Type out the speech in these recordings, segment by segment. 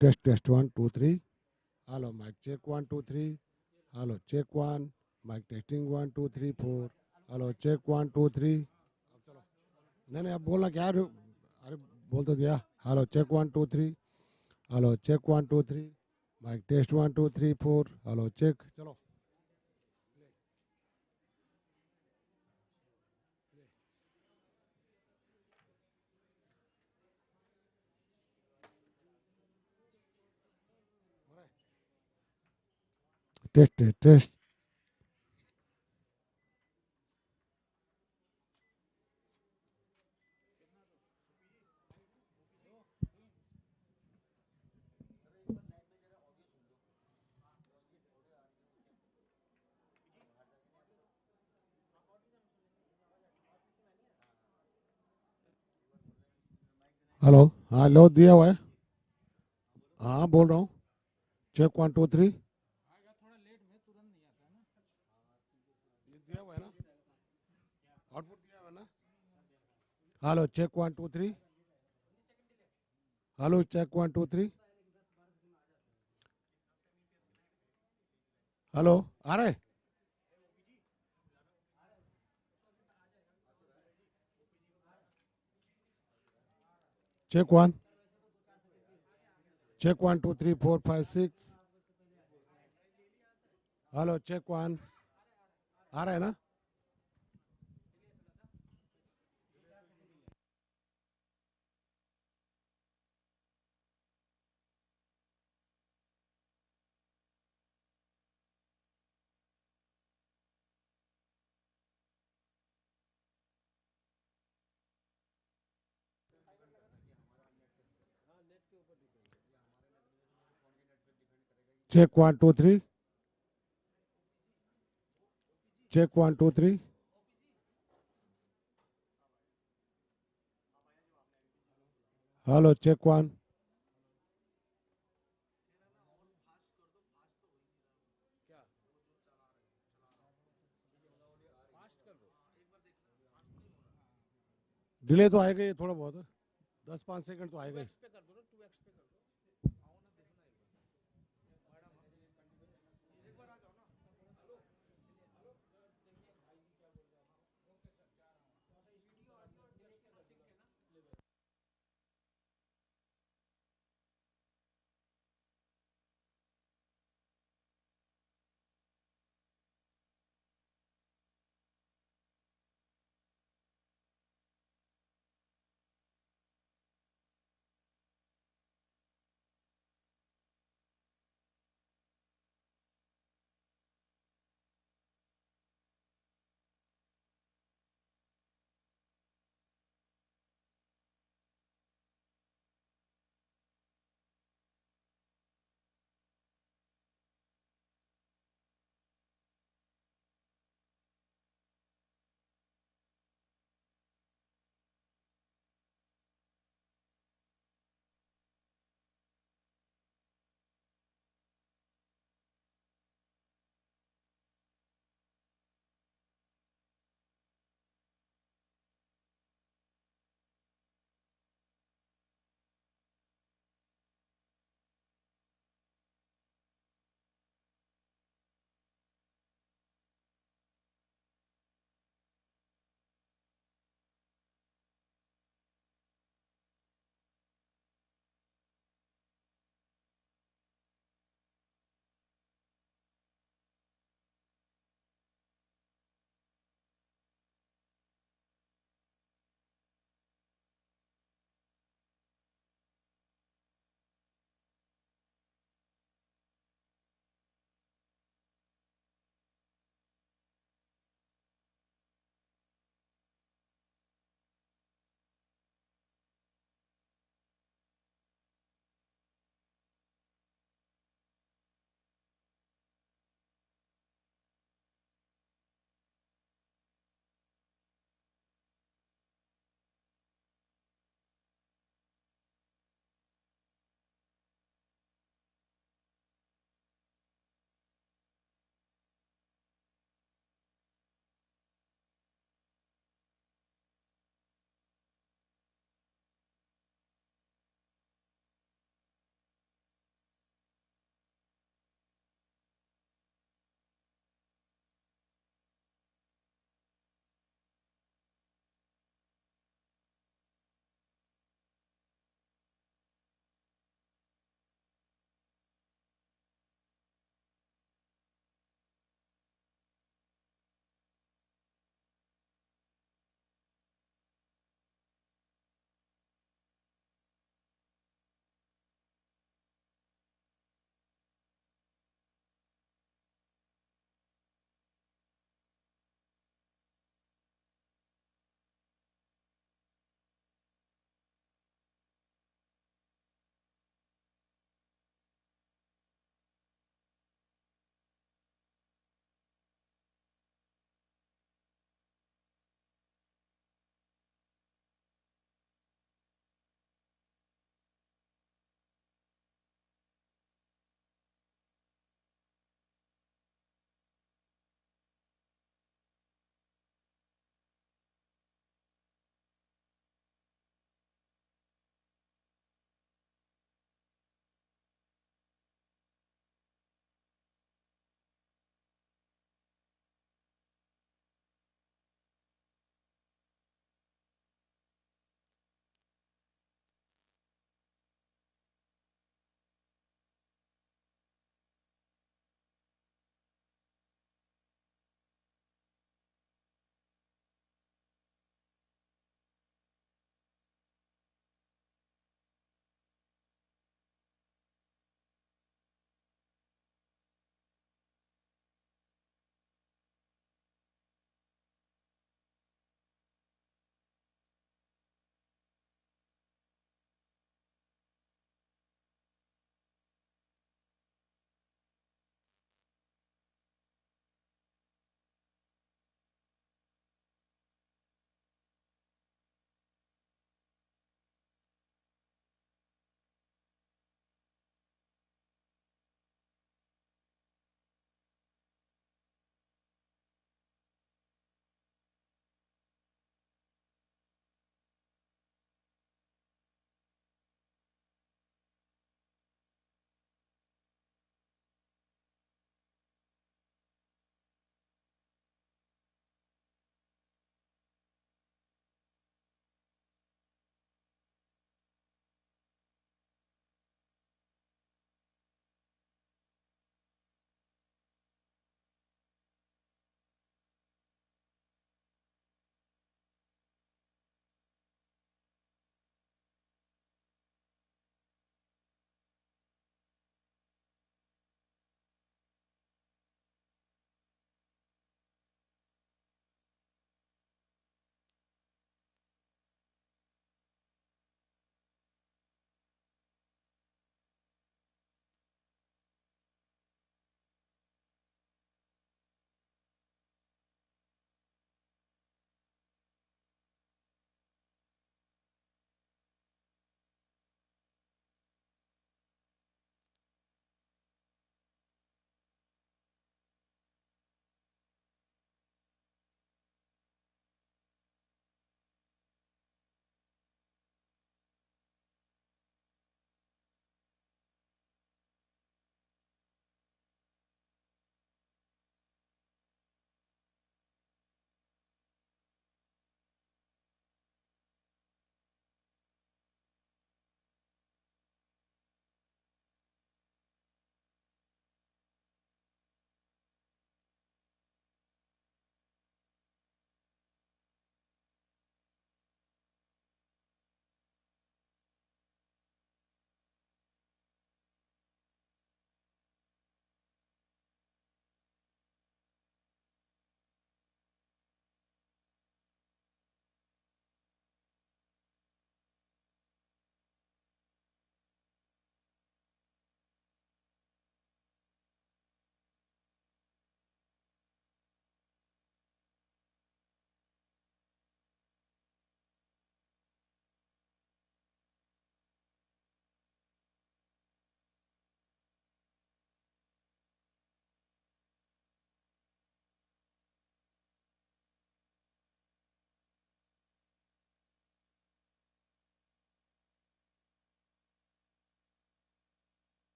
Test 1 2 3. Hello, mic check 1 2 3. Hello, check 1. Mic testing 1 2 3 4. Hello, check 1 2 3. अब चलो, नहीं अब बोलना क्या है? अरे बोल तो दिया. Hello, check 1 2 3. Hello, check 1 2 3. Mic test 1 2 3 4. Hello, check. चलो. Test. हेलो, हाँ लो दिया हुआ है. हाँ बोल रहा हूँ. चेक 1 2 3. दिया हुआ है ना. आउटपुट दिया हुआ है ना. Hello, check 1 2 3. Hello, check 1 2 3. Hello, आ रहे. चेक 1. चेक 1 2 3 4 5 6. Hello, check 1. आ रहा है ना. Check 1 2 3. Check 1 2 3. Hello, check 1. Delay तो आएगा ये थोड़ा बहुत. 10 5 सेकंड तो आएगा ही.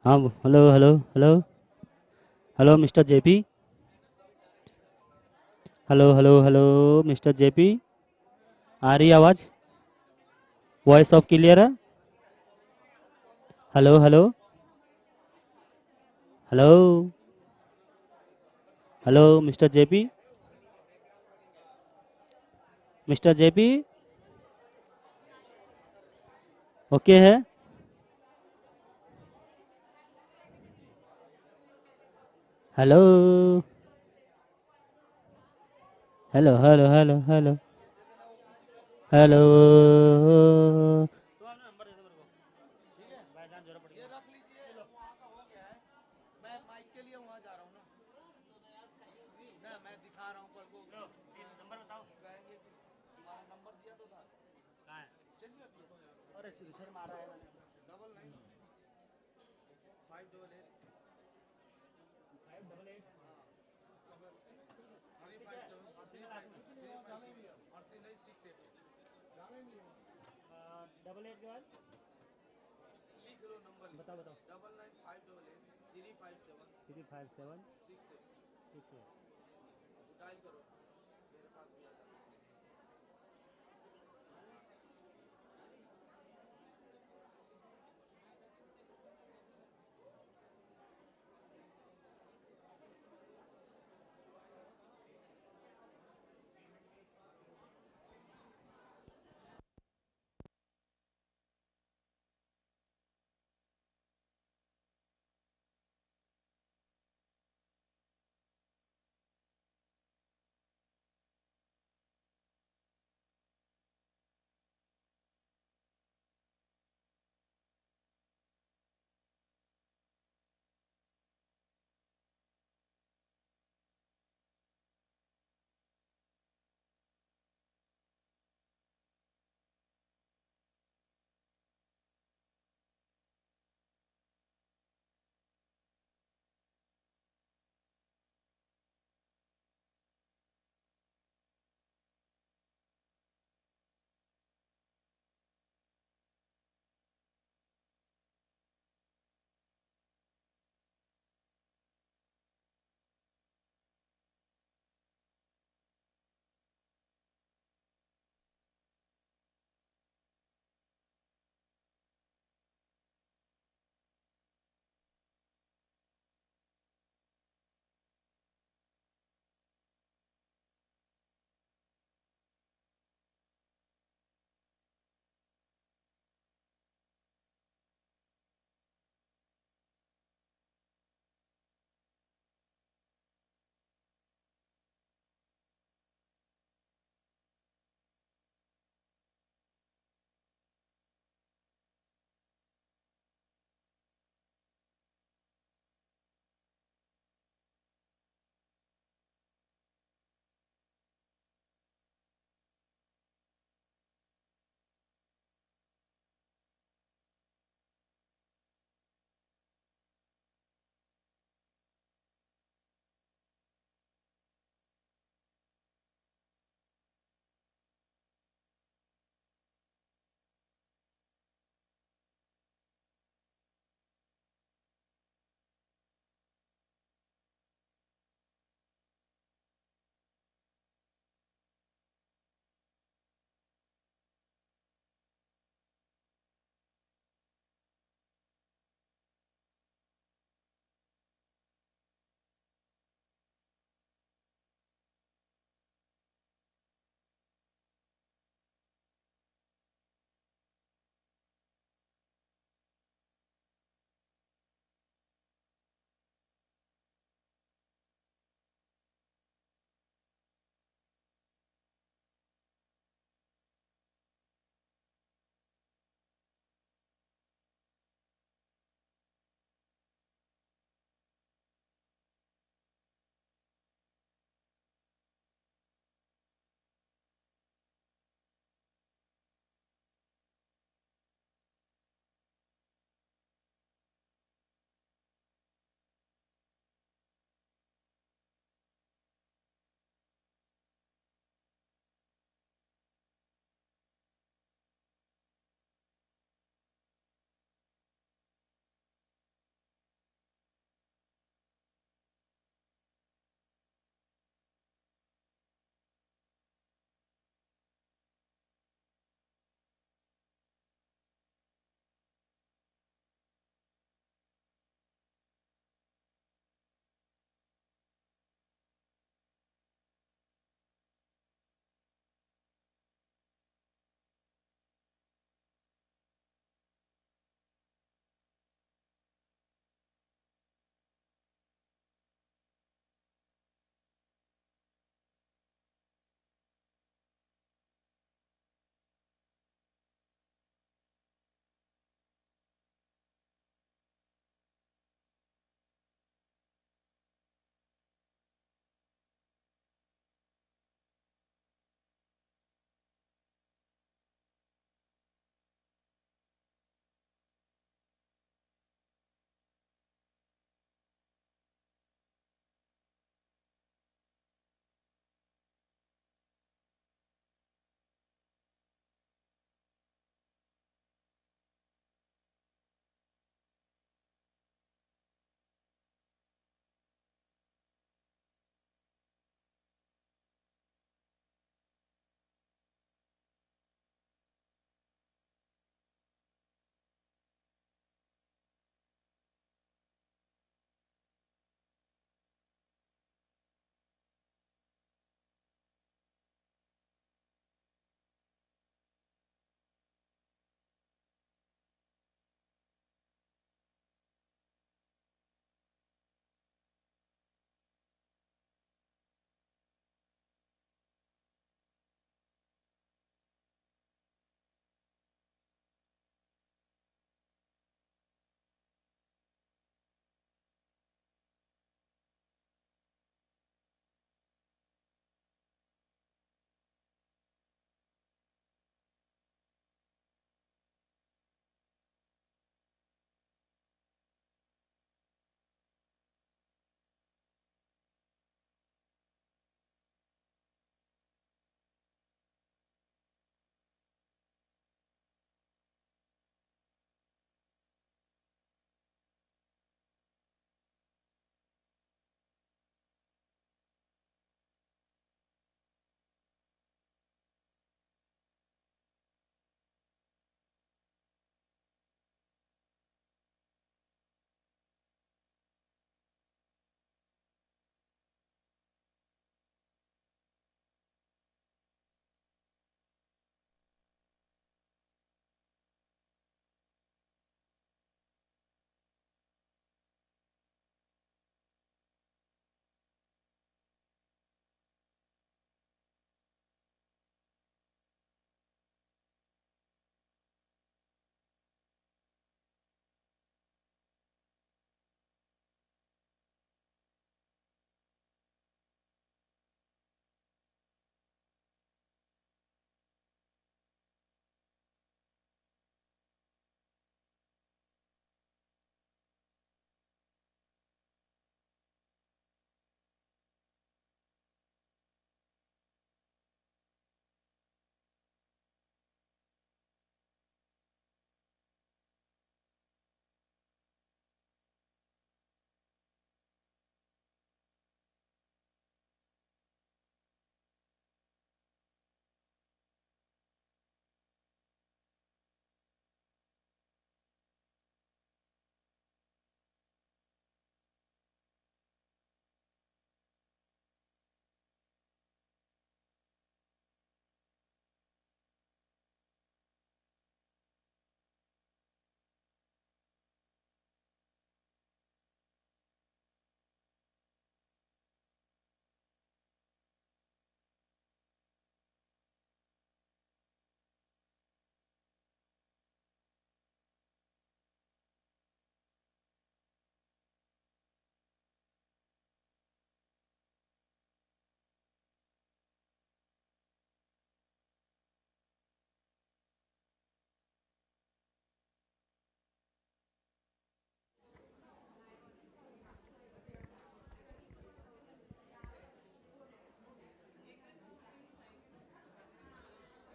हाँ hello hello hello hello mister JP. Hello hello hello mister JP. आ रही है आवाज़? वॉइस ऑफ क्लियर है? Hello hello hello hello mister JP. Mister JP okay है? Hello hello hello hello hello hello. Double eight के बाद बताओ बताओ। 357 6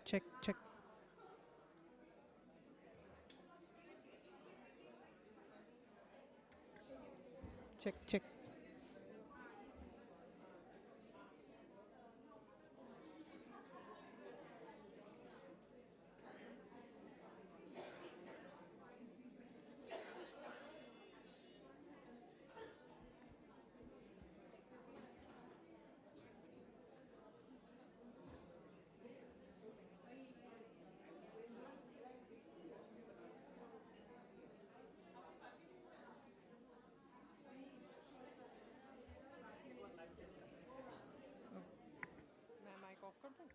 Check, check. Check, check. मैं mic off कर दूं?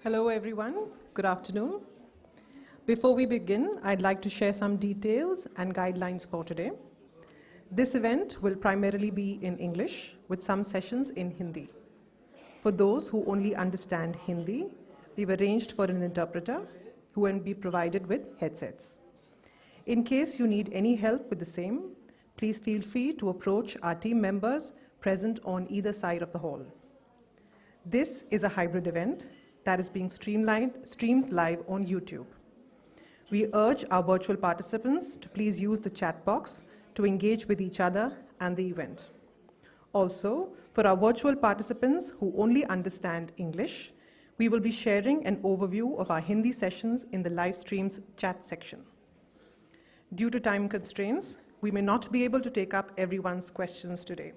Hello, everyone. Good afternoon. Before we begin, I'd like to share some details and guidelines for today. This event will primarily be in English, with some sessions in Hindi. For those who only understand Hindi, we've arranged for an interpreter who will be provided with headsets. In case you need any help with the same, please feel free to approach our team members present on either side of the hall. This is a hybrid event that is being streamed live on YouTube. We urge our virtual participants to please use the chat box to engage with each other and the event. Also, for our virtual participants who only understand English, we will be sharing an overview of our Hindi sessions in the live stream's chat section. Due to time constraints, we may not be able to take up everyone's questions today.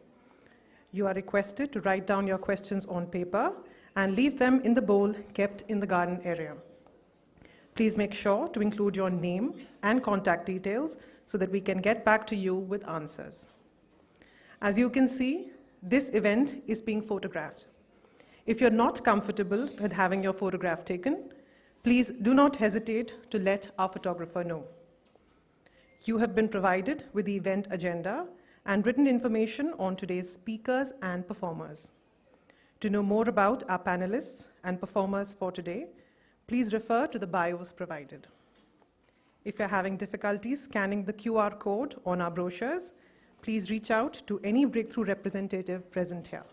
You are requested to write down your questions on paper and leave them in the bowl kept in the garden area. Please make sure to include your name and contact details so that we can get back to you with answers. As you can see, this event is being photographed. If you're not comfortable with having your photograph taken, please do not hesitate to let our photographer know. You have been provided with the event agenda and written information on today's speakers and performers. To know more about our panelists and performers for today, please refer to the bios provided. If you're having difficulty scanning the QR code on our brochures, please reach out to any Breakthrough representative present here.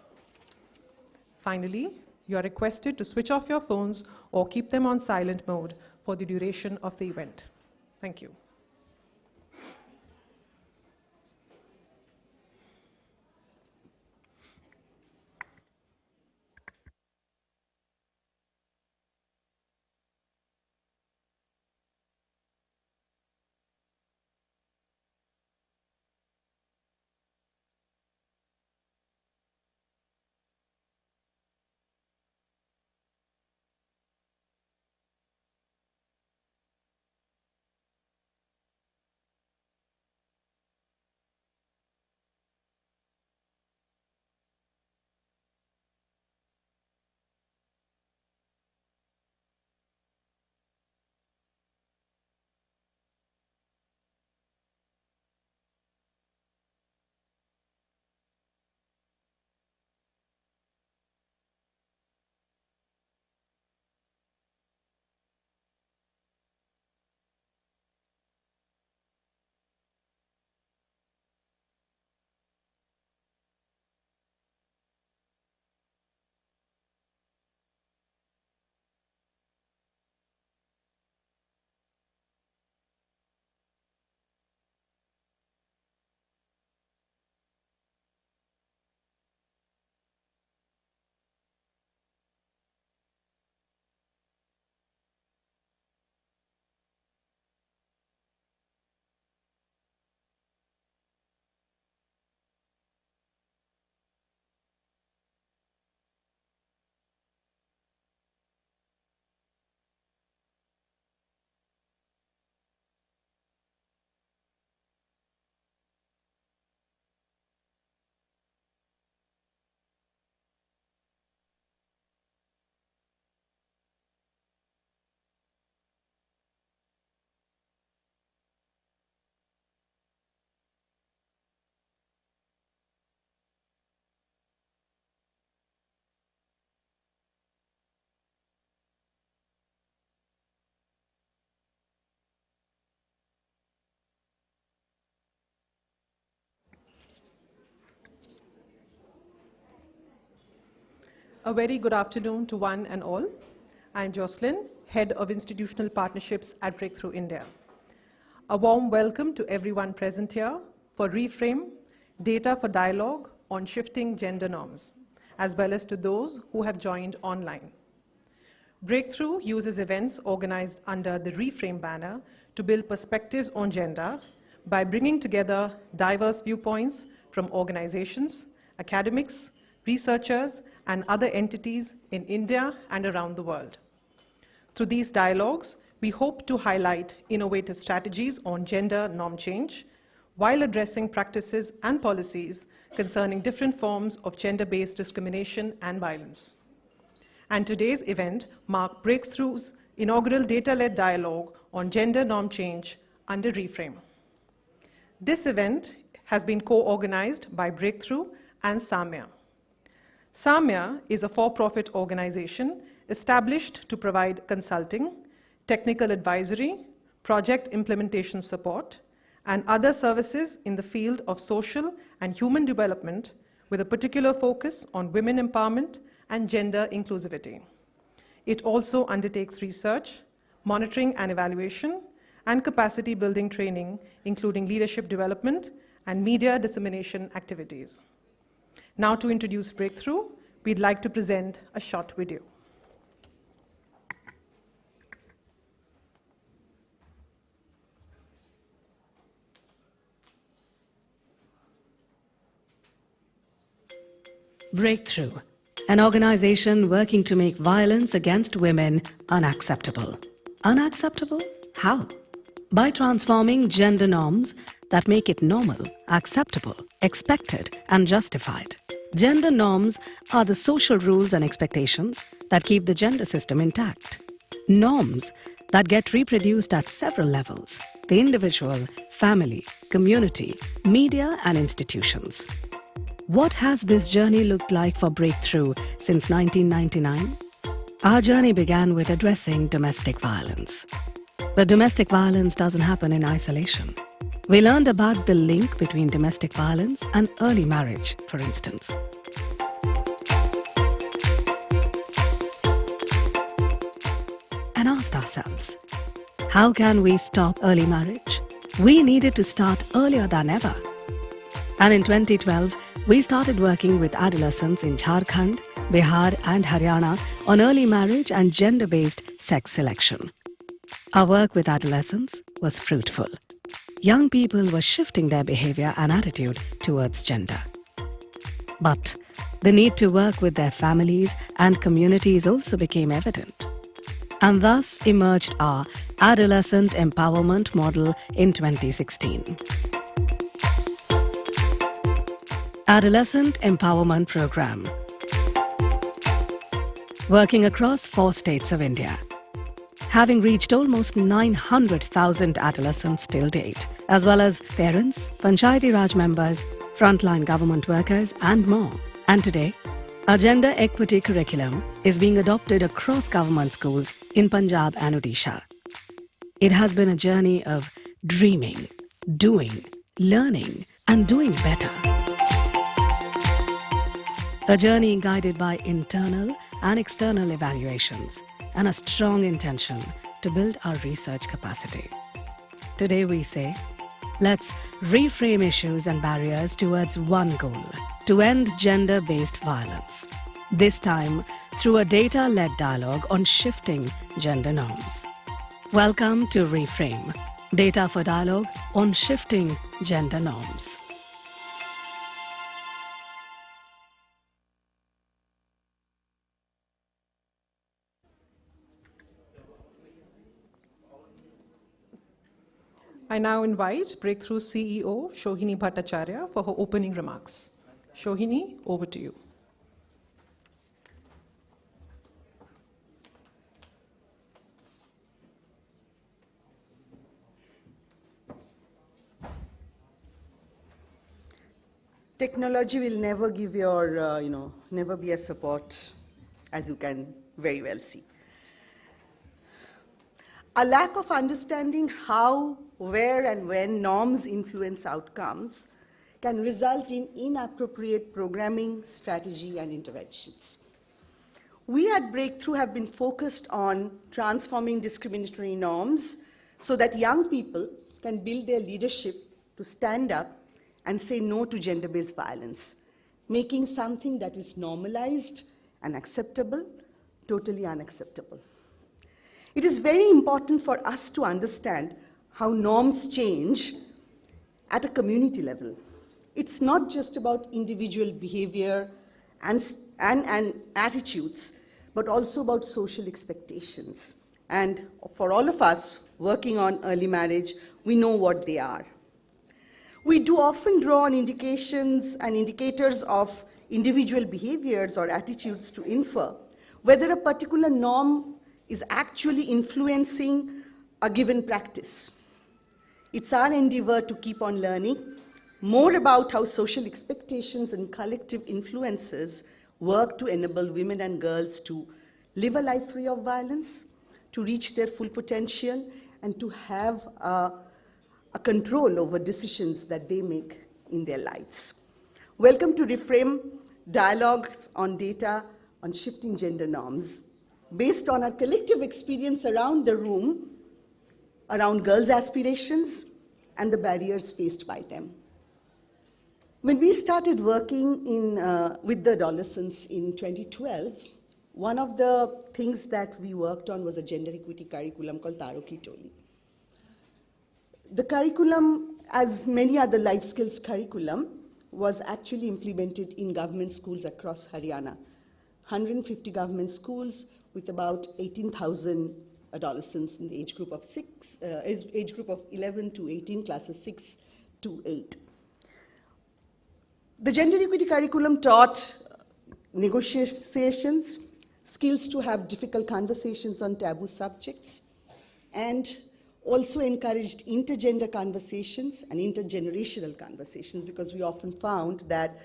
Finally, you are requested to switch off your phones or keep them on silent mode for the duration of the event. Thank you. A very good afternoon to one and all. I'm Jocelyn, Head of Institutional Partnerships at Breakthrough India. A warm welcome to everyone present here for REFRAME, Data for Dialogue on Shifting Gender Norms, as well as to those who have joined online. Breakthrough uses events organized under the REFRAME banner to build perspectives on gender by bringing together diverse viewpoints from organizations, academics, researchers, and other entities in India and around the world. Through these dialogues, we hope to highlight innovative strategies on gender norm change while addressing practices and policies concerning different forms of gender-based discrimination and violence. And today's event marks Breakthrough's inaugural data-led dialogue on gender norm change under REFRAME. This event has been co-organized by Breakthrough and SAMYA. SAMYA is a for-profit organization established to provide consulting, technical advisory, project implementation support, and other services in the field of social and human development with a particular focus on women empowerment and gender inclusivity. It also undertakes research, monitoring and evaluation, and capacity building training, including leadership development and media dissemination activities. Now to introduce Breakthrough, we'd like to present a short video. Breakthrough, an organization working to make violence against women unacceptable. Unacceptable? How? By transforming gender norms that make it normal, acceptable, expected, and justified. Gender norms are the social rules and expectations that keep the gender system intact. Norms that get reproduced at several levels: the individual, family, community, media, and institutions. What has this journey looked like for Breakthrough since 1999? Our journey began with addressing domestic violence. But domestic violence doesn't happen in isolation. We learned about the link between domestic violence and early marriage, for instance. And asked ourselves, how can we stop early marriage? We needed to start earlier than ever. And in 2012, we started working with adolescents in Jharkhand, Bihar, and Haryana on early marriage and gender-based sex selection. Our work with adolescents was fruitful. Young people were shifting their behavior and attitude towards gender. But the need to work with their families and communities also became evident. And thus emerged our Adolescent Empowerment Model in 2016. Adolescent Empowerment Program. Working across 4 states of India. Having reached almost 900,000 adolescents till date, as well as parents, Panchayati Raj members, frontline government workers, and more. And today, a gender equity curriculum is being adopted across government schools in Punjab and Odisha. It has been a journey of dreaming, doing, learning, and doing better. A journey guided by internal and external evaluations and a strong intention to build our research capacity. Today we say, let's reframe issues and barriers towards one goal: to end gender-based violence. This time through a data-led dialogue on shifting gender norms. Welcome to REFRAME, Data for Dialogue on Shifting Gender Norms. I now invite Breakthrough CEO Shohini Bhattacharya for her opening remarks. Shohini, over to you. Technology will never give your, never be a support, as you can very well see. A lack of understanding how, where, and when norms influence outcomes can result in inappropriate programming, strategy, and interventions. We at Breakthrough have been focused on transforming discriminatory norms so that young people can build their leadership to stand up and say no to gender-based violence, making something that is normalized and acceptable totally unacceptable. It is very important for us to understand how norms change at a community level. It's not just about individual behavior and attitudes, but also about social expectations. And for all of us working on early marriage, we know what they are. We do often draw on indications and indicators of individual behaviors or attitudes to infer whether a particular norm is actually influencing a given practice. It's our endeavor to keep on learning more about how social expectations and collective influences work to enable women and girls to live a life free of violence, to reach their full potential, and to have a control over decisions that they make in their lives. Welcome to REFRAME, dialogues on data on shifting gender norms, based on our collective experience around the room, around girls' aspirations, and the barriers faced by them. When we started working with the adolescents in 2012, one of the things that we worked on was a gender equity curriculum called Taro Ki Toli. The curriculum, as many other life skills curriculum, was actually implemented in government schools across Haryana. 150 government schools with about 18,000 adolescents in the age group of 11 to 18, classes 6 to 8. The gender equity curriculum taught negotiations, skills to have difficult conversations on taboo subjects, and also encouraged intergender conversations and intergenerational conversations, because we often found that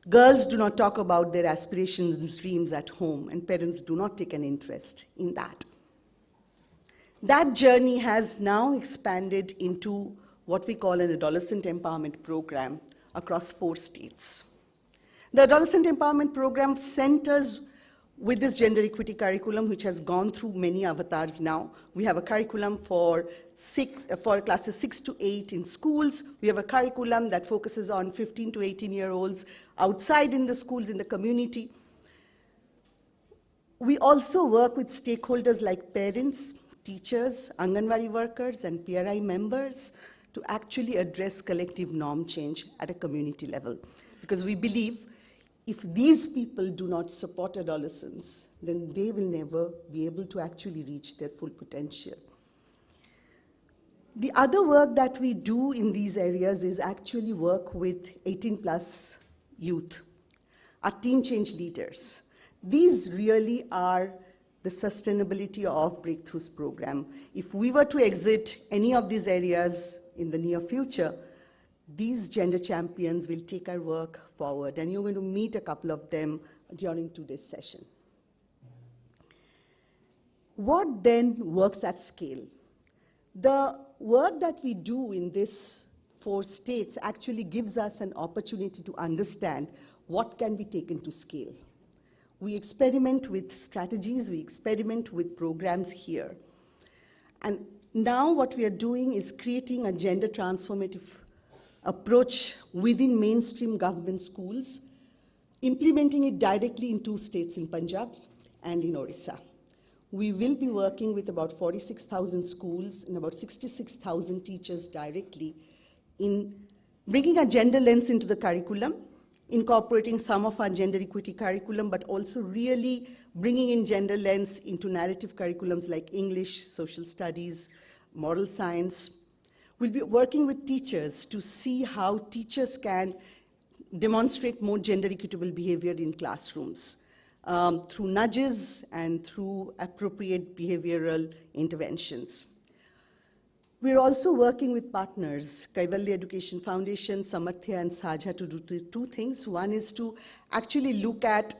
girls do not talk about their aspirations and dreams at home, and parents do not take an interest in that. That journey has now expanded into what we call an adolescent empowerment program across 4 states. The adolescent empowerment program centers with this gender equity curriculum, which has gone through many avatars now. We have a curriculum for classes 6 to 8 in schools. We have a curriculum that focuses on 15 to 18-year-olds outside in the schools, in the community. We also work with stakeholders like parents, teachers, Anganwadi workers, and PRI members to actually address collective norm change at a community level. Because we believe if these people do not support adolescents, then they will never be able to actually reach their full potential. The other work that we do in these areas is actually work with 18+ youth, our team change leaders. These really are the sustainability of Breakthrough's program. If we were to exit any of these areas in the near future, these gender champions will take our work forward, and you're going to meet a couple of them during today's session. What then works at scale? The work that we do in these 4 states actually gives us an opportunity to understand what can be taken to scale. We experiment with strategies, we experiment with programs here. And now what we are doing is creating a gender transformative approach within mainstream government schools, implementing it directly in 2 states, in Punjab and in Orissa. We will be working with about 46,000 schools and about 66,000 teachers directly in bringing a gender lens into the curriculum, incorporating some of our gender equity curriculum, but also really bringing in gender lens into narrative curriculums like English, social studies, moral science. We'll be working with teachers to see how teachers can demonstrate more gender equitable behavior in classrooms through nudges and through appropriate behavioral interventions. We're also working with partners, Kaivalya Education Foundation, Samarthya, and Sajha, to do 2 things. One is to actually look at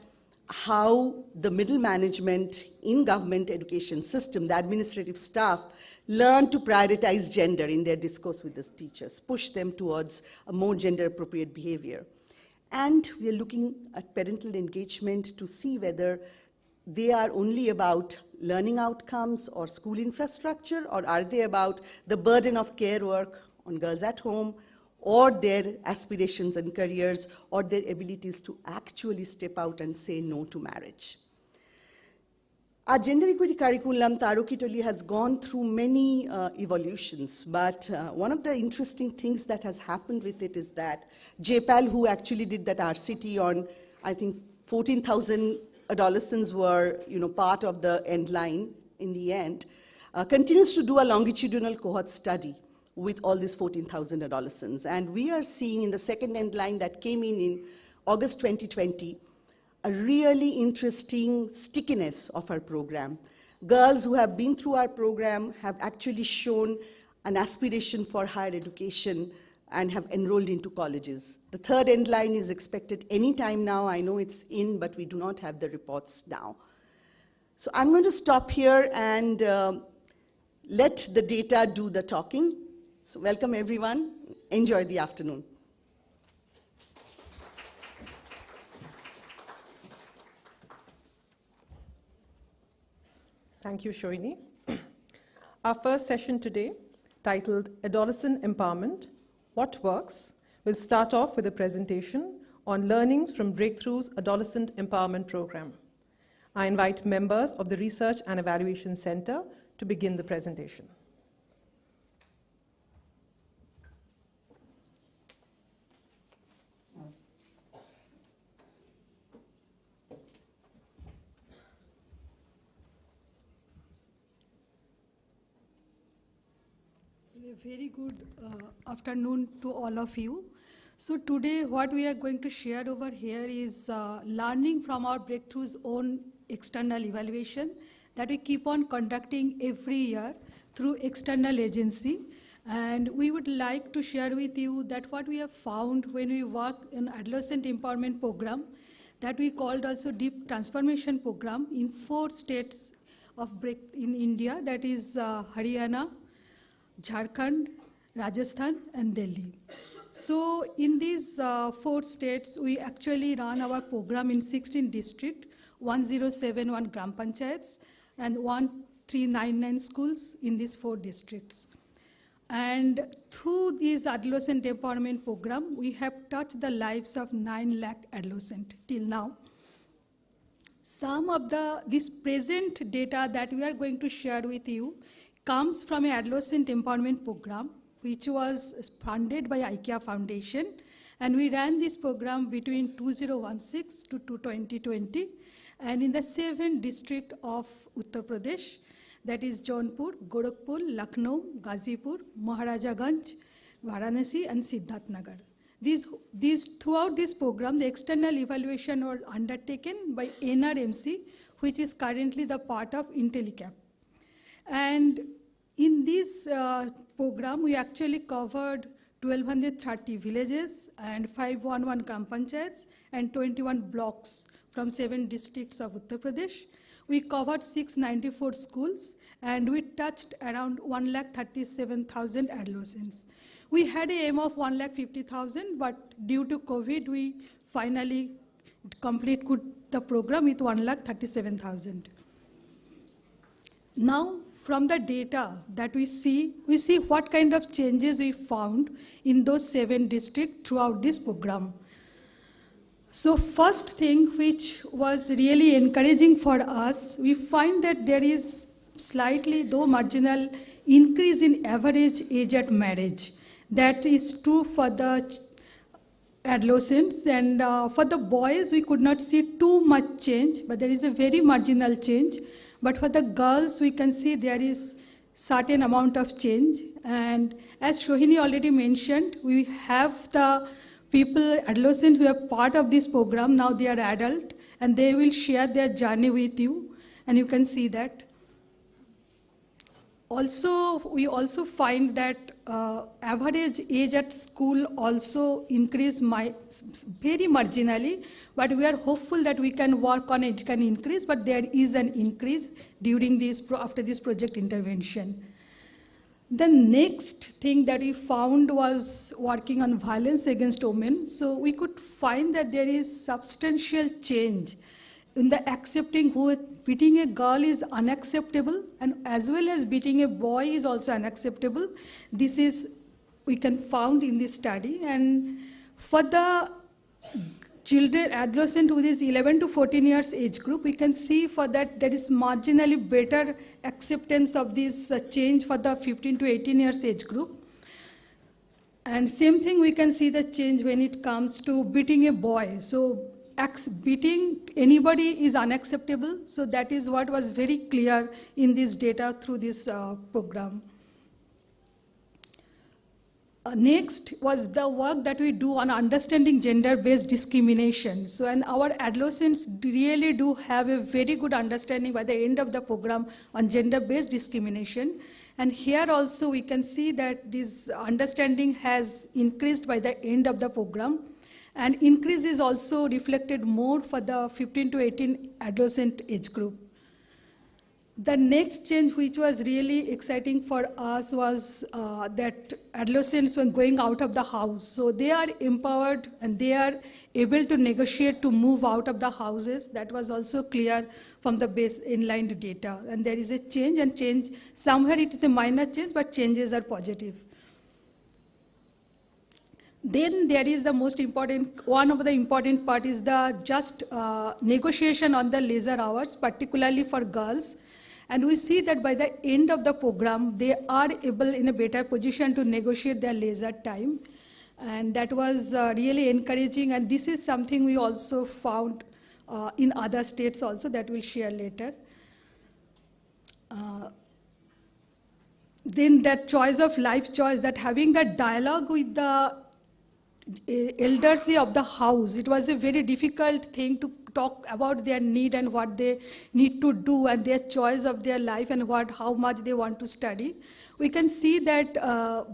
how the middle management in government education system, the administrative staff, learn to prioritize gender in their discourse with the teachers, push them towards a more gender-appropriate behavior. And we are looking at parental engagement to see whether they are only about learning outcomes or school infrastructure, or are they about the burden of care work on girls at home, or their aspirations and careers, or their abilities to actually step out and say no to marriage? Our gender equity curriculum, Tarokitoli, has gone through many evolutions, but one of the interesting things that has happened with it is that JPAL, who actually did that RCT on, I think, 14,000 adolescents were part of the end line in the end, continues to do a longitudinal cohort study with all these 14,000 adolescents. And we are seeing in the second end line that came in August 2020, a really interesting stickiness of our program. Girls who have been through our program have actually shown an aspiration for higher education and have enrolled into colleges. The third end line is expected any time now. I know it's in, but we do not have the reports now. So I'm going to stop here and let the data do the talking. So welcome everyone. Enjoy the afternoon. Thank you, Shoini. Our first session today, titled Adolescent Empowerment, What Works, will start off with a presentation on learnings from Breakthrough's Adolescent Empowerment Program. I invite members of the Research and Evaluation Center to begin the presentation. A very good afternoon to all of you. So today what we are going to share over here is learning from our Breakthrough's own external evaluation that we keep on conducting every year through external agency. And we would like to share with you that what we have found when we work in adolescent empowerment program that we called also deep transformation program in 4 states in India, that is Haryana, Jharkhand, Rajasthan, and Delhi. So in these 4 states, we actually run our program in 16 districts, 1071 gram panchayats, and 1399 schools in these 4 districts. And through this adolescent empowerment program, we have touched the lives of 9 lakh adolescents till now. Some of this present data that we are going to share with you comes from an adolescent empowerment program, which was funded by IKEA Foundation. And we ran this program between 2016 to 2020. And in the 7 districts of Uttar Pradesh, that is Jaunpur, Gorakhpur, Lucknow, Ghazipur, Maharajaganj, Varanasi, and Siddharthnagar. Throughout this program, the external evaluation was undertaken by NRMC, which is currently the part of IntelliCap. And in this program, we actually covered 1,230 villages and 511 gram panchayats and 21 blocks from 7 districts of Uttar Pradesh. We covered 694 schools, and we touched around 1,37,000 adolescents. We had an aim of 1,50,000, but due to COVID, we finally completed the program with 1,37,000. Now, from the data that we see what kind of changes we found in those 7 districts throughout this program. So first thing which was really encouraging for us, we find that there is slightly, though marginal, increase in average age at marriage. That is true for the adolescents, and for the boys we could not see too much change, but there is a very marginal change. But for the girls, we can see there is certain amount of change. And as Shohini already mentioned, we have the people, adolescents who are part of this program. Now they are adult, and they will share their journey with you, and you can see that. Also, we also find that average age at school also increased very marginally, but we are hopeful that we can work on it, can increase, but there is an increase during after this project intervention. The next thing that we found was working on violence against women. So we could find that there is substantial change in the accepting who beating a girl is unacceptable, and as well as beating a boy is also unacceptable. This is we can found in this study. And for the children, adolescent who is 11 to 14 years age group, we can see for that there is marginally better acceptance of this change for the 15 to 18 years age group. And same thing we can see the change when it comes to beating a boy. So beating anybody is unacceptable. So that is what was very clear in this data through this program. Next was the work that we do on understanding gender-based discrimination. So, and our adolescents really do have a very good understanding by the end of the program on gender-based discrimination. And here also we can see that this understanding has increased by the end of the program. And increase is also reflected more for the 15 to 18 adolescent age group. The next change which was really exciting for us was that adolescents were going out of the house. So they are empowered and they are able to negotiate to move out of the houses. That was also clear from the base inline data. And there is a change, and change, somewhere it is a minor change, but changes are positive. Then there is the most important, one of the important part is the just negotiation on the leisure hours, particularly for girls. And we see that by the end of the program, they are able in a better position to negotiate their leisure time. And that was really encouraging. And this is something we also found in other states also that we'll share later. Then that choice of life choice, that having that dialogue with the elderly of the house, it was a very difficult thing to talk about their need and what they need to do and their choice of their life and how much they want to study. We can see that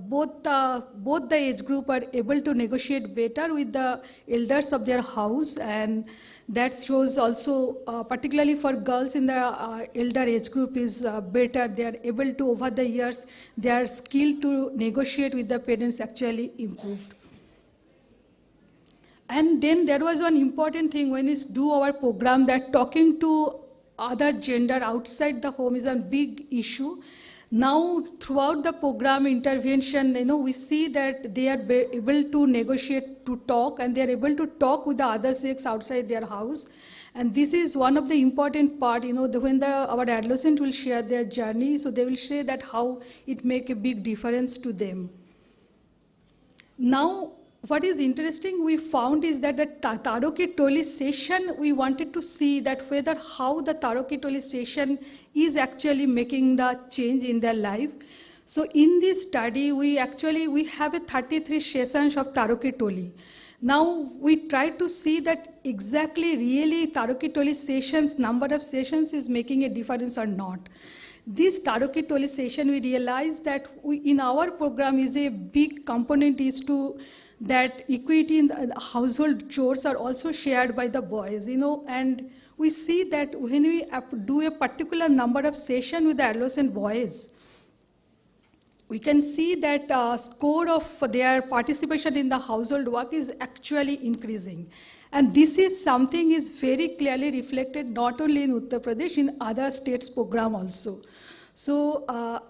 both the age group are able to negotiate better with the elders of their house, and that shows also, particularly for girls in the elder age group is better. They are able to, over the years, their skill to negotiate with the parents actually improved. And then there was one important thing when we do our program, that talking to other gender outside the home is a big issue. Now, throughout the program intervention, we see that they are able to negotiate, to talk, and they are able to talk with the other sex outside their house. And this is one of the important part, when our adolescent will share their journey, so they will say that how it make a big difference to them. Now, what is interesting we found is that the Taroki Toli session, we wanted to see that whether how the Taroki Toli session is actually making the change in their life. So in this study, we have a 33 sessions of Taroki Toli. Now we try to see that exactly really Taroki Toli sessions, number of sessions is making a difference or not. This Taroki Toli session, we realized that in our program is a big component is to that equity in the household chores are also shared by the boys, and we see that when we do a particular number of sessions with the adolescent boys, we can see that score of their participation in the household work is actually increasing. And this is something is very clearly reflected not only in Uttar Pradesh, in other states program also. So, I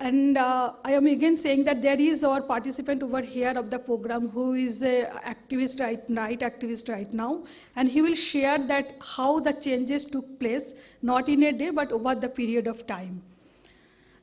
am again saying that there is our participant over here of the program who is an activist activist right now, and he will share that how the changes took place, not in a day, but over the period of time.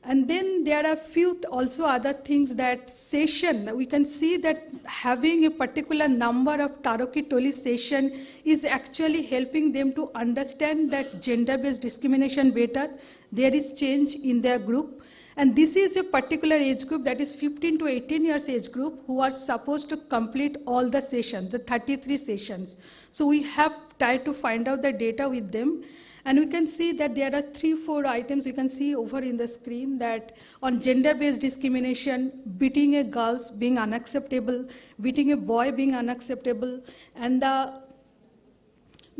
And then there are a few also other things that session, we can see that having a particular number of Taroki Toli session is actually helping them to understand that gender-based discrimination better. There is change in their group. And this is a particular age group, that is 15 to 18 years age group, who are supposed to complete all the sessions, the 33 sessions. So we have tried to find out the data with them. And we can see that there are 3-4 items you can see over in the screen, that on gender-based discrimination, beating a girl being unacceptable, beating a boy being unacceptable, and the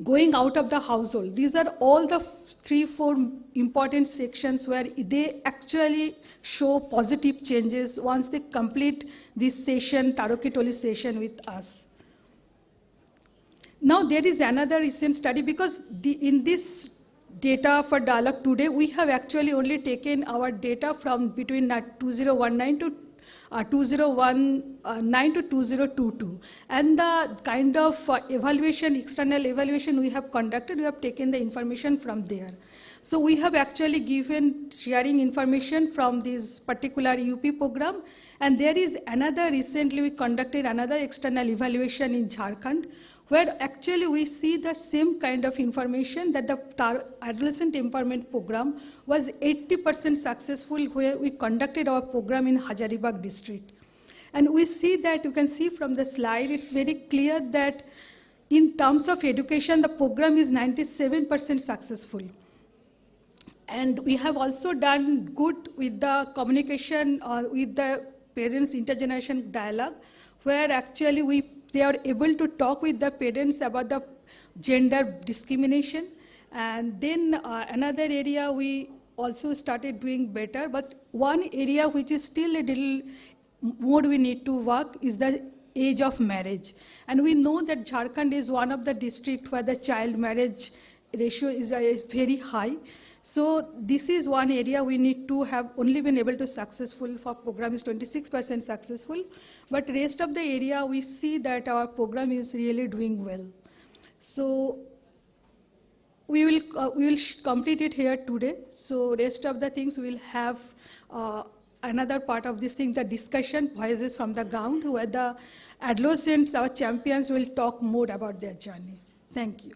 going out of the household. These are all the 3-4 important sections where they actually show positive changes once they complete this session, Taroki Toli session with us. Now there is another recent study, because in this data for dialogue today, we have actually only taken our data from between 2019 to 2019 to 2022. And the kind of evaluation, external evaluation we have conducted, we have taken the information from there. So we have actually given sharing information from this particular UP program. And there is another, recently we conducted another external evaluation in Jharkhand, where actually we see the same kind of information, that the adolescent empowerment program was 80% successful, where we conducted our program in Hazaribagh district. And we see that, you can see from the slide, it's very clear that in terms of education, the program is 97% successful. And we have also done good with the communication with the parents' intergeneration dialogue, where actually they are able to talk with the parents about the gender discrimination. And then another area we also started doing better, but one area which is still a little more we need to work is the age of marriage. And we know that Jharkhand is one of the districts where the child marriage ratio is very high. So this is one area we need to have only been able to successful for program is 26% successful, but rest of the area we see that our program is really doing well. So we will complete it here today. So rest of the things we'll have another part of this thing, the discussion, voices from the ground, where the adolescents, our champions, will talk more about their journey. Thank you.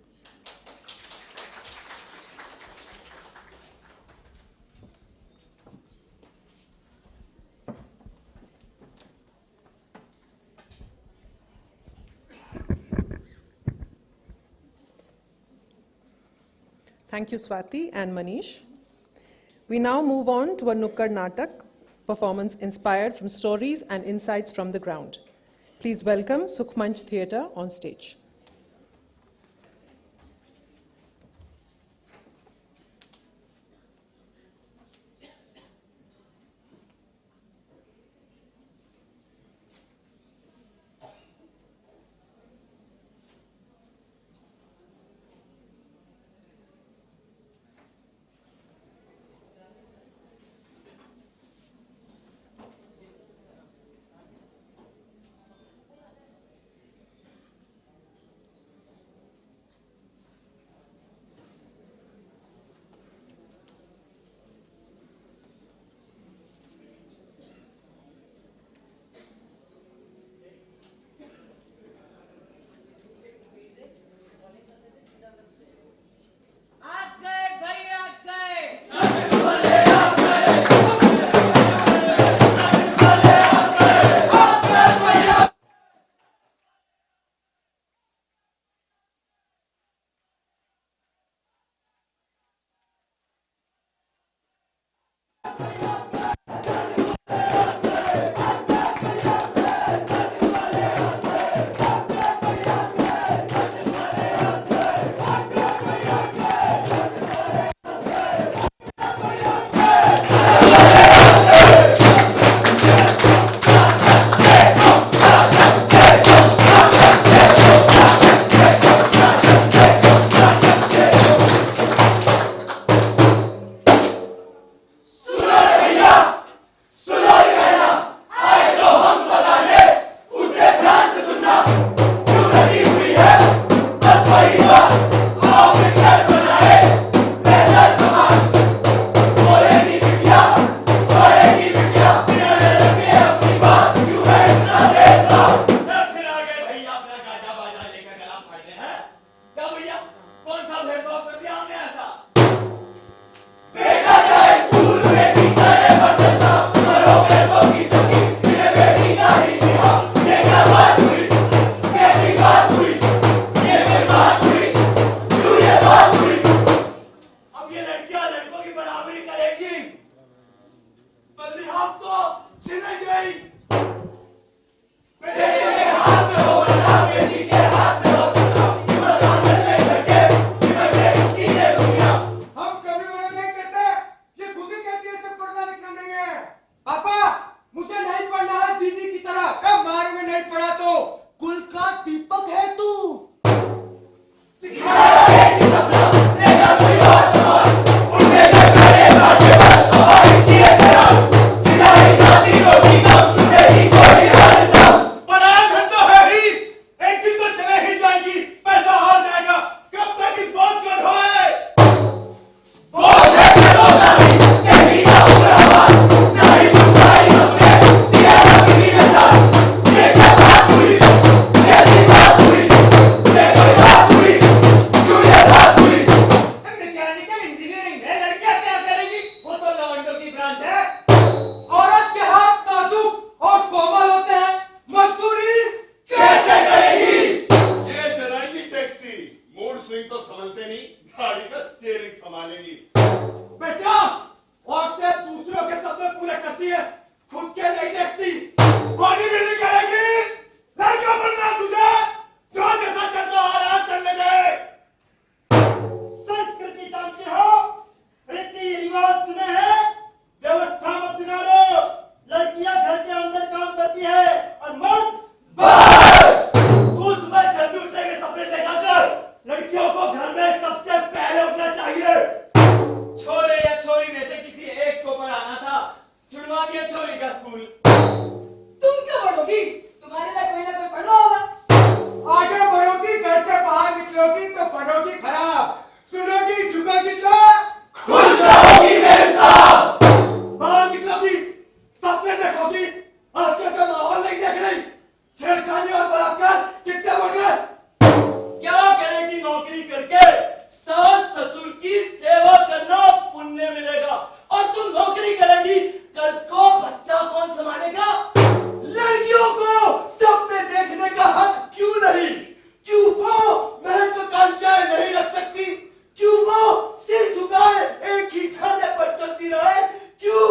Thank you, Swati and Manish. We now move on to a Nukkad Natak performance inspired from stories and insights from the ground. Please welcome Sukhmanch Theatre on stage. Swing तो संभलते नहीं, गाड़ी का steering संभालेंगी। बेटा, औरतें दूसरों के सपने पूरे करती है, खुद के नहीं देखती। बॉडी बिल्डिंग करेगी, लड़का बनना तुझे, जो जैसा चल रहा है करने दे। संस्कृति जानते हो, रीति रिवाज सुने हैं, व्यवस्था मत बिगाड़ो। लड़कियां घर के अंदर काम करती है और मर्द बाहर। तू सुबह जल्दी उठने के सपने देखा कर। लड़कियों को घर में सबसे पहले उठना चाहिए। छोरे या छोरी में से किसी एक को पढ़ाना था, छुड़वा दिया छोरी का स्कूल। तुम क्या पढ़ोगी? तुम्हारे लिए कोई ना कोई पढ़ रहा होगा। आगे बढ़ोगी, घर से बाहर निकलोगी तो पढ़ोगी खराब, सुनोगी झुकोगी तो खुश रहोगी मेरे साथ। बाहर निकलोगी, सपने देखोगी, आजकल का माहौल नहीं देख रही। छेड़खानी और बलात्कार कितने बढ़ गए। क्या करेगी नौकरी करके? सास ससुर की सेवा करना पुण्य मिलेगा, और तुम नौकरी करेगी, कल को बच्चा कौन संभालेगा? लड़कियों को सपने देखने का हक क्यों नहीं? क्यों वो महत्वाकांक्षाएं नहीं रख सकती? क्यों वो सिर झुकाए एक ही ठर्रे पर चलती रहे? क्यों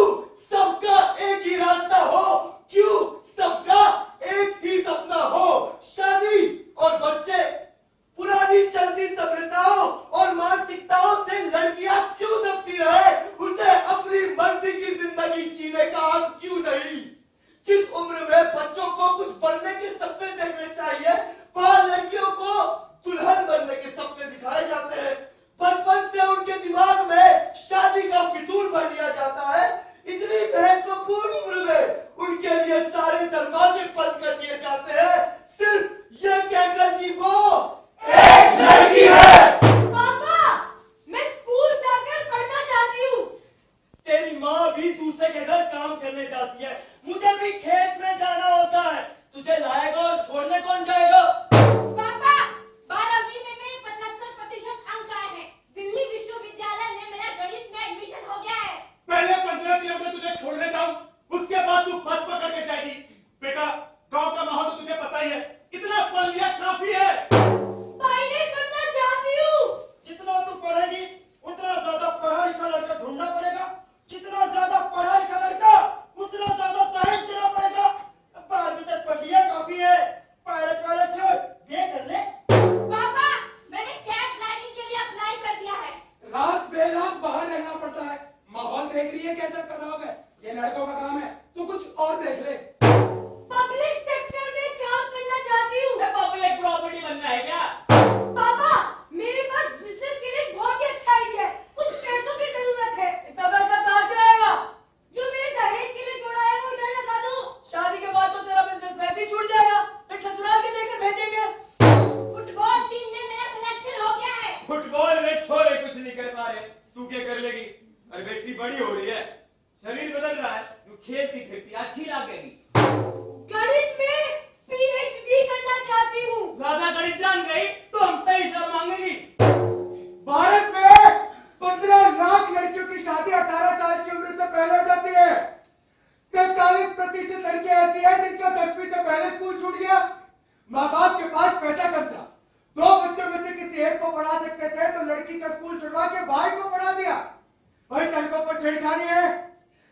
सबका एक ही रास्ता हो? क्यों सबका एक ही सपना हो? शादी और बच्चे। पुरानी चलती सभ्यताओं और मानसिकताओं से लड़कियां क्यों दबती रहे? उसे अपनी मर्जी की जिंदगी जीने का हक क्यों नहीं? जिस उम्र में बच्चों को कुछ बनने के सपने देखने चाहिए, वहां लड़कियों को दुल्हन बनने के सपने दिखाए जाते हैं। बचपन से उनके दिमाग में शादी का फितूर भर लिया जाता है। इतनी महत्वपूर्ण उम्र में उनके लिए सारे दरवाजे बंद कर दिए जाते हैं, सिर्फ ये कहकर कि वो एक लड़की है। पापा, मैं स्कूल जाकर पढ़ना चाहती हूँ। तेरी माँ भी दूसरे के घर काम करने जाती है, मुझे भी खेत में जाना होता है। तुझे लाएगा और छोड़ने कौन जाएगा? पापा, 12वीं में मेरे 75% अंक आए हैं। दिल्ली विश्वविद्यालय में मेरा गणित में एडमिशन हो गया है। पहले 15 किलोमीटर तुझे छोड़ने जाऊं, उसके बाद तू बस पकड़ के जाएगी। बेटा, गांव का माहौल तो तुझे पता ही है, इतना पढ़ लिया काफी है। पायलट बनना चाहती हूँ। जितना तू पढ़ेगी, उतना ज्यादा पढ़ा लिखा लड़का ढूंढना पड़ेगा। जितना ज्यादा पढ़ा लिखा लड़का, उतना ज्यादा दहेज देना पड़ेगा। 12वीं तक पढ़ लिया काफी है, पायलट वाला छोड़ ये कर ले। पापा, मैंने कैब ड्राइविंग के लिए अप्लाई कर दिया है। रात बेरात बाहर रहना पड़ता है, माहौल देख रही है कैसा खराब है। ये लड़कों का काम है, तू कुछ और देख ले। पब्लिक सेक्टर में काम करना चाहती हूँ। पब्लिक प्रॉपर्टी बनना है क्या? पापा, मेरे पास बिजनेस के लिए बहुत ही अच्छा आइडिया है। कुछ पैसों की जरूरत है। इतना पैसा कहाँ से आएगा? जो मेरे दहेज के लिए जोड़ा है वो इधर लगा दो। शादी के बाद तो तेरा बिजनेस वैसे ही छूट जाएगा, फिर ससुराल के देकर भेजेंगे। फुटबॉल टीम में मेरा सिलेक्शन हो गया है। फुटबॉल में छोरे कुछ नहीं कर पा रहे, तू क्या कर लेगी? अरे बेटी बड़ी हो रही है, शरीर बदल रहा है, तू खेलती फिरती अच्छी लगेगी। गणित में पीएचडी करना चाहती हूँ। ज्यादा गणित जान गई तो हमसे हिसाब मांगेगी। भारत में 15 लाख लड़कियों की शादी 18 साल की उम्र से पहले हो जाती है। 43% लड़कियां ऐसी हैं जिनका 10वीं से पहले स्कूल छूट गया। माँ बाप के पास पैसा कम था, 2 बच्चों में से किसी एक को पढ़ा सकते थे तो लड़की का स्कूल छुड़वा के भाई को पढ़ा दिया। वही सड़कों पर छेड़खानी है,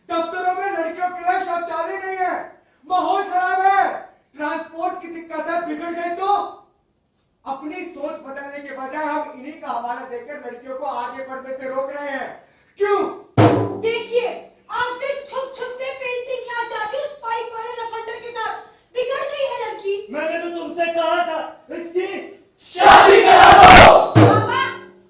दफ्तरों में लड़कियों के लिए शौचालय नहीं है, माहौल खराब है, ट्रांसपोर्ट की दिक्कत है, बिगड़ गई तो अपनी सोच बदलने के बजाय हम इन्हीं का हवाला देकर लड़कियों को आगे बढ़ने से रोक रहे हैं। क्यों? देखिए, आपसे छुप छुप के पेंटिंग क्लास जाती हूँ स्पाइक वाले लफंडर के साथ। बिगड़ गई है लड़की। मैंने तो तुमसे कहा था इसकी शादी करा दो। पापा,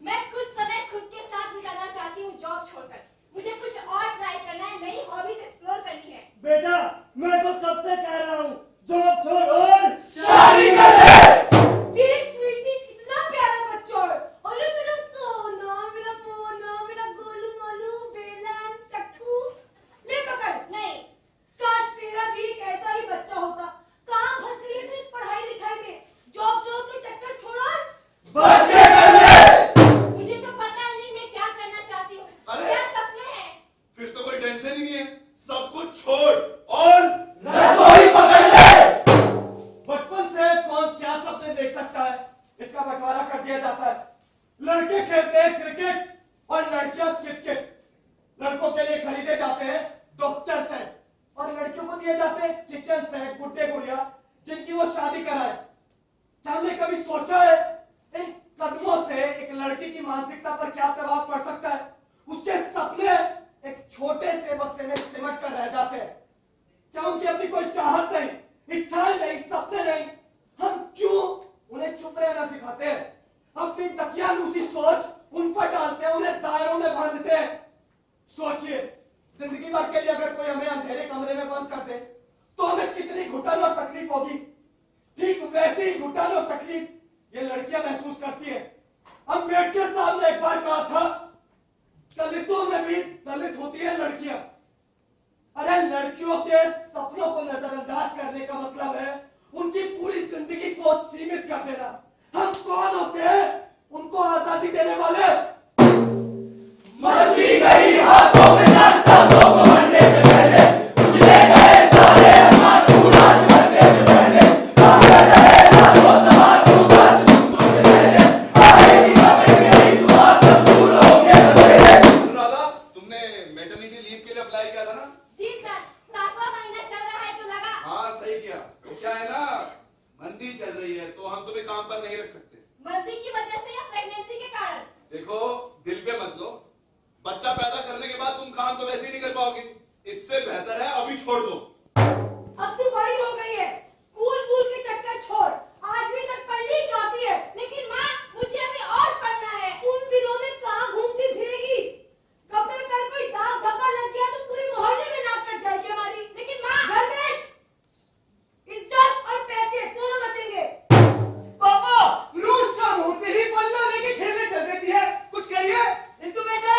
मैं कुछ समय खुद के साथ बिताना चाहती हूँ जॉब छोड़कर। मुझे कुछ और ट्राई करना है, नई हॉबीज एक्सप्लोर करनी है। बेटा, मैं तो कब से कह रहा हूँ जॉब छोड़ और शादी कर ले। तेरी स्वीटी कितना प्यारा बच्चा है। अरे मेरा सोना, मेरा मोना, मेरा गोलू मोलू, बेलन, चक्कू। ले पकड़। नहीं। काश तेरा भी एक ऐसा ही बच्चा होता। कहाँ फंस गई है तू इस पढ़ाई लिखाई में? जॉब लड़के खेलते हैं क्रिकेट और लड़कियां क्रिकेट। लड़कों के लिए खरीदे जाते हैं डॉक्टर सेट और लड़कियों को दिए जाते हैं किचन सेट, गुड्डे गुड़िया, जिनकी वो शादी कराए। क्या हमने कभी सोचा है इन कदमों से एक लड़की की मानसिकता पर क्या प्रभाव पड़ सकता है? उसके सपने एक छोटे से बक्से में सिमट कर रह जाते हैं। क्या उनकी अपनी कोई चाहत नहीं, इच्छाएं नहीं, सपने नहीं? हम क्यों उन्हें चुप रहना सिखाते हैं? अपनी दकियानूसी सोच उन पर डालते हैं, उन्हें दायरों में बांधते हैं। सोचिए, जिंदगी भर के लिए अगर कोई हमें अंधेरे कमरे में बंद कर दे तो हमें कितनी घुटन और तकलीफ होगी। ठीक वैसी ही घुटन और तकलीफ ये लड़कियां महसूस करती है। अम्बेडकर साहब ने एक बार कहा था, दलितों में भी दलित होती है लड़कियां। अरे लड़कियों के सपनों को नजरअंदाज करने का मतलब है उनकी पूरी जिंदगी को सीमित कर देना। हम कौन होते हैं उनको आजादी देने वाले? मस्ती गई हाथों में जान, सांसों को भरने से पहले उछले गए सारे अरमान, पूरा भरने से पहले कांगड़ रहे हाथों समान, पूरा सुन पहले आएगी हमें मेरी सुबह, तब दूर होंगे बंधेरे। अनुराधा, तुमने मैटरनिटी लीव के लिए अप्लाई किया था ना? जी सर, 7वां महीना चल रहा है तो लगा। हाँ सही किया। तो क्या है ना, मंदी चल रही है तो हम तुम्हें काम पर नहीं रख सकते। मंदी की वजह से या प्रेगनेंसी के कारण? देखो, दिल पे मत लो, बच्चा पैदा करने के बाद तुम काम तो वैसे ही नहीं कर पाओगे। इससे बेहतर है अभी छोड़ दो। अब तू बड़ी हो गई है, स्कूल वूल के चक्कर छोड़, 8वीं तक पढ़ ली काफी है। लेकिन माँ, मुझे अभी और पढ़ना है। उन दिनों में कहाँ घूमती फिरेगी? कपड़े पर कोई दाग धब्बा लग गया तो पूरे मोहल्ले में नाक कट जाएगी हमारी। लेकिन माँ, घर बैठ, इज्जत और पैसे दोनों बचेंगे। पापा रोज शाम होते ही बल्ला लेके खेलने चल देती है, कुछ करिए। इंदु बेटा,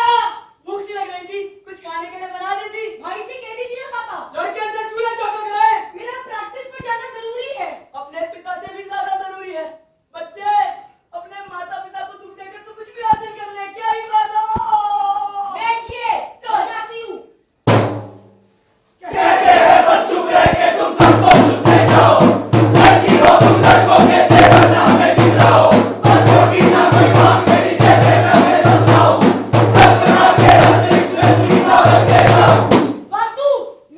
भूख सी लग रही थी, कुछ खाने के लिए बना देती। भाई से कह दीजिए ना पापा, लड़के से चूल्हा चौका कराए। मेरा प्रैक्टिस पर जाना जरूरी है। अपने पिता से भी ज्यादा जरूरी है। बच्चे, अपने माता पिता को दुख देकर तो कुछ भी हासिल कर ले, क्या ही फायदा? बैठिए, तो जाती हूँ। कहते हैं बस चुप रह के तुम सबको सुनते जाओ, लड़की हो तुम लड़कों के तेवर ना हमें दिख रहा हो, और छोटी ना कोई मांग मेरी कैसे मैं उन्हें समझाऊं, कल्पना के अंतरिक्ष में सुनीता बन के जाऊं। वासु,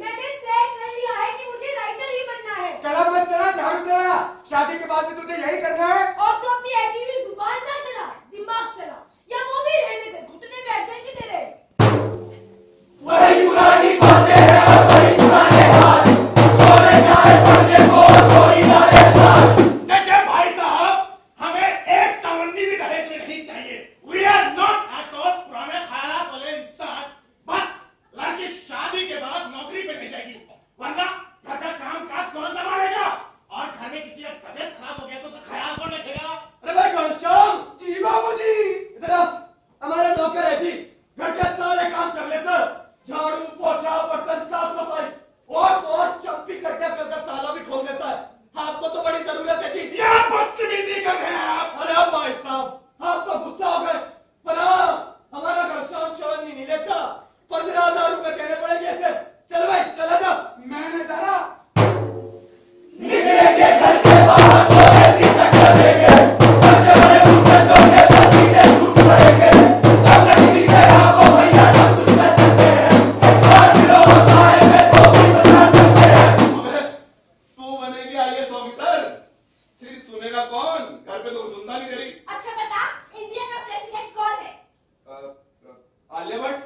मैंने तय कर लिया है कि मुझे राइटर ही बनना है। चला मत चला, झाड़ू चला, शादी के बाद भी तुझे यही करना है। और तो अपनी ऐसी हुई जुबान ना चला, दिमाग चला, या वो भी रहने दे, घुटने बैठ जाएंगे तेरे। वही पुरानी बातें हैं और वही पुराने हाल, छोड़े जाए पढ़ने को छोड़ी लाए जान। देखिए भाई साहब, हमें एक चवन्नी भी दहेज में नहीं चाहिए। We are not at all पुराने ख्यालात वाले इंसान। बस लड़की शादी के बाद नौकरी पे नहीं जाएगी, वरना घर का काम काज कौन संभालेगा? और घर में किसी का तबियत खराब हो गया तो उसका ख्याल कौन रखेगा? अरे भाई घनश्याम जी, बाबूजी इधर आओ। हमारा नौकर है जी, घर के सारे काम कर लेता, झाड़ू पोछा बर्तन साफ सफाई और चंपी करके ताला भी खोल देता है। आपको तो बड़ी जरूरत है जी। ये बदतमीजी कर रहे हैं आप। अरे अब भाई साहब, आप तो गुस्सा हो गए, पर हाँ, हमारा घनश्याम चवन्नी नहीं लेता, 15,000 रुपए देने पड़ेंगे ऐसे। चल भाई चला जा। मैंने जाना निकलेंगे घर के बाहर तो ऐसी टक्कर देंगे, बच्चे बड़े मुस्कंडों के पसीने छूट पड़ेंगे, अब न किसी से आपको भैया सब कुछ कर सकते हैं, एक बार मिलो होता है मैं तो भी बता सकते हैं। तू बनेगी IAS ऑफिसर, फिर सुनेगा कौन? घर पे तो सुनता नहीं तेरी। अच्छा बता, इंडिया का प्रेसिडेंट कौन है? आलिया भट्ट।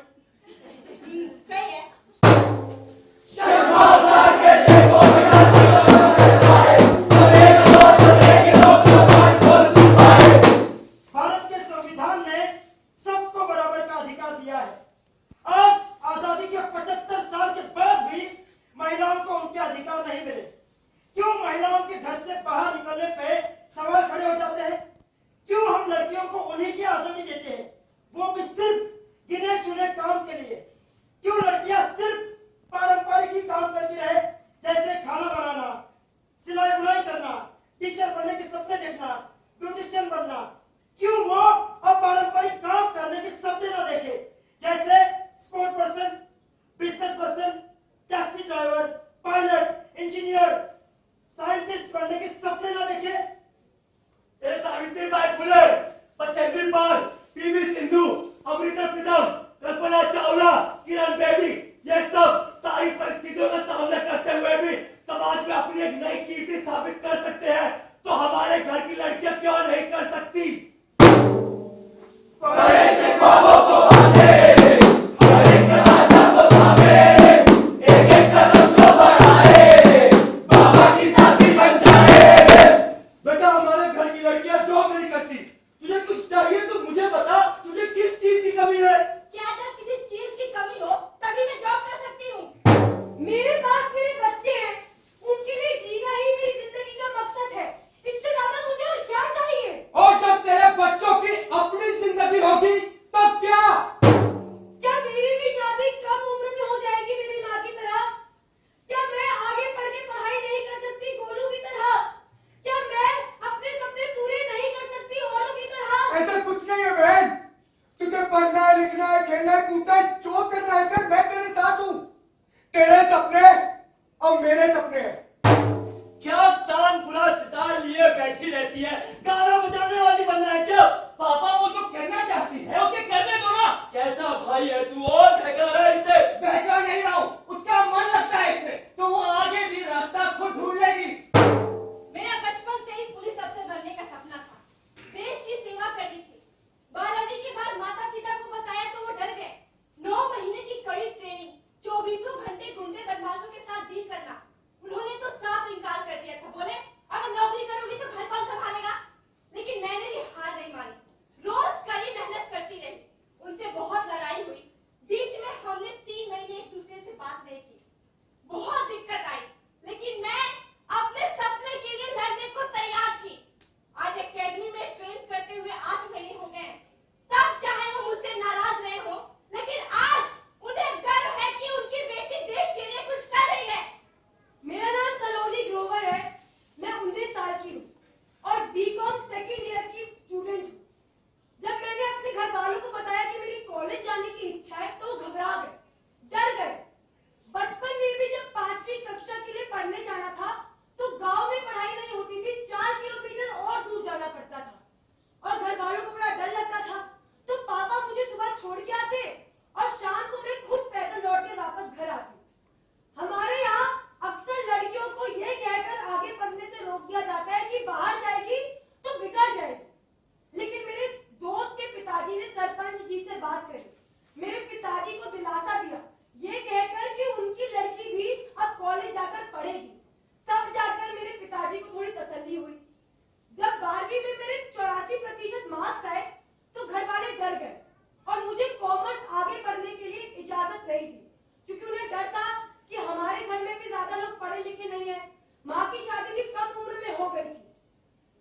सही है। चश्मा उतार के देखो मेरा जीवन चाहे, और एक और बदलेगी लोग जो बात बोल सुन पाए। भारत के संविधान ने सबको बराबर का अधिकार दिया है। आज आजादी के 75 साल के बाद भी महिलाओं को उनके अधिकार नहीं मिले। क्यों महिलाओं के घर से बाहर निकलने पे सवाल खड़े हो जाते हैं? क्यों हम लड़कियों को उन्हीं की आजादी देते हैं, वो भी सिर्फ गिने चुने काम के लिए? क्यों लड़कियां सिर्फ पारंपरिक ही काम करती रहे, जैसे खाना बनाना, सिलाई बुनाई करना, टीचर बनने के सपने देखना, ब्यूटिशियन बनना? क्यों वो अपारंपरिक काम करने के सपने ना देखे, जैसे sport person, business person, taxi driver, pilot, engineer, scientist बनने के सपने ना देखे? सावित्रीबाई फुले, बचेंद्री तोमर, पीवी सिंधु, अमृता प्रीतम, कल्पना चावला, किरण बेदी, ये सब सारी परिस्थितियों का सामना करते हुए भी समाज में अपनी एक नई कीर्ति स्थापित कर सकते हैं, तो हमारे घर की लड़कियां क्यों नहीं कर सकती? बड़े से ख्वाबों को बांधे, हर एक आशा को थामे, एक एक कदम जो बढ़ाए, बाबा की साथी बन जाए। बेटा, हमारे घर की लड़कियां जॉब नहीं करती, तुझे कुछ चाहिए तो मुझे बता, तुझे किस चीज की कमी है? क्या जब किसी चीज की कमी हो तभी मैं जॉब कर सकती हूँ? मेरे पास मेरे बच्चे हैं, उनके लिए जीना ही मेरी जिंदगी का मकसद है, इससे ज्यादा मुझे और क्या चाहिए? और जब तेरे बच्चों की अपनी जिंदगी होगी तब क्या? क्या मेरी भी शादी कम उम्र में हो जाएगी मेरी माँ की तरह? क्या मैं आगे पढ़ के पढ़ाई नहीं कर सकती गोलू की तरह? क्या मैं अपने सपने पूरे नहीं कर सकती औरों की तरह? ऐसा कुछ नहीं है बहन, तुझे पढ़ना है, लिखना है, खेलना है, कूदना है, जो करना है कर, मैं तेरे साथ हूँ। तेरे सपने अब मेरे सपने हैं। क्या तानपुरा सितार लिए बैठी रहती है, गाना बजाने वाली बनना है क्या? पापा वो जो करना चाहती है उसे करने दो ना। कैसा भाई है तू, और बहका रहा है इसे? बहका नहीं रहा हूँ, उसका मन लगता है इसमें, तो वो आगे भी रास्ता खुद ढूंढ लेगी। मेरा बचपन से ही पुलिस अफसर बनने का सपना था, देश की सेवा करनी थी। 12वीं के बाद माता पिता को बताया तो वो डर गए। 9 महीने की कड़ी ट्रेनिंग, 24 घंटे गुंडे बदमाशों के साथ डील करना, उन्होंने तो साफ इनकार कर दिया था। बोले अगर नौकरी करोगी तो घर कौन संभालेगा? लेकिन मैंने भी हार नहीं मानी, रोज कड़ी मेहनत करती रही। उनसे बहुत लड़ाई हुई, बीच में हमने 3 महीने एक दूसरे से बात नहीं की, बहुत दिक्कत आई, लेकिन मैं अपने सपने के लिए लड़ने को तैयार थी। आज एकेडमी में ट्रेन करते हुए 8 महीने हो गए हैं। तब चाहे वो मुझसे नाराज रहे हो, लेकिन आज उन्हें गर्व है कि उनकी बेटी देश के लिए कुछ कर रही है। मेरा नाम सलोनी ग्रोवर है, मैं 19 साल की हूँ और बीकॉम सेकंड ईयर की स्टूडेंट हूँ। जब मैंने अपने घर वालों को बताया कि मेरी कॉलेज जाने की इच्छा है तो वो घबरा गए, डर गए। बचपन में भी जब 5वीं कक्षा के लिए पढ़ने जाना था तो गांव में पढ़ाई नहीं होती थी, 4 किलोमीटर और दूर जाना पड़ता था और घर वालों को बड़ा डर लगता था। तो पापा मुझे सुबह छोड़ के आते और शाम को मैं खुद पैदल लौट के वापस घर आती। हमारे यहाँ अक्सर लड़कियों को ये कहकर आगे पढ़ने से रोक दिया जाता है कि बाहर जाएगी तो बिगड़ जाएगी, लेकिन मेरे दोस्त के पिताजी ने सरपंच जी से बात करी, मेरे पिताजी को दिलासा दिया, ये कहकर कि उनकी लड़की भी अब कॉलेज जाकर पढ़ेगी। तब जाकर मेरे पिताजी को थोड़ी तसल्ली हुई। जब 12वीं में मेरे 84% मार्क्स आए तो घर वाले डर गए और मुझे कॉमर्स आगे पढ़ने के लिए इजाजत नहीं दी, क्योंकि उन्हें डर था कि हमारे घर में भी ज्यादा लोग पढ़े लिखे नहीं है। माँ की शादी भी कम उम्र में हो गई थी।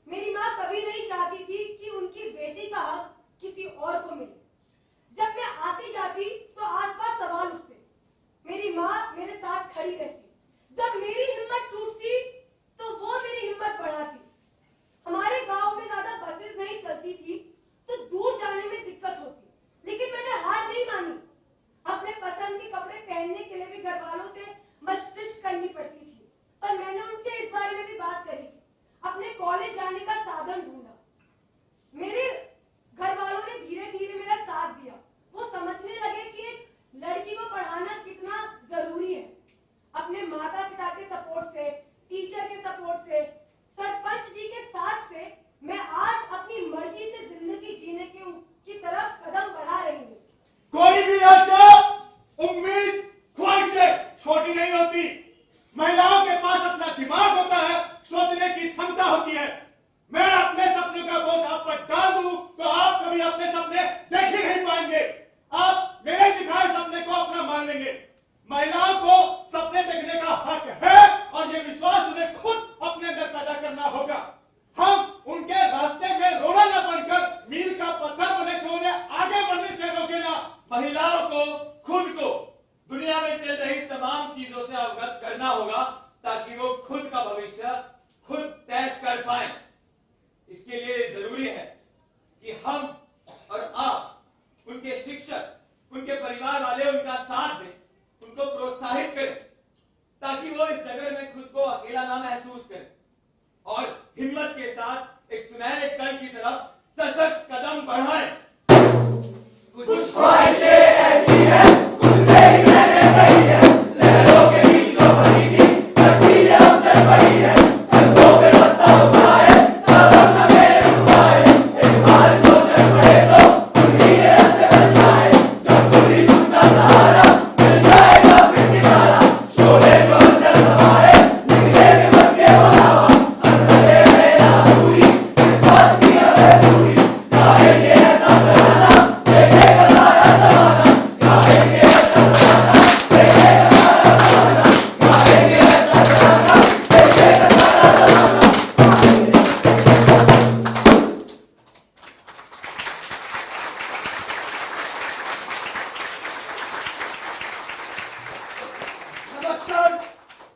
मेरी माँ कभी नहीं चाहती थी कि उनकी बेटी का हक किसी और को मिले। जब मैं आती जाती तो आसपास सवाल उठते, मेरी माँ मेरे साथ खड़ी रहती। जब मेरी हिम्मत टूटती तो वो मेरी हिम्मत बढ़ाती। हमारे गांव में ज्यादा बसेस नहीं चलती थी तो दूर जाने में दिक्कत होती, लेकिन मैंने हार नहीं मानी। अपने पसंद के कपड़े पहनने के लिए भी घर वालों से मशविश करनी पड़ती थी, पर मैंने उनसे इस बारे में भी बात करी, अपने कॉलेज जाने का साधन ढूंढा। मेरे घर वालों ने धीरे धीरे मेरा साथ दिया। वो समझने लगे कि एक लड़की को पढ़ाना कितना जरूरी है। अपने माता पिता के सपोर्ट से, टीचर के सपोर्ट से, सरपंच जी के साथ से मैं आज अपनी मर्जी से जिंदगी जीने की तरफ कदम बढ़ा रही हूँ। कोई भी आशा, उम्मीद, ख्वाहिशें छोटी नहीं होती। महिलाओं के पास अपना दिमाग होता है, सोचने की क्षमता होती है। मैं अपने सपने का बोझ आप पर डाल दूं तो आप कभी अपने सपने देख ही नहीं पाएंगे। आप मेरे दिखाए सपने को अपना मान लेंगे। महिलाओं को सपने देखने का हक है और ये विश्वास उन्हें खुद अपने अंदर पैदा करना होगा। हम उनके रास्ते में रोड़ा न बनकर मील का पत्थर बने, छोड़े आगे बढ़ने से रोके ना। महिलाओं को खुद को दुनिया में चल रही तमाम चीजों से अवगत करना होगा ताकि वो खुद का भविष्य खुद तय कर पाए। इसके लिए जरूरी है कि हम और आप, उनके शिक्षक, उनके परिवार वाले उनका साथ दें, उनको प्रोत्साहित करें ताकि वो इस जगह में खुद को अकेला ना महसूस करें और हिम्मत के साथ एक सुनहरे कल की तरफ सशक्त कदम बढ़ाएं। कुछ ख्वाहिशें ऐसी हैं, तुझसे ही मैंने कही है, लहरों के बीच जो बसी थी, कश्ती ये अब चल पड़ी है, कंधों पे बस्ता उठाए, कदम न मेरे उठाए, एक बार जो चल पड़े तो खुद ही ये रास्ते बन जाए, जब खुद ही खुद का सहारा मिल जाएगा फिर किनारा, शोले जो अंदर समाए, निकलेंगे मन के बनावा, असले है या दूरी, इस बात की अब है दूरी, गाएंगे ऐसा बनाना, देखेगा सारा जमाना, गाएंगे ऐसा बनाना, देखेगा सारा जमाना, गाएंगे ऐसा बनाना, देखेगा सारा जमाना। नमस्कार,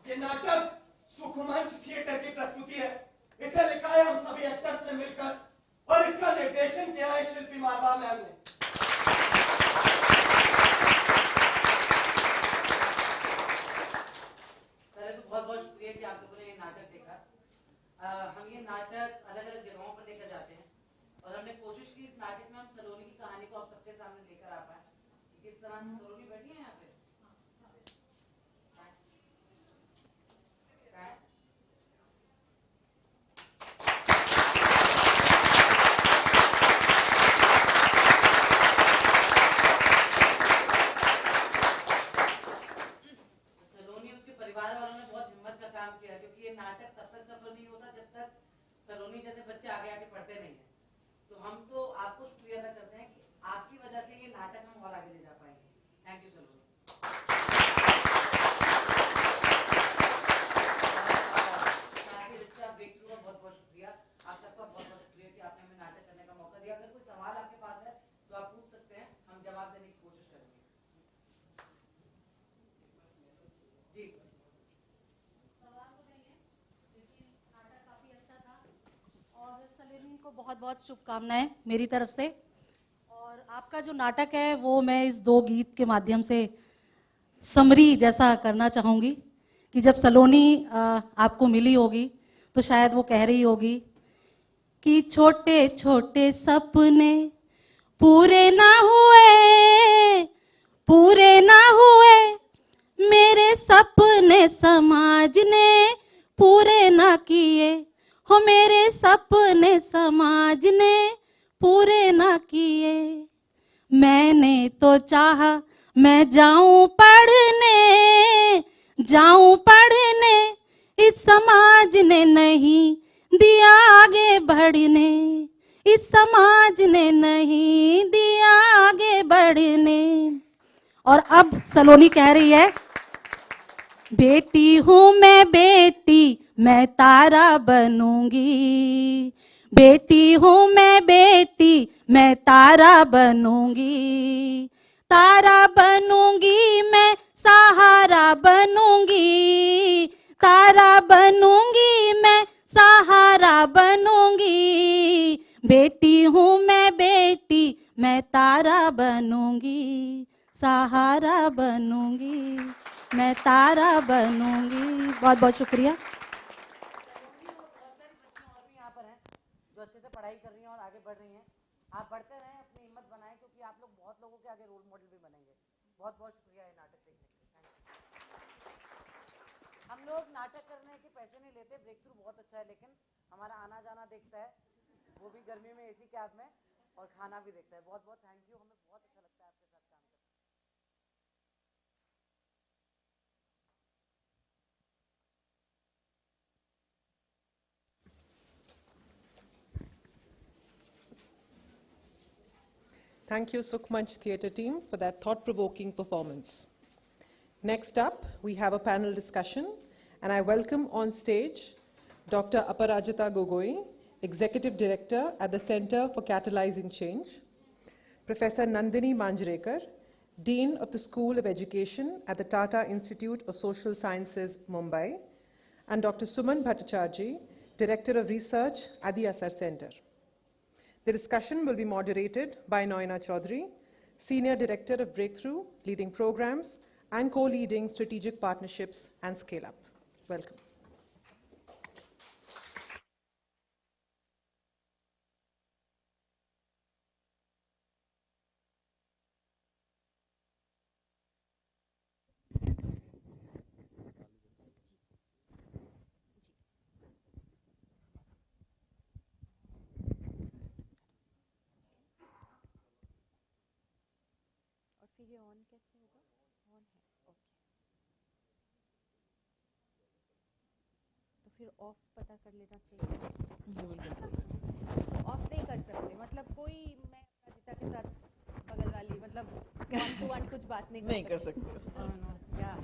ये नाटक सुखमंच थिएटर की प्रस्तुति है। इसे लिखा है हम सभी एक्टर्स ने मिलकर और इसका निर्देशन किया है शिल्पी मारवा मैम ने। पहले तो बहुत बहुत शुक्रिया कि आप लोगों ने ये नाटक देखा। हम ये नाटक अलग अलग जगहों पर लेकर जाते हैं और हमने कोशिश की इस नाटक में हम सलोनी की कहानी को आप सबके सामने लेकर आ पाए। किस तरह से सलोनी बैठी है यहाँ पे? सलोनी उसके परिवार वालों ने बहुत हिम्मत का काम किया क्योंकि ये नाटक तब तक सफल नहीं होता जब तक सलोनी जैसे बच्चे आगे आगे पढ़ते नहीं हैं। तो हम तो आपको शुक्रिया अदा करते हैं कि आपकी वजह से ये नाटक हम और आगे ले जा पाएंगे। थैंक यू सलोनी। साथ ही रिचा ब्रेक थ्रू का बहुत बहुत शुक्रिया। आप सबका बहुत बहुत शुक्रिया कि आपने हमें नाटक करने का मौका दिया। अगर कोई सवाल आपके पास है तो आप पूछ सकते हैं, हम जवाब देने की कोशिश करेंगे। जी सवाल तो नहीं है, लेकिन नाटक काफ़ी अच्छा था और सलोनी को बहुत बहुत शुभकामनाएं मेरी तरफ से। और आपका जो नाटक है वो मैं इस 2 गीत के माध्यम से समरी जैसा करना चाहूँगी कि जब सलोनी आपको मिली होगी तो शायद वो कह रही होगी कि छोटे छोटे सपने पूरे ना हुए मेरे सपने समाज ने पूरे ना किए हो, मेरे सपने समाज ने पूरे ना किए। मैंने तो चाहा मैं जाऊं पढ़ने, इस समाज ने नहीं दिया आगे बढ़ने, इस समाज ने नहीं दिया आगे बढ़ने। और अब सलोनी कह रही है, बेटी हूँ मैं बेटी, मैं तारा बनूंगी, बेटी हूँ मैं बेटी, मैं तारा बनूंगी, तारा बनूंगी मैं सहारा बनूंगी, तारा बनूंगी मैं सहारा बनूंगी, बेटी हूँ मैं बेटी, मैं तारा बनूंगी, सहारा बनूंगी, मैं तारा बनूंगी। बहुत बहुत शुक्रिया। जो अच्छे से पढ़ाई कर रही हैं और आगे बढ़ रही हैं। आप बढ़ते रहें, अपनी हिम्मत बनाएं क्योंकि आप लोग बहुत लोगों के आगे रोल मॉडल भी बनेंगे। बहुत बहुत शुक्रिया ये नाटक देखने के लिए। हम लोग नाटक करने के पैसे नहीं लेते। ब्रेक थ्रू बहुत अच्छा है लेकिन हमारा आना जाना देखता है, वो भी गर्मी में एसी कैब में, और खाना भी देखता है। बहुत बहुत थैंक यू, हमें बहुत अच्छा लगता है आपके साथ काम करना। Thank you, Sukhmanch Theatre team, for that thought-provoking performance. Next up, we have a panel discussion, and I welcome on stage Dr. Aparajita Gogoi, Executive Director at the Center for Catalyzing Change, Professor Nandini Manjrekar, Dean of the School of Education at the Tata Institute of Social Sciences, Mumbai, and Dr. Suman Bhattacharjee, Director of Research at the Asar Center. The discussion will be moderated by Noina Chaudhary, Senior Director of Breakthrough, leading programs and co-leading strategic partnerships and scale-up. Welcome. ये on कैसे होगा? On है, okay. तो फिर of पता कर लेना चाहिए। तो ऑफ नहीं कर सकते, मतलब कोई मैं अपराजिता के साथ बगल वाली, मतलब 1 to 1 कुछ बात नहीं कर सकते। Yeah.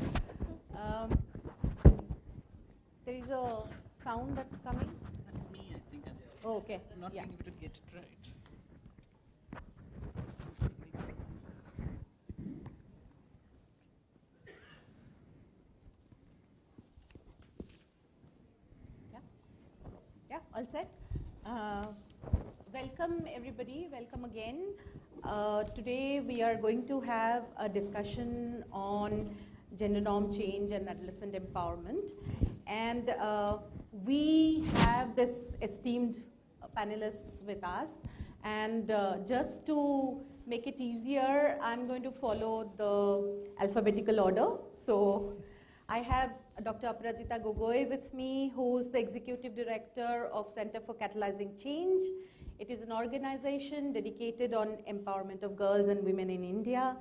There is a sound that's coming. That's me, I think. Oh, okay. I'm not Yeah. being able to get it right. Yeah, all set. Welcome everybody, welcome again. Today we are going to have a discussion on gender norm change and adolescent empowerment. And we have this esteemed panelists with us. And just to make it easier, I'm going to follow the alphabetical order. So I have Dr. Aparajita Gogoi with me, who's the Executive Director of Center for Catalyzing Change. It is an organization dedicated on empowerment of girls and women in India.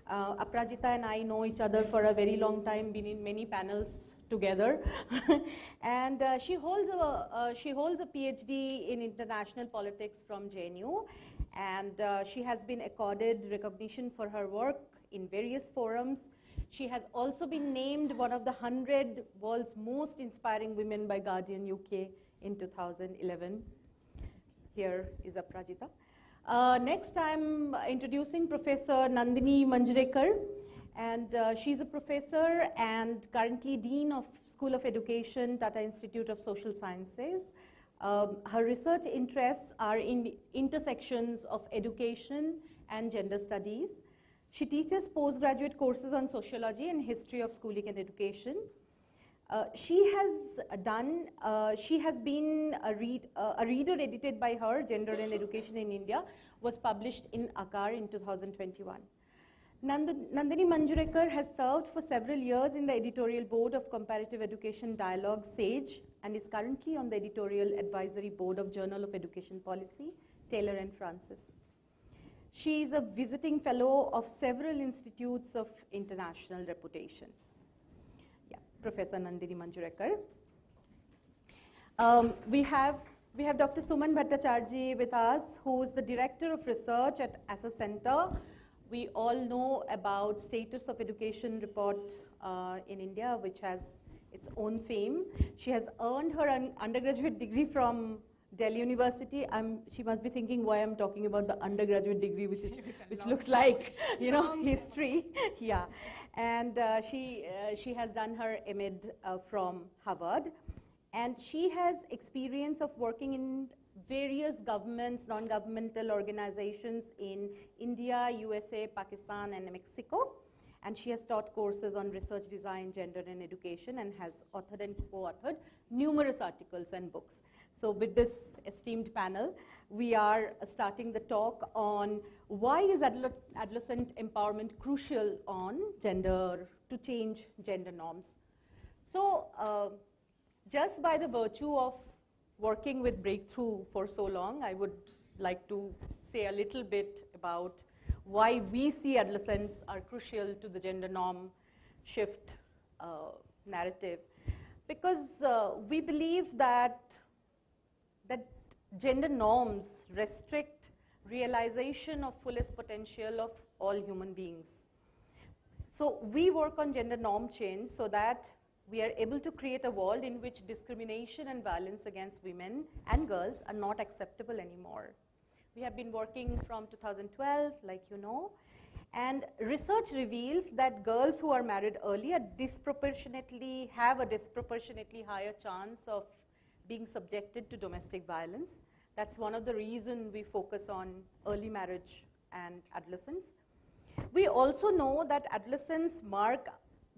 Aparajita and I know each other for a very long time, been in many panels together. And she holds a PhD in international politics from JNU. And she has been accorded recognition for her work in various forums. She has also been named one of the 100 world's most inspiring women by Guardian UK in 2011. Here is Aparajita. Next, I'm introducing Professor Nandini Manjrekar, and she's a professor and currently Dean of School of Education, Tata Institute of Social Sciences. Her research interests are in intersections of education and gender studies. She teaches postgraduate courses on sociology and history of schooling and education. She has been a reader edited by her, Gender and Education in India, was published in Akar in 2021. Nandini Manjrekar has served for several years in the editorial board of Comparative Education Dialogue, SAGE, and is currently on the editorial advisory board of Journal of Education Policy, Taylor and Francis. She is a visiting fellow of several institutes of international reputation. Yeah, Professor Nandini Manjrekar. We have Dr. Suman Bhattacharjee with us, who is the Director of Research at ASA Center. We all know about Status of Education report in India, which has its own fame. She has earned her undergraduate degree from Delhi University. She must be thinking why I'm talking about the undergraduate degree, which looks like, you know, history. Yeah, and she has done her MD from Harvard, and she has experience of working in various governments, non-governmental organizations in India, USA, Pakistan, and Mexico. And she has taught courses on research design, gender, and education, and has authored and co-authored numerous articles and books. So with this esteemed panel, we are starting the talk on why is adolescent empowerment crucial on gender, to change gender norms. So just by the virtue of working with Breakthrough for so long, I would like to say a little bit about why we see adolescents are crucial to the gender norm shift narrative. Because we believe that gender norms restrict realization of fullest potential of all human beings. So we work on gender norm change so that we are able to create a world in which discrimination and violence against women and girls are not acceptable anymore. We have been working from 2012, like you know, and research reveals that girls who are married early have a disproportionately higher chance of being subjected to domestic violence. That's one of the reasons we focus on early marriage and adolescence. We also know that adolescence mark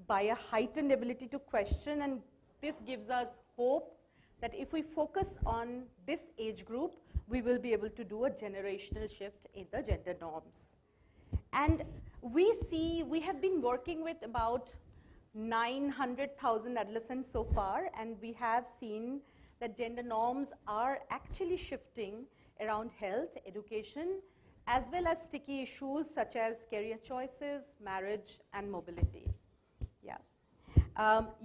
by a heightened ability to question, and this gives us hope that if we focus on this age group, we will be able to do a generational shift in the gender norms. And we have been working with about 900,000 adolescents so far, and we have seen that gender norms are actually shifting around health, education, as well as sticky issues such as career choices, marriage, and mobility. Yeah.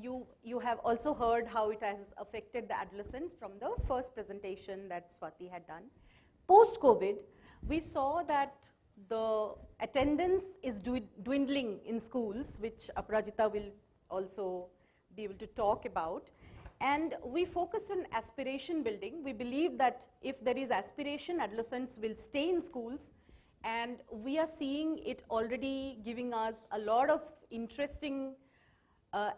You have also heard how it has affected the adolescents from the first presentation that Swati had done. Post-COVID, we saw that the attendance is dwindling in schools, which Aparajita will also be able to talk about. And we focused on aspiration building. We believe that if there is aspiration, adolescents will stay in schools. And we are seeing it already giving us a lot of interesting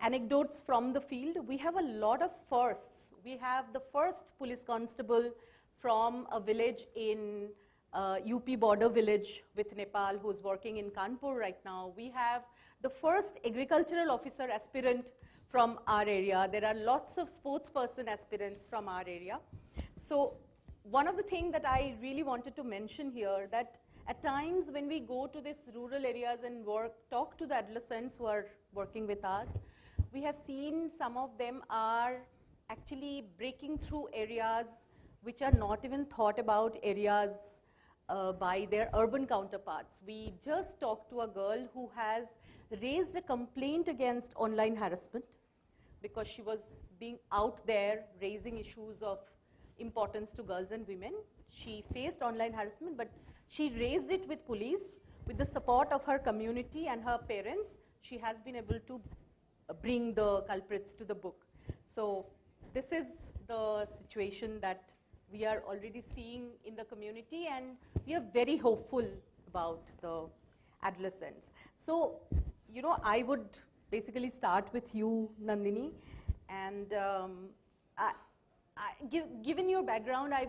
anecdotes from the field. We have a lot of firsts. We have the first police constable from a village in UP border village with Nepal who's working in Kanpur right now. We have the first agricultural officer aspirant from our area. There are lots of sports person aspirants from our area. So one of the things that I really wanted to mention here, that at times when we go to these rural areas and talk to the adolescents who are working with us, we have seen some of them are actually breaking through areas which are not even thought about areas by their urban counterparts. We just talked to a girl who has raised a complaint against online harassment because she was being out there raising issues of importance to girls and women. She faced online harassment, but she raised it with police. With the support of her community and her parents, she has been able to bring the culprits to the book. So this is the situation that we are already seeing in the community, and we are very hopeful about the adolescents. So, you know, I would basically start with you, Nandini, and given your background, I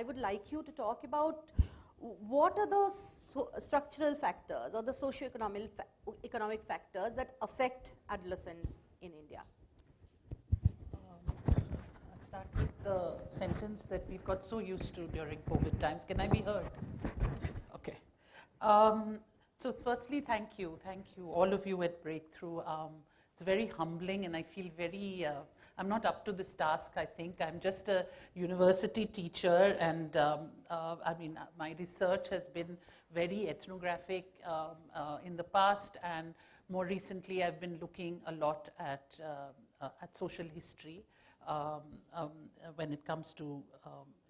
would like you to talk about what are those structural factors or the socio-economic factors that affect adolescents in India. I'll start with the sentence that we've got so used to during COVID times. Can I be heard? Okay. So firstly, thank you, all of you at Breakthrough. It's very humbling, and I feel very, I'm not up to this task, I think. I'm just a university teacher, and I mean, my research has been very ethnographic in the past, and more recently I've been looking a lot at social history when it comes to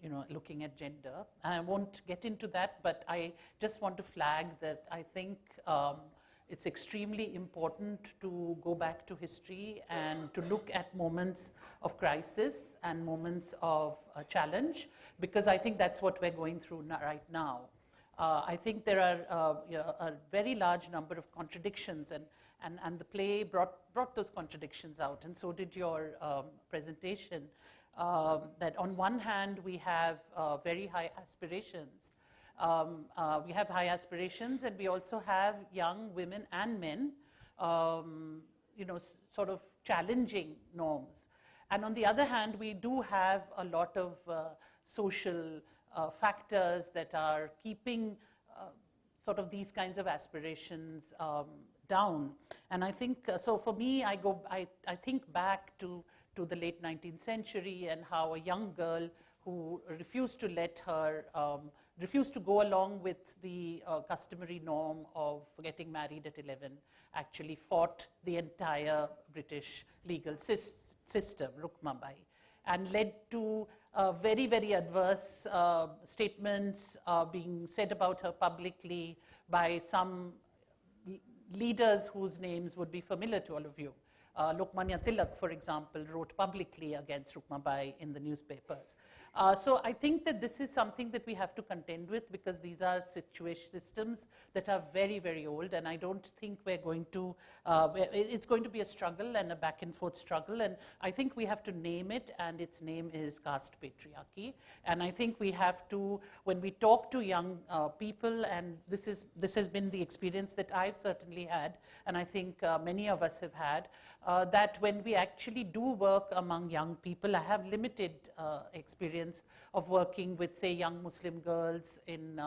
you know, looking at gender. And I won't get into that, but I just want to flag that I think it's extremely important to go back to history and to look at moments of crisis and moments of challenge, because I think that's what we're going through right now. I think there are you know, a very large number of contradictions, and the play brought those contradictions out, and so did your presentation. That on one hand we have very high aspirations. We have high aspirations, and we also have young women and men, you know, sort of challenging norms. And on the other hand, we do have a lot of social factors that are keeping sort of these kinds of aspirations down. And I think, so for me, I think back to the late 19th century and how a young girl who refused to go along with the customary norm of getting married at 11 actually fought the entire British legal system, Rukmabai, and led to very, very adverse statements being said about her publicly by some leaders whose names would be familiar to all of you. Lokmanya Tilak, for example, wrote publicly against Rukmabai in the newspapers. So I think that this is something that we have to contend with, because these are systems that are very, very old, and I don't think we're going to, it's going to be a struggle and a back and forth struggle, and I think we have to name it, and its name is caste patriarchy. And I think we have to, when we talk to young people, and this has been the experience that I've certainly had, and I think many of us have had, that when we actually do work among young people, I have limited experience of working with, say, young Muslim girls in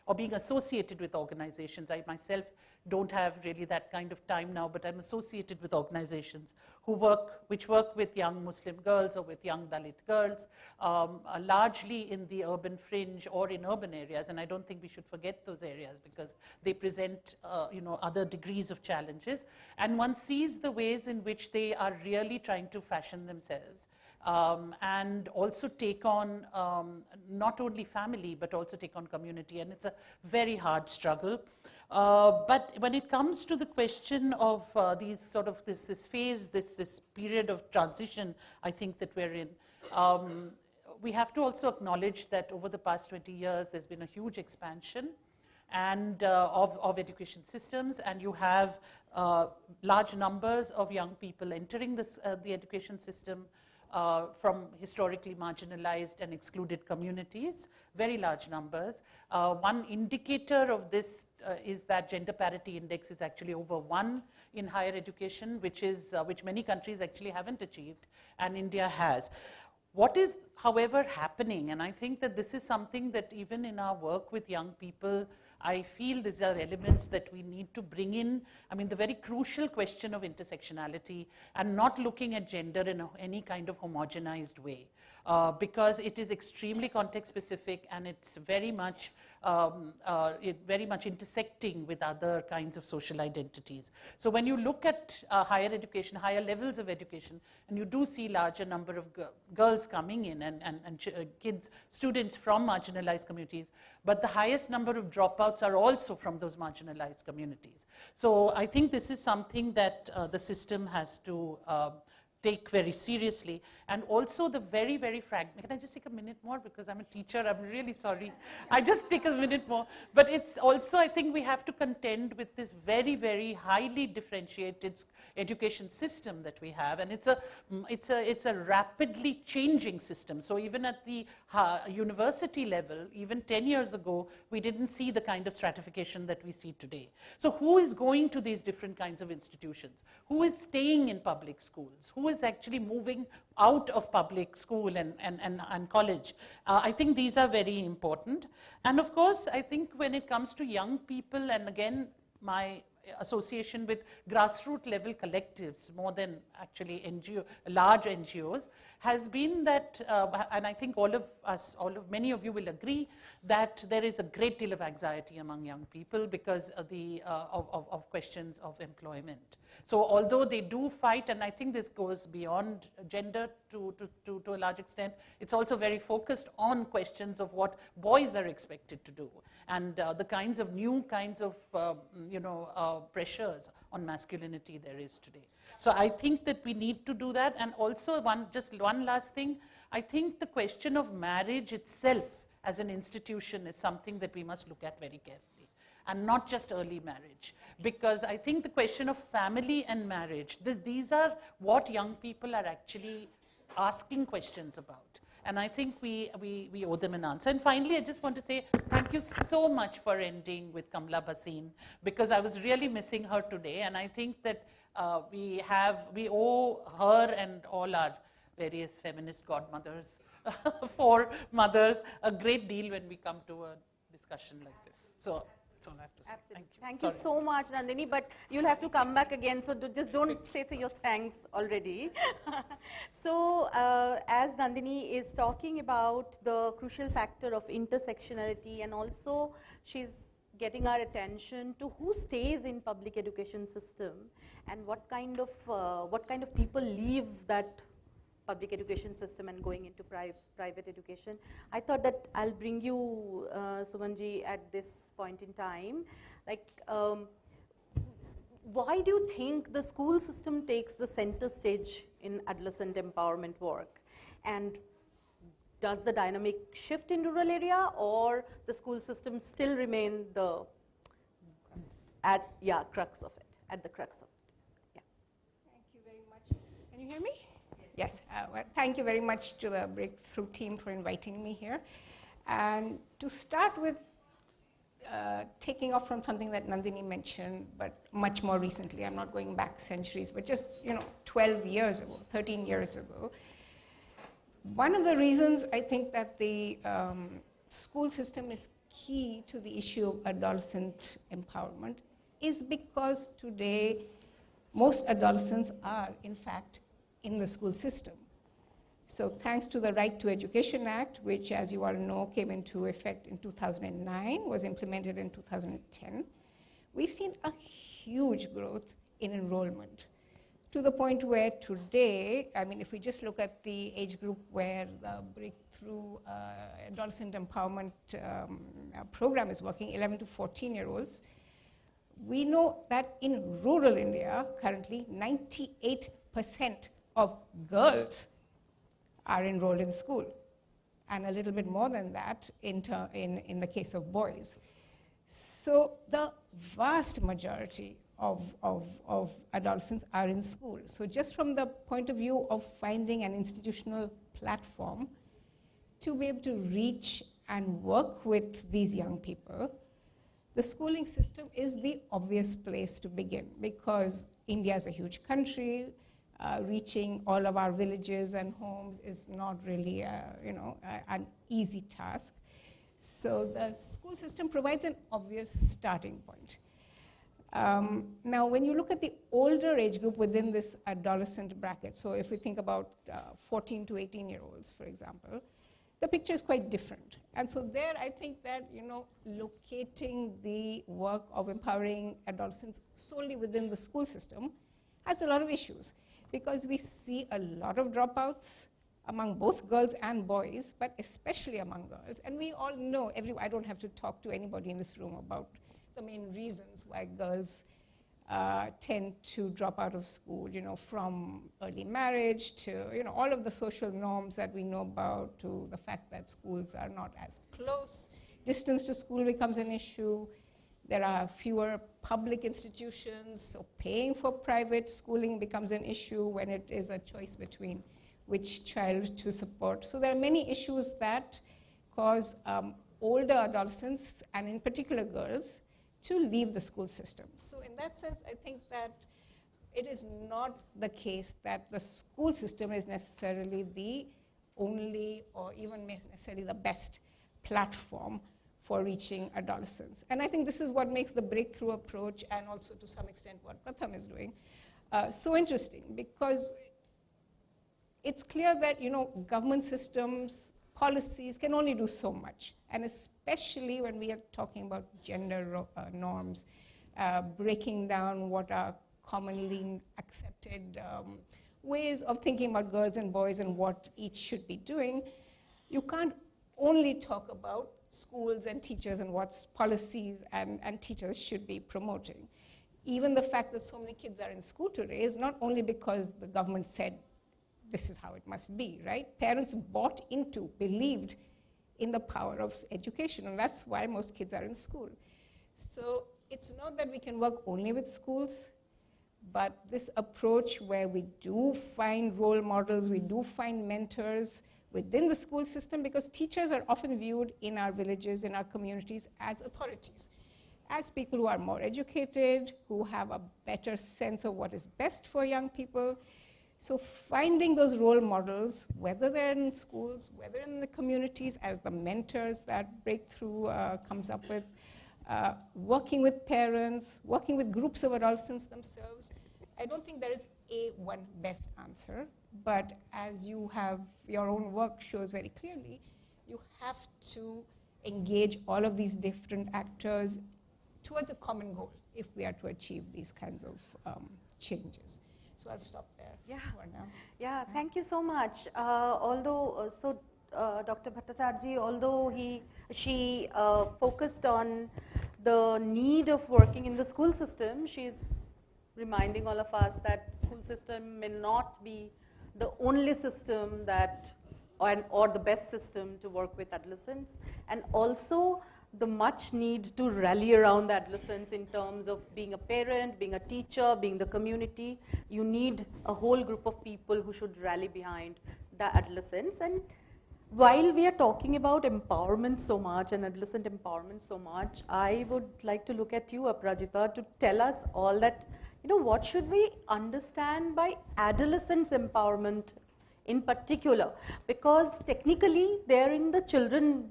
or being associated with organizations. I myself don't have really that kind of time now, but I'm associated with organizations which work with young Muslim girls or with young Dalit girls, largely in the urban fringe or in urban areas. And I don't think we should forget those areas because they present, other degrees of challenges. And one sees the ways in which they are really trying to fashion themselves. And also take on not only family, but also take on community. And it's a very hard struggle. But when it comes to the question of this phase, this period of transition, I think that we're in, we have to also acknowledge that over the past 20 years, there's been a huge expansion and of education systems, and you have large numbers of young people entering the education system from historically marginalized and excluded communities, very large numbers. One indicator of this is that gender parity index is actually over 1 in higher education, which many countries actually haven't achieved, and India has. What is, however, happening, and I think that this is something that even in our work with young people, I feel these are elements that we need to bring in. I mean, the very crucial question of intersectionality and not looking at gender in any kind of homogenized way, because it is extremely context specific and it's very much intersecting with other kinds of social identities. So when you look at higher education, higher levels of education, and you do see larger number of girls coming in and students from marginalized communities, but the highest number of dropouts are also from those marginalized communities. So I think this is something that the system has to take very seriously. And also the very, very fragmented, can I just take a minute more because I'm a teacher, I'm really sorry. I just take a minute more. But it's also, I think we have to contend with this very, very highly differentiated education system that we have. And it's a rapidly changing system. So even at the university level, even 10 years ago, we didn't see the kind of stratification that we see today. So who is going to these different kinds of institutions? Who is staying in public schools? Who is actually moving out of public school and college? I think these are very important. And of course, I think when it comes to young people, and again, my association with grassroots level collectives more than actually large NGOs, has been that, and I think many of you will agree, that there is a great deal of anxiety among young people because of questions of employment. So although they do fight, and I think this goes beyond gender to a large extent, it's also very focused on questions of what boys are expected to do and the new kinds of pressures on masculinity there is today. So I think that we need to do that. And also just one last thing, I think the question of marriage itself as an institution is something that we must look at very carefully, and not just early marriage, because I think the question of family and marriage, these are what young people are actually asking questions about. And I think we owe them an answer. And finally, I just want to say thank you so much for ending with Kamla Bhasin, because I was really missing her today. And I think that we owe her and all our various feminist godmothers, for mothers, a great deal when we come to a discussion like this. So that's all I have to say. Absolutely. Thank you. Thank you so much, Nandini, but you'll have to come back again, so just don't say your thanks already. So as Nandini is talking about the crucial factor of intersectionality, and also she's getting our attention to who stays in public education system and what kind of people leave that public education system and going into private education. I thought that I'll bring you, Sumanji, at this point in time. Like, why do you think the school system takes the center stage in adolescent empowerment work? And does the dynamic shift in rural area, or the school system still remain the crux of it, at the crux of it? Yeah. Thank you very much. Can you hear me? Yes. Well, thank you very much to the Breakthrough team for inviting me here. And to start with, taking off from something that Nandini mentioned, but much more recently, I'm not going back centuries, but just 12 years ago, 13 years ago, one of the reasons I think that the school system is key to the issue of adolescent empowerment is because today most adolescents are, in fact, in the school system. So thanks to the Right to Education Act, which, as you all know, came into effect in 2009, was implemented in 2010, we've seen a huge growth in enrollment, to the point where today, I mean, if we just look at the age group where the Breakthrough Adolescent Empowerment program is working, 11 to 14-year-olds, we know that in rural India, currently 98% of girls are enrolled in school, and a little bit more than that in the case of boys. So the vast majority of adolescents are in school. So just from the point of view of finding an institutional platform to be able to reach and work with these young people, the schooling system is the obvious place to begin, because India is a huge country. Reaching all of our villages and homes is not really an easy task. So the school system provides an obvious starting point. Now, when you look at the older age group within this adolescent bracket, so if we think about 14 to 18-year-olds, for example, the picture is quite different. And so there, I think that, locating the work of empowering adolescents solely within the school system has a lot of issues, because we see a lot of dropouts among both girls and boys, but especially among girls. And we all know, I don't have to talk to anybody in this room about the main reasons why girls tend to drop out of school, from early marriage to, all of the social norms that we know about, to the fact that schools are not as close. Distance to school becomes an issue. There are fewer public institutions, so paying for private schooling becomes an issue when it is a choice between which child to support. So there are many issues that cause older adolescents, and in particular girls, to leave the school system. So in that sense, I think that it is not the case that the school system is necessarily the only or even necessarily the best platform for reaching adolescents. And I think this is what makes the breakthrough approach, and also to some extent what Pratham is doing, so interesting, because it's clear that government systems, policies can only do so much, and especially when we are talking about gender norms, breaking down what are commonly accepted ways of thinking about girls and boys and what each should be doing. You can't only talk about schools and teachers and what policies and teachers should be promoting. Even the fact that so many kids are in school today is not only because the government said this is how it must be, right? Parents believed in the power of education, and that's why most kids are in school. So it's not that we can work only with schools, but this approach where we do find role models, we do find mentors within the school system, because teachers are often viewed in our villages, in our communities, as authorities, as people who are more educated, who have a better sense of what is best for young people. So finding those role models, whether they're in schools, whether in the communities as the mentors that Breakthrough comes up with, working with parents, working with groups of adolescents themselves, I don't think there is one best answer, but as you have, your own work shows very clearly, you have to engage all of these different actors towards a common goal if we are to achieve these kinds of changes. So I'll stop there for now. Yeah, thank you so much. Dr. Bhattacharjee, although she focused on the need of working in the school system, she's reminding all of us that school system may not be the only system that, or the best system to work with adolescents, and also the much need to rally around the adolescents in terms of being a parent, being a teacher, being the community. You need a whole group of people who should rally behind the adolescents. And while we are talking about empowerment so much and adolescent empowerment so much, I would like to look at you, Aparajita, to tell us all that, what should we understand by adolescents empowerment in particular? Because technically they're in the children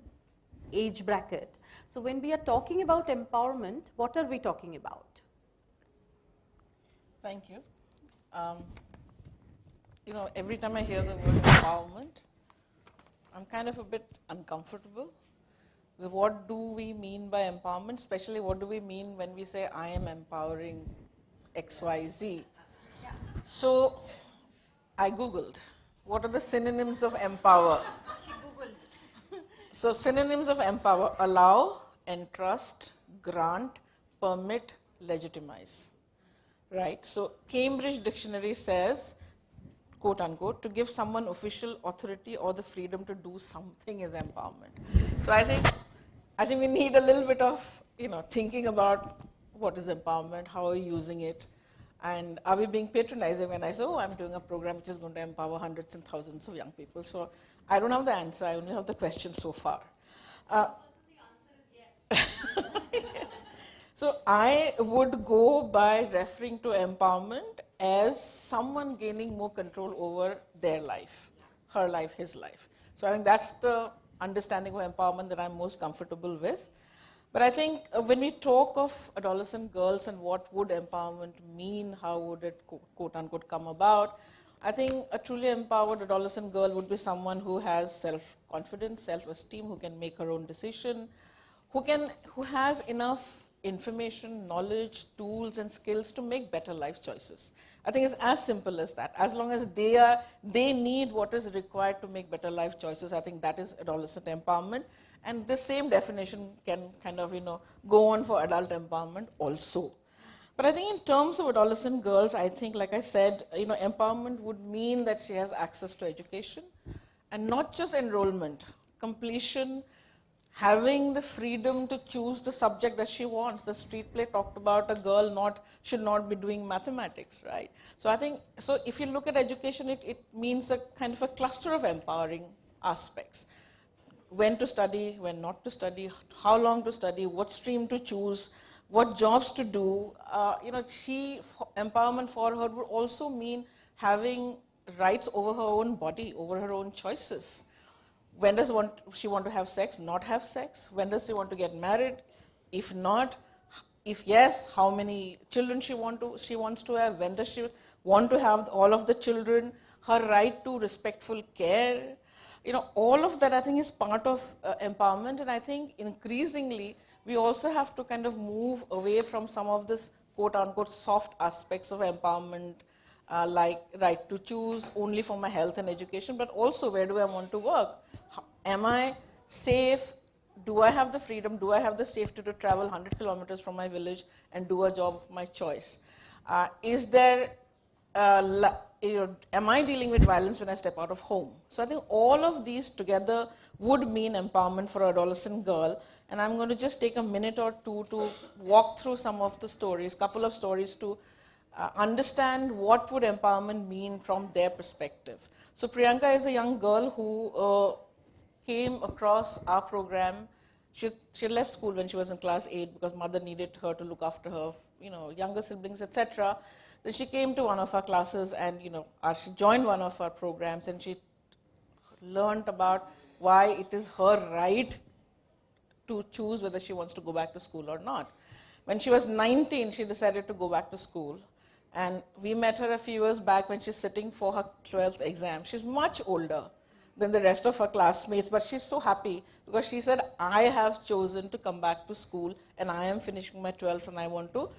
age bracket. So when we are talking about empowerment, what are we talking about? Thank you. Every time I hear the word empowerment, I'm kind of a bit uncomfortable. What do we mean by empowerment? Especially what do we mean when we say I am empowering XYZ? So I Googled, what are the synonyms of empower? So synonyms of empower: allow, entrust, grant, permit, legitimize. Right? So Cambridge Dictionary says, quote unquote, to give someone official authority or the freedom to do something is empowerment. So I think we need a little bit of thinking about what is empowerment, how are we using it, and are we being patronizing when I say, oh, I'm doing a program which is going to empower hundreds and thousands of young people. So I don't have the answer, I only have the question so far. Yes. So I would go by referring to empowerment as someone gaining more control over their life, her life, his life. So I think that's the understanding of empowerment that I'm most comfortable with. But I think when we talk of adolescent girls and what would empowerment mean, how would it quote unquote come about, I think a truly empowered adolescent girl would be someone who has self-confidence, self-esteem, who can make her own decision, who has enough information, knowledge, tools, and skills to make better life choices. I think it's as simple as that. As long as they need what is required to make better life choices, I think that is adolescent empowerment. And this same definition can kind of, go on for adult empowerment also. But I think in terms of adolescent girls, I think, like I said, empowerment would mean that she has access to education, and not just enrollment, completion, having the freedom to choose the subject that she wants. The street play talked about a girl should not be doing mathematics, right? So I think, if you look at education, it means a kind of a cluster of empowering aspects. When to study, when not to study, how long to study, what stream to choose, what jobs to do. Empowerment for her would also mean having rights over her own body, over her own choices. When does she want to have sex, not have sex? When does she want to get married? If not, if yes, how many children she wants to have? When does she want to have all of the children? Her right to respectful care. All of that I think is part of empowerment, and I think increasingly we also have to kind of move away from some of this quote unquote soft aspects of empowerment, like right to choose only for my health and education, but also where do I want to work? Am I safe? Do I have the freedom? Do I have the safety to travel 100 kilometers from my village and do a job of my choice? Am I dealing with violence when I step out of home? So I think all of these together would mean empowerment for an adolescent girl. And I'm going to just take a minute or two to walk through some of the stories, couple of stories to understand what would empowerment mean from their perspective. So Priyanka is a young girl who came across our program. She left school when she was in class 8 because mother needed her to look after her, younger siblings, etc. Then she came to one of our classes and, she joined one of our programs, and she learned about why it is her right to choose whether she wants to go back to school or not. When she was 19, she decided to go back to school. And we met her a few years back when she's sitting for her 12th exam. She's much older than the rest of her classmates, but she's so happy because she said, I have chosen to come back to school and I am finishing my 12th and I want to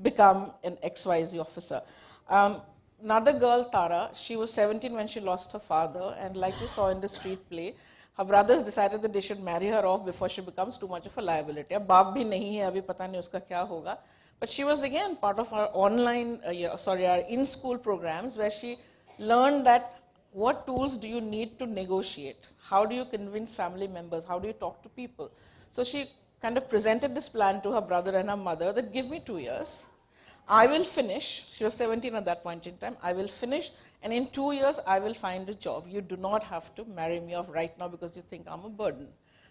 become an XYZ officer. Another girl, Tara, she was 17 when she lost her father, and like you saw in the street play, her brothers decided that they should marry her off before she becomes too much of a liability. Ab baap bhi nahi hai, abhi pata nahi uska kya hoga. But she was again part of our our in-school programs where she learned that what tools do you need to negotiate? How do you convince family members? How do you talk to people? So she kind of presented this plan to her brother and her mother that give me 2 years. I will finish. She was 17 at that point in time. I will finish, and in 2 years I will find a job. You do not have to marry me off right now because you think I'm a burden.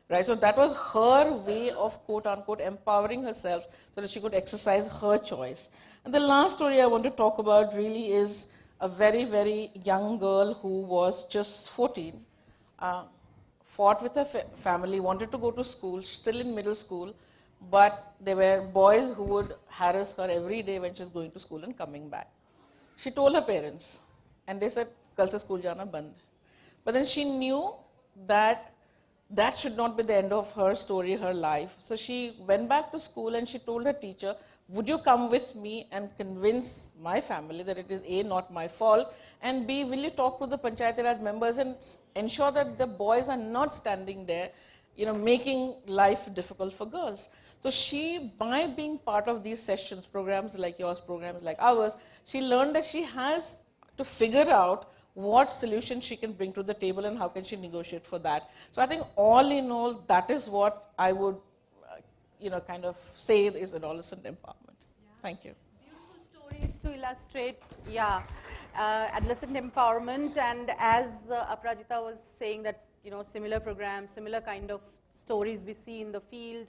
Right? So that was her way of quote unquote empowering herself so that she could exercise her choice. And the last story I want to talk about really is a very, very young girl who was just 14. fought with her family, wanted to go to school, still in middle school, but there were boys who would harass her every day when she was going to school and coming back. She told her parents, and they said, "Kal se school jana band." But then she knew that that should not be the end of her story, her life. So she went back to school and she told her teacher, "Would you come with me and convince my family that it is A, not my fault, and B, will you talk to the Panchayati Raj members and ensure that the boys are not standing there, making life difficult for girls?" So she, by being part of these sessions, programs like yours, programs like ours, she learned that she has to figure out what solution she can bring to the table and how can she negotiate for that. So I think all in all, that is what I would, kind of say is adolescent empowerment. Thank you. Beautiful stories to illustrate, adolescent empowerment. And as Aparajita was saying that, similar programs, similar kind of stories we see in the field.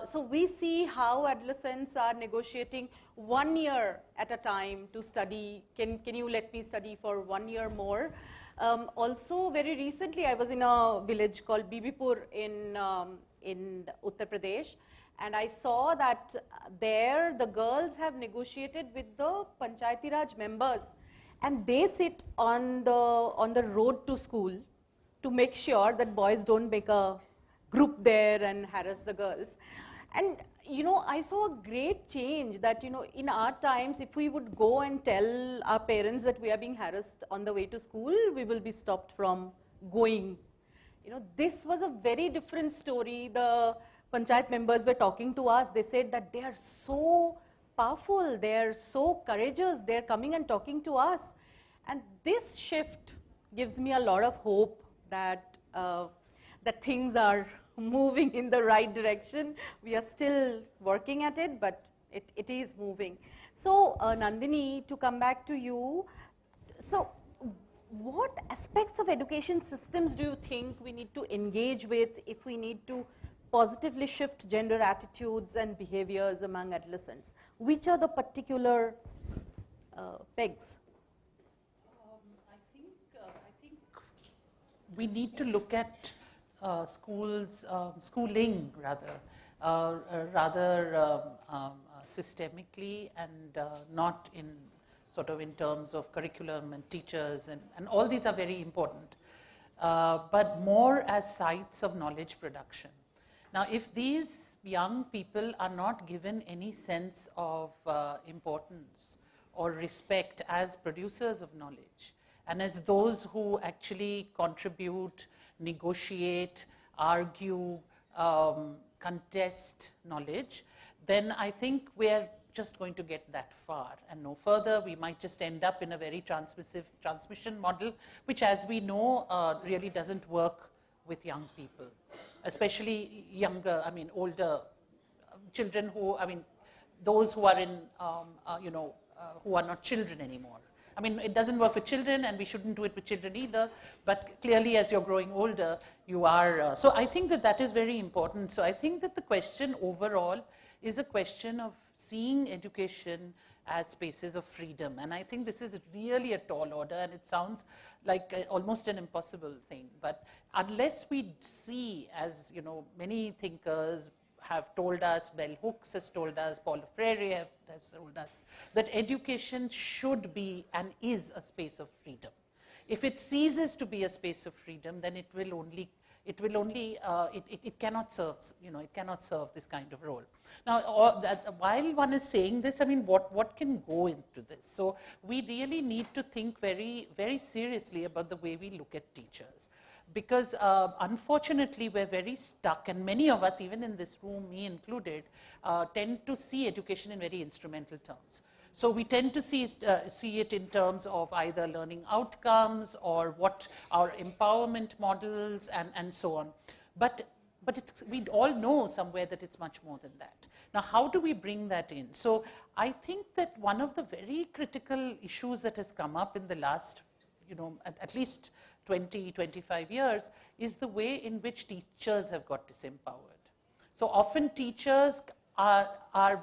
So we see how adolescents are negotiating 1 year at a time to study. Can you let me study for 1 year more? Also, very recently, I was in a village called Bibipur in Uttar Pradesh, and I saw that there the girls have negotiated with the Panchayati Raj members, and they sit on the road to school to make sure that boys don't make a group there and harass the girls. And I saw a great change that in our times, if we would go and tell our parents that we are being harassed on the way to school, we will be stopped from going. This was a very different story. The Panchayat members were talking to us. They said that they are so powerful, they are so courageous, they are coming and talking to us. And this shift gives me a lot of hope that that things are moving in the right direction. We are still working at it, but it is moving. So Nandini, to come back to you, so what aspects of education systems do you think we need to engage with if we need to positively shift gender attitudes and behaviors among adolescents? Which are the particular pegs? I think we need to look at schooling rather systemically, and not in sort of in terms of curriculum and teachers, and all these are very important, but more as sites of knowledge production. Now, if these young people are not given any sense of importance or respect as producers of knowledge, and as those who actually contribute, negotiate, argue, contest knowledge, then I think we're just going to get that far and no further. We might just end up in a very transmission model, which, as we know, really doesn't work with young people, especially younger, older children those who are in, who are not children anymore. It doesn't work with children, and we shouldn't do it with children either, but clearly as you're growing older, you are. So I think that is very important. So I think that the question overall is a question of seeing education as spaces of freedom. And I think this is really a tall order, and it sounds like almost an impossible thing. But unless we see, as many thinkers have told us, Bell Hooks has told us, Paulo Freire has told us, that education should be and is a space of freedom. If it ceases to be a space of freedom, then it cannot serve, it cannot serve this kind of role. Now, while one is saying this, what can go into this? So we really need to think very, very seriously about the way we look at teachers. Because unfortunately, we're very stuck, and many of us, even in this room, me included, tend to see education in very instrumental terms. So we tend to see it in terms of either learning outcomes or what our empowerment models and so on. But we all know somewhere that it's much more than that. Now, how do we bring that in? So I think that one of the very critical issues that has come up in the last, at least 20, 25 years, is the way in which teachers have got disempowered. So often teachers are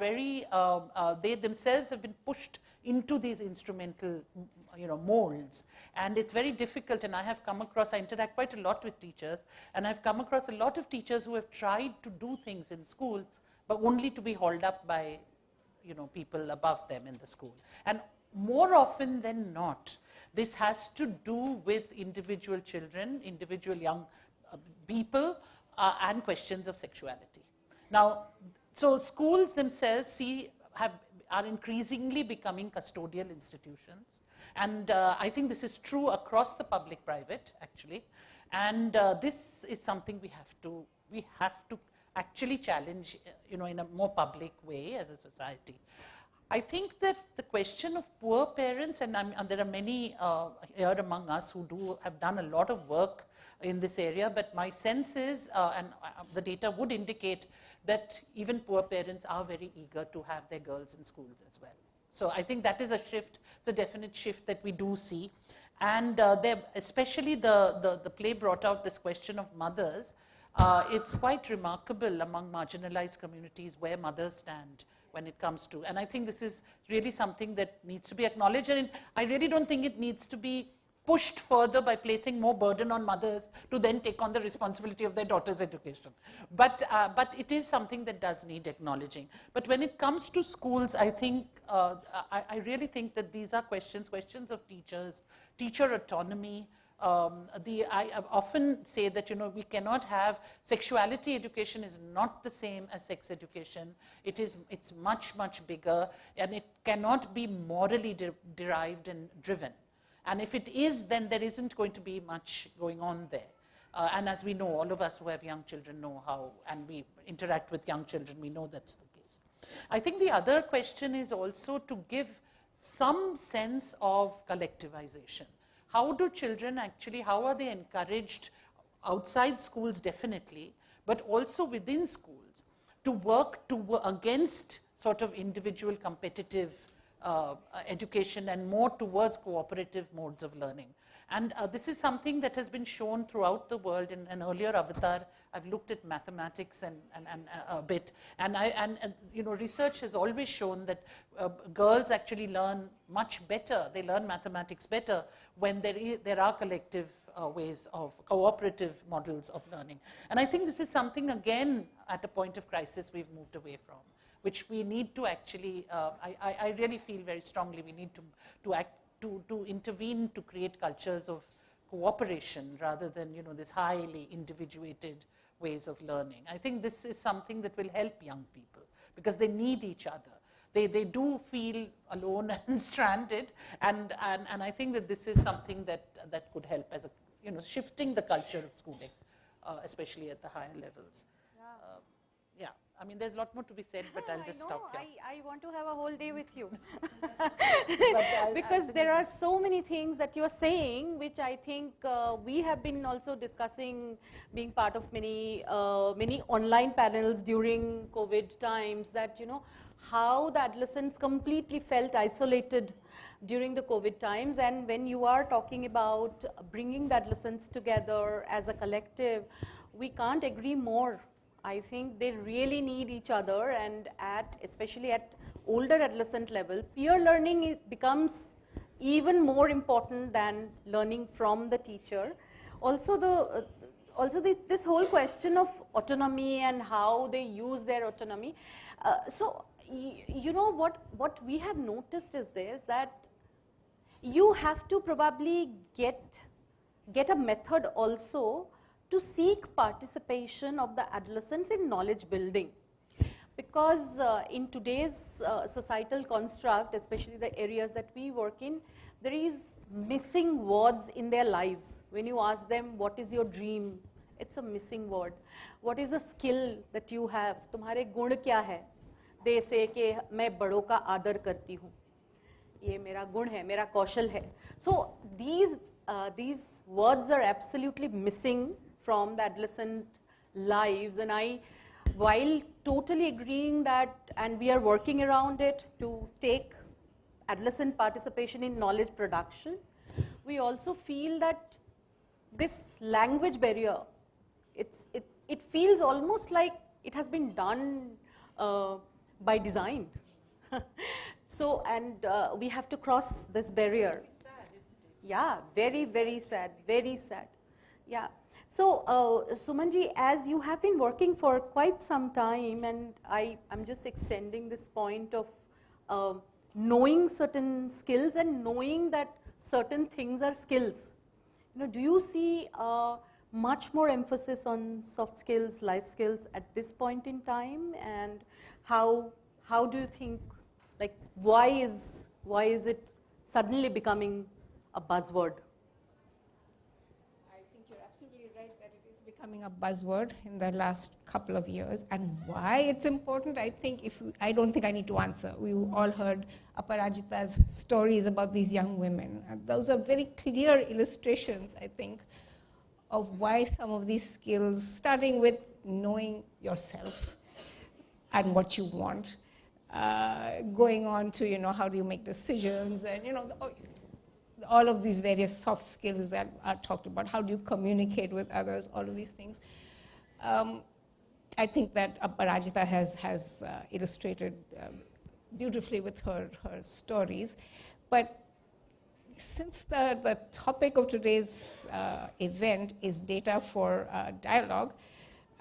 very, they themselves have been pushed into these instrumental molds. And it's very difficult, and I have come across, I interact quite a lot with teachers, and I've come across a lot of teachers who have tried to do things in school, but only to be hauled up by people above them in the school. And more often than not, this has to do with individual children, individual young people, and questions of sexuality. Now, so schools themselves are increasingly becoming custodial institutions. And I think this is true across the public-private, actually. And this is something we have to actually challenge, in a more public way as a society. I think that the question of poor parents, and there are many here among us who have done a lot of work in this area, but my sense is, and the data would indicate, that even poor parents are very eager to have their girls in schools as well. So I think that is a shift, it's a definite shift that we do see. And especially the play brought out this question of mothers. It's quite remarkable among marginalized communities where mothers stand when it comes to, and I think this is really something that needs to be acknowledged, and I really don't think it needs to be pushed further by placing more burden on mothers to then take on the responsibility of their daughter's education. But it is something that does need acknowledging. But when it comes to schools, I think, I really think that these are questions of teachers, teacher autonomy. I often say that we cannot have sexuality education is not the same as sex education. It's much bigger, and it cannot be morally derived and driven. And if it is, then there isn't going to be much going on there. And as we know, all of us who have young children know how, and we interact with young children, we know that's the case. I think the other question is also to give some sense of collectivization. How do children actually, how are they encouraged outside schools definitely, but also within schools to work against sort of individual competitive education and more towards cooperative modes of learning. And this is something that has been shown throughout the world. In an earlier avatar, I've looked at mathematics and a bit, and research has always shown that girls actually learn much better. They learn mathematics better when there are collective ways of cooperative models of learning. And I think this is something, again, at a point of crisis we've moved away from, which we need to actually, I really feel very strongly we need to intervene to create cultures of cooperation rather than this highly individuated ways of learning. I think this is something that will help young people because they need each other. They do feel alone and stranded, and I think that this is something that could help as a shifting the culture of schooling, especially at the higher levels. Yeah. I mean, there's a lot more to be said, but I'll just stop here. I want to have a whole day with you. Because there are so many things that you are saying, which I think we have been also discussing, being part of many online panels during COVID times, that, how the adolescents completely felt isolated during the COVID times. And when you are talking about bringing the adolescents together as a collective, we can't agree more. I think they really need each other, and especially at older adolescent level, peer learning becomes even more important than learning from the teacher. Also, this whole question of autonomy and how they use their autonomy. So, what we have noticed is this, that you have to probably get a method also to seek participation of the adolescents in knowledge building. Because in today's societal construct, especially the areas that we work in, there is missing words in their lives. When you ask them, what is your dream? It's a missing word. What is a skill that you have? तुम्हारे गुण क्या है? They say कि मैं बड़ों का आदर करती हूँ. ये मेरा गुण है, मेरा कौशल है. So these words are absolutely missing from the adolescent lives, and while totally agreeing that, and we are working around it to take adolescent participation in knowledge production, we also feel that this language barrier, it feels almost like it has been done by design. So, and we have to cross this barrier. Yeah, very, very sad, very sad. Yeah. So, Sumanji, as you have been working for quite some time, and I'm just extending this point of knowing certain skills and knowing that certain things are skills. Do you see much more emphasis on soft skills, life skills at this point in time? And how do you think, like, why is it suddenly becoming a buzzword? I think you're absolutely right that it is becoming a buzzword in the last couple of years. And why it's important, I don't think I need to answer. We all heard Aparajita's stories about these young women. And those are very clear illustrations, I think, of why some of these skills, starting with knowing yourself and what you want, going on to, how do you make decisions, and, all of these various soft skills that are talked about. How do you communicate with others? All of these things. I think that Aparajita has illustrated beautifully with her stories. But since the topic of today's event is data for dialogue,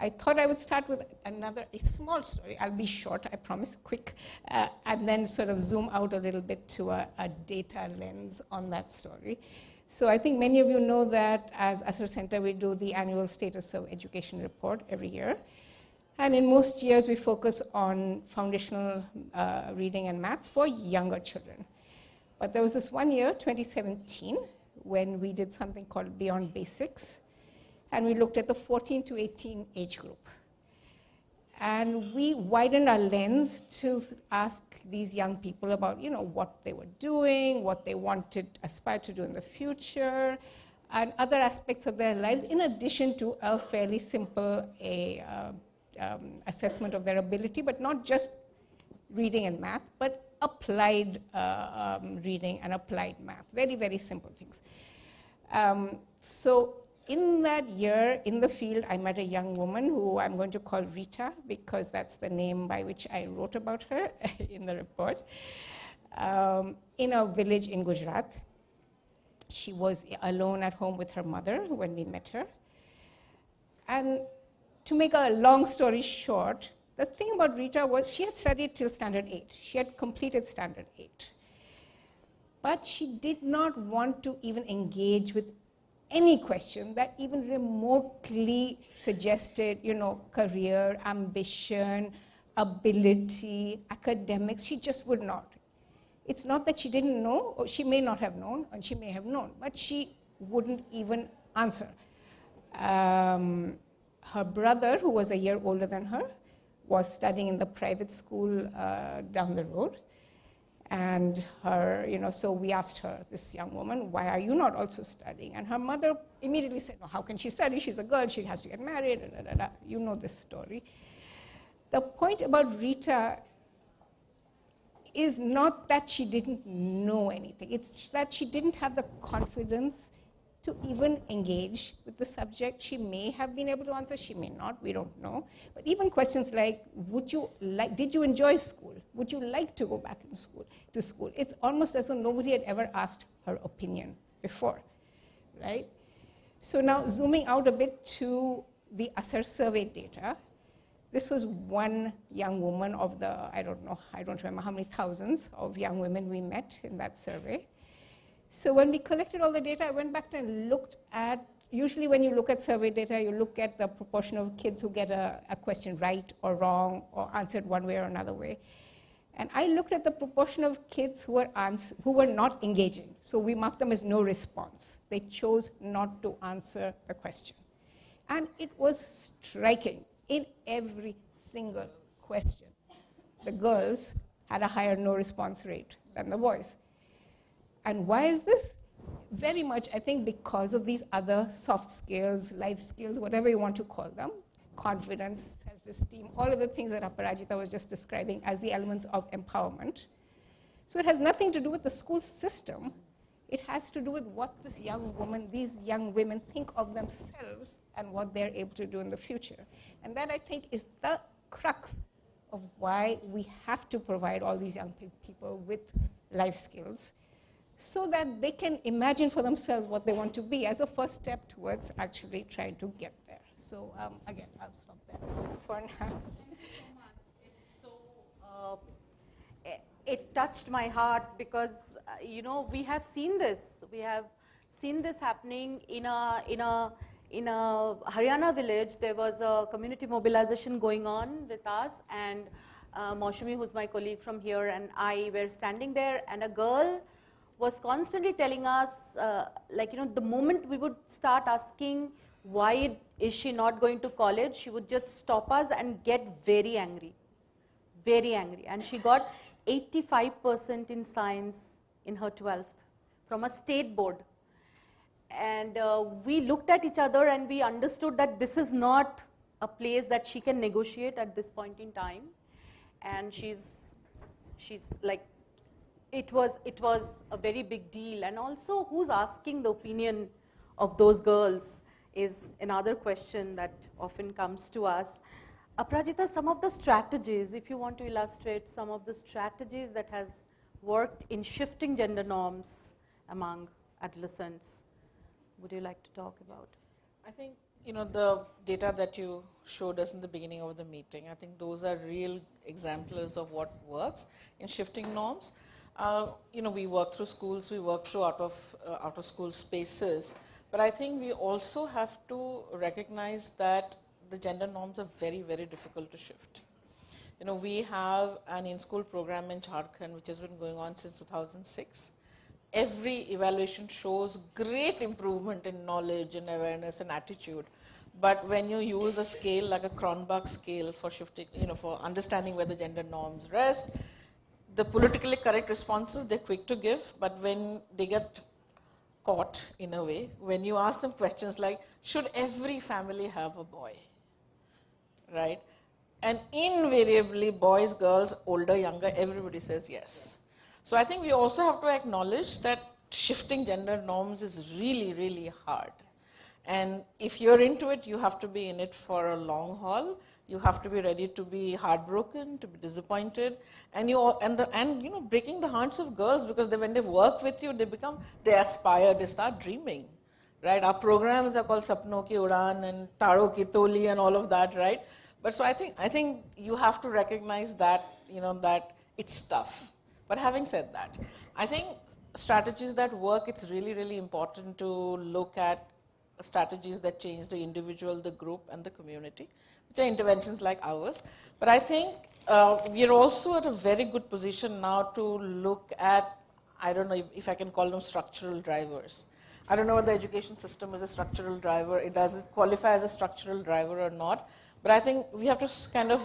I thought I would start with a small story. I'll be short, I promise, quick, and then sort of zoom out a little bit to a data lens on that story. So I think many of you know that as Asar Center, we do the annual Status of Education report every year. And in most years, we focus on foundational reading and maths for younger children. But there was this one year, 2017, when we did something called Beyond Basics. And we looked at the 14 to 18 age group. And we widened our lens to ask these young people about, what they were doing, what they aspire to do in the future, and other aspects of their lives, in addition to a fairly simple assessment of their ability, but not just reading and math, but applied reading and applied math. Very, very simple things. So in that year, in the field, I met a young woman who I'm going to call Rita, because that's the name by which I wrote about her in the report, in a village in Gujarat. She was alone at home with her mother when we met her. And to make a long story short, the thing about Rita was she had studied till standard 8. She had completed standard 8. But she did not want to even engage with any question that even remotely suggested, career, ambition, ability, academics. She just would not. It's not that she didn't know, or she may not have known, and she may have known, but she wouldn't even answer. Her brother, who was a year older than her, was studying in the private school down the road. And her, so we asked her, this young woman, why are you not also studying? And her mother immediately said, no, how can she study? She's a girl, she has to get married, You know this story. The point about Rita is not that she didn't know anything. It's that she didn't have the confidence to even engage with the subject. She may have been able to answer, she may not, we don't know. But even questions like, did you enjoy school? Would you like to go back to school? It's almost as though nobody had ever asked her opinion before, right? So now zooming out a bit to the Asar survey data, this was one young woman of the, I don't remember how many thousands of young women we met in that survey. So when we collected all the data, I went back and looked at, usually when you look at survey data, you look at the proportion of kids who get a question right or wrong or answered one way or another way. And I looked at the proportion of kids who were not engaging. So we marked them as no response. They chose not to answer the question. And it was striking. In every single question, the girls had a higher no response rate than the boys. And why is this? Very much, I think, because of these other soft skills, life skills, whatever you want to call them, confidence, self-esteem, all of the things that Aparajita was just describing as the elements of empowerment. So it has nothing to do with the school system. It has to do with what these young women think of themselves and what they're able to do in the future. And that, I think, is the crux of why we have to provide all these young people with life skills so that they can imagine for themselves what they want to be as a first step towards actually trying to get there. So again, I'll stop there for now. It touched my heart because you know, we have seen this. We have seen this happening in a Haryana village. There was a community mobilization going on with us, and Maushami, who's my colleague from here, and I were standing there, and a girl was constantly telling us, like, you know, the moment we would start asking why is she not going to college, she would just stop us and get very angry, and she got 85% in science in her 12th from a state board. And we looked at each other and we understood that this is not a place that she can negotiate at this point in time. And she's like, it was a very big deal. And also, who's asking the opinion of those girls is another question that often comes to us. Aparajita, some of the strategies, if you want to illustrate some of the strategies that has worked in shifting gender norms among adolescents, would you like to talk about? I think, you know, the data that you showed us in the beginning of the meeting, I think those are real examples of what works in shifting norms. You know, we work through schools, we work through out of school spaces, but I think we also have to recognize that the gender norms are very, very difficult to shift. You know, we have an in-school program in Jharkhand which has been going on since 2006. Every evaluation shows great improvement in knowledge and awareness and attitude. But when you use a scale like a Cronbach scale for shifting, you know, for understanding where the gender norms rest, the politically correct responses they're quick to give, but when they get caught in a way, when you ask them questions like, should every family have a boy? Right? And invariably, boys, girls, older, younger, everybody says yes. So I think we also have to acknowledge that shifting gender norms is really, really hard. And if you're into it, you have to be in it for a long haul. You have to be ready to be heartbroken, to be disappointed, and you know, breaking the hearts of girls, because when they work with you, they aspire, they start dreaming. Right? Our programs are called Sapno Ki Udan and Taro Ki Toli and all of that, right? But so I think you have to recognize that, you know, that it's tough. But having said that, I think strategies that work, it's really, really important to look at strategies that change the individual, the group, and the community, which are interventions like ours. But I think we are also at a very good position now to look at, I don't know if I can call them structural drivers. I don't know whether the education system is a structural driver. It does qualify as a structural driver or not. But I think we have to kind of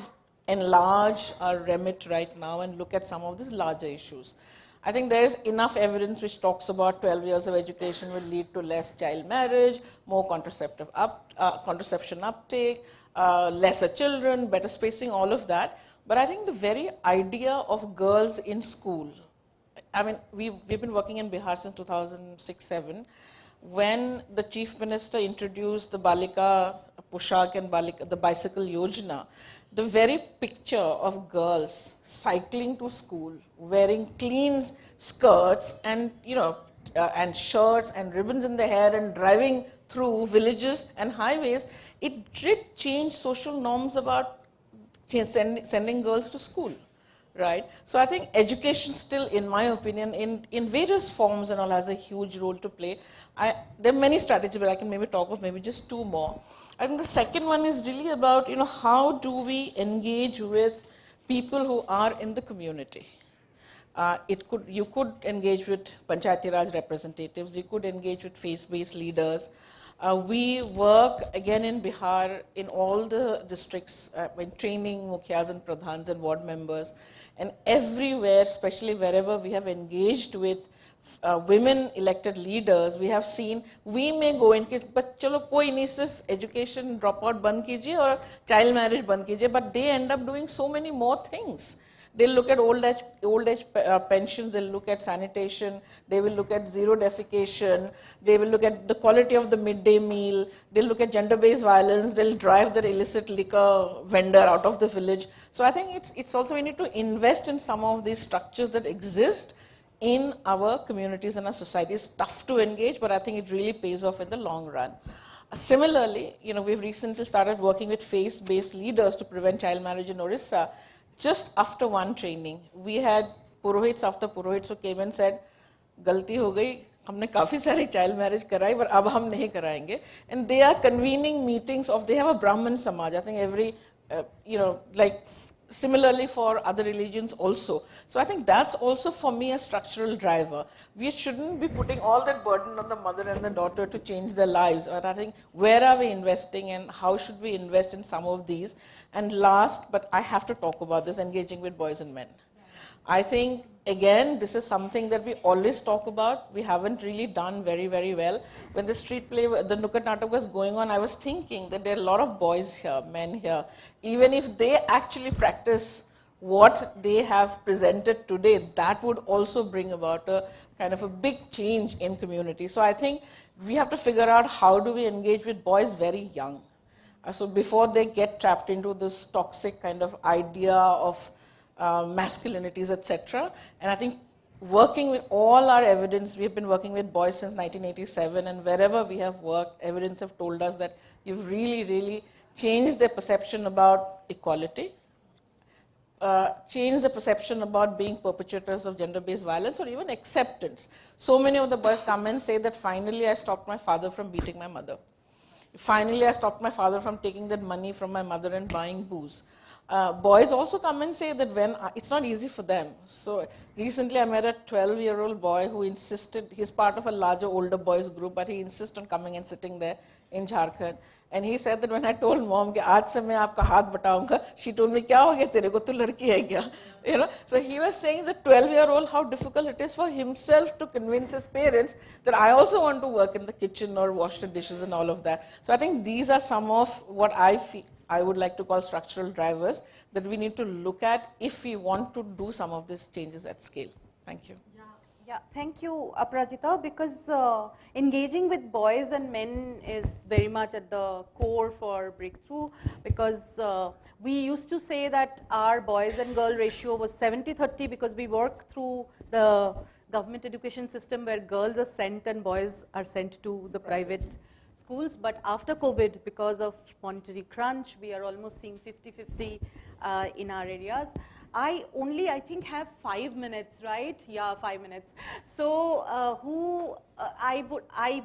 enlarge our remit right now and look at some of these larger issues. I think there is enough evidence which talks about 12 years of education will lead to less child marriage, more contraception uptake, lesser children, better spacing, all of that. But I think the very idea of girls in school, I mean, we've been working in Bihar since 2006-07. When the Chief Minister introduced the Balika Pushak and the Bicycle Yojana, the very picture of girls cycling to school, wearing clean skirts and, you know, and shirts and ribbons in their hair and driving through villages and highways, it did change social norms about sending girls to school. Right? So I think education still, in my opinion, in various forms and all, has a huge role to play. There are many strategies, but I can maybe talk of maybe just two more. I think the second one is really about, you know, how do we engage with people who are in the community. You could engage with Panchayati Raj representatives, you could engage with faith-based leaders. We work, again in Bihar, in all the districts, in training mukhyas and pradhans and ward members. And everywhere, especially wherever we have engaged with women elected leaders, we have seen, we may go in, but chalo koi nahi sirf education dropout band kijiye or child marriage band kijiye, but they end up doing so many more things. They'll look at old age pensions, they'll look at sanitation, they will look at zero defecation, they will look at the quality of the midday meal, they'll look at gender-based violence, they'll drive the illicit liquor vendor out of the village. So I think it's also we need to invest in some of these structures that exist in our communities and our society. It's tough to engage, but I think it really pays off in the long run. Similarly, we've recently started working with faith-based leaders to prevent child marriage in Orissa. Just after one training, we had Purohits after Purohits who came and said, "Galti ho gayi, हमने काफी सारी child marriage कराई, but अब हम नहीं कराएंगे." And they are convening meetings they have a Brahman Samaj. I think every, like similarly for other religions also. So I think that's also for me a structural driver. We shouldn't be putting all that burden on the mother and the daughter to change their lives. But I think where are we investing and how should we invest in some of these? And last, but I have to talk about this, engaging with boys and men. I think, again, this is something that we always talk about. We haven't really done very, very well. When the street play, the Nukkad Natak was going on, I was thinking that there are a lot of boys here, men here. Even if they actually practice what they have presented today, that would also bring about a kind of a big change in community. So I think we have to figure out how do we engage with boys very young. So before they get trapped into this toxic kind of idea of masculinities, etc. And I think working with all our evidence, we've been working with boys since 1987, and wherever we have worked, evidence have told us that you've really, really changed their perception about equality, changed the perception about being perpetrators of gender-based violence, or even acceptance. So many of the boys come and say that finally I stopped my father from beating my mother. Finally I stopped my father from taking that money from my mother and buying booze. Boys also come and say that it's not easy for them. So recently I met a 12-year-old boy who insisted, he's part of a larger older boys group, but he insisted on coming and sitting there in Jharkhand. And he said that when I told mom that aaj se main aapka haath bataunga, she told me, kya ho gaya tere ko, tu ladki hai kya? So he was saying as a 12-year-old how difficult it is for himself to convince his parents that I also want to work in the kitchen or wash the dishes and all of that. So I think these are some of what I would like to call structural drivers that we need to look at if we want to do some of these changes at scale. Thank you. Yeah, thank you, Aparajita, because engaging with boys and men is very much at the core for Breakthrough, because we used to say that our boys and girl ratio was 70-30 because we work through the government education system where girls are sent and boys are sent to the private schools. But after COVID, because of monetary crunch, we are almost seeing 50-50 in our areas. I think have 5 minutes, right? Yeah, 5 minutes. So I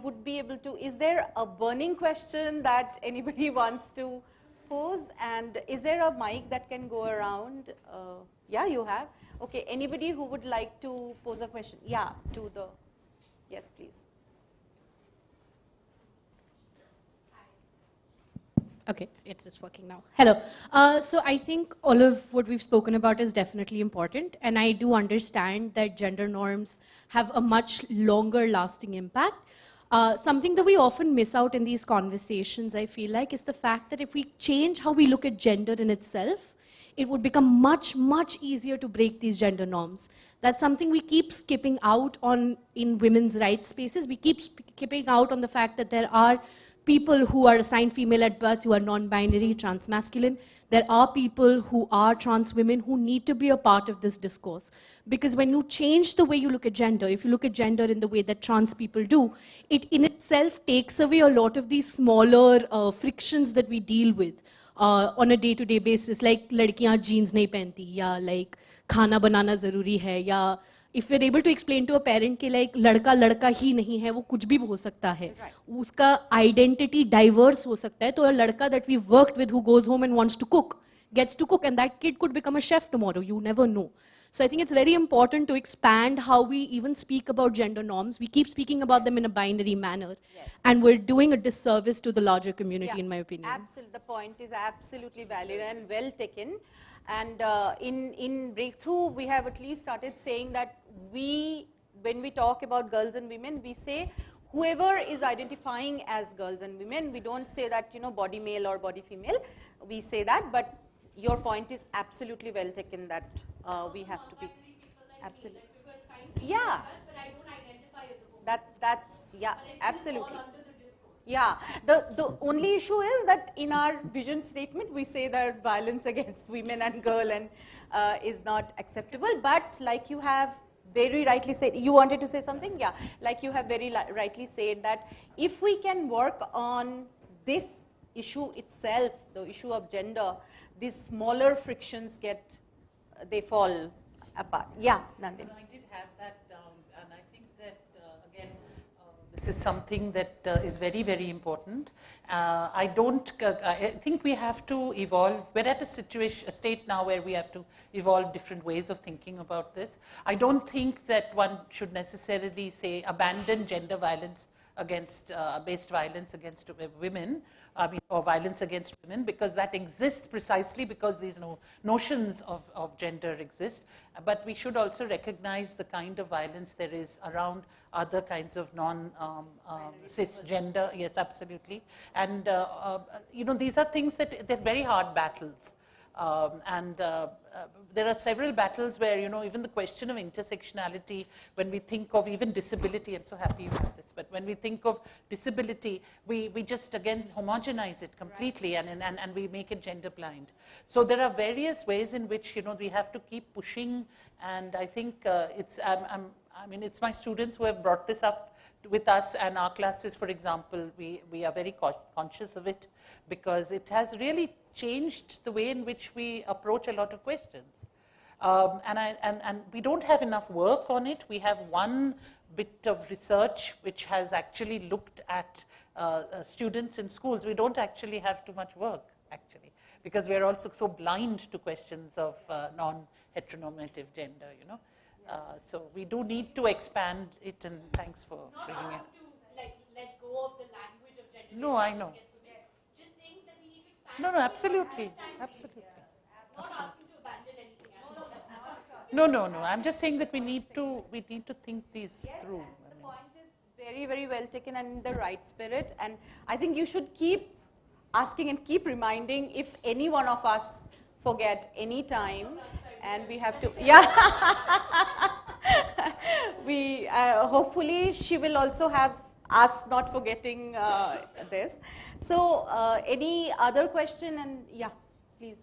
would be able to, is there a burning question that anybody wants to pose? And is there a mic that can go around? Yeah, you have. Okay, anybody who would like to pose a question? Yeah, yes, please. Okay, it's just working now. Hello. So I think all of what we've spoken about is definitely important, and I do understand that gender norms have a much longer lasting impact. Something that we often miss out in these conversations, I feel like, is the fact that if we change how we look at gender in itself, it would become much, much easier to break these gender norms. That's something we keep skipping out on in women's rights spaces. We keep skipping out on the fact that there are people who are assigned female at birth who are non-binary, trans-masculine. There are people who are trans women who need to be a part of this discourse. Because when you change the way you look at gender, if you look at gender in the way that trans people do, it in itself takes away a lot of these smaller frictions that we deal with on a day-to-day basis, like ladkiyan jeans nahi pehenti, ya like khana banana zaruri hai, ya if we're able to explain to a parent कि like लड़का लड़का ही नहीं है, वो कुछ भी हो सकता है, उसका identity diverse हो सकता है, तो a लड़का that we've worked with who goes home and wants to cook, gets to cook, and that kid could become a chef tomorrow, you never know. So I think it's very important to expand how we even speak about gender norms. We keep speaking about them in a binary manner, and we're doing a disservice to the larger community, in my opinion. Absolutely, the point is absolutely valid and well taken. And in Breakthrough, we have at least started saying that when we talk about girls and women, we say whoever is identifying as girls and women. We don't say that, body male or body female. We say that, but your point is absolutely well taken, that we have to be absolutely. Yeah. That's yeah, absolutely. Yeah, the only issue is that in our vision statement we say that violence against women and girl and is not acceptable. But like you have very rightly said, you wanted to say something? Yeah, like you have very rightly said that if we can work on this issue itself, the issue of gender, these smaller frictions they fall apart. Yeah, Nandini. I did have that down, and I think that again, this is something that is very, very important. I think we have to evolve. We're at a state now where we have to evolve different ways of thinking about this. I don't think that one should necessarily say abandon gender violence against, based violence against women, or violence against women, because that exists precisely because these notions of gender exist. But we should also recognize the kind of violence there is around other kinds of cisgender. Yes, absolutely. And these are things that they're very hard battles. There are several battles where, even the question of intersectionality, when we think of even disability, I'm so happy you have this, but when we think of disability, we just, again, homogenize it completely, and we make it gender blind. So there are various ways in which, we have to keep pushing, and I think it's my students who have brought this up with us, and our classes, for example, we are very conscious of it, because it has really changed the way in which we approach a lot of questions. And we don't have enough work on it. We have one bit of research which has actually looked at students in schools. We don't actually have too much work, actually, because we're also so blind to questions of non-heteronormative gender, so we do need to expand it, and thanks for bringing it. Not to let go of the language of gender. No, I know. Just saying that we need to expand. No, absolutely, absolutely. Not asking to abandon anything. No. I'm just saying that we need to think these through. The point is very, very well taken and in the right spirit. And I think you should keep asking and keep reminding if any one of us forget any time, and we have to. Yeah. We hopefully she will also have us not forgetting this. So any other question? And yeah, please.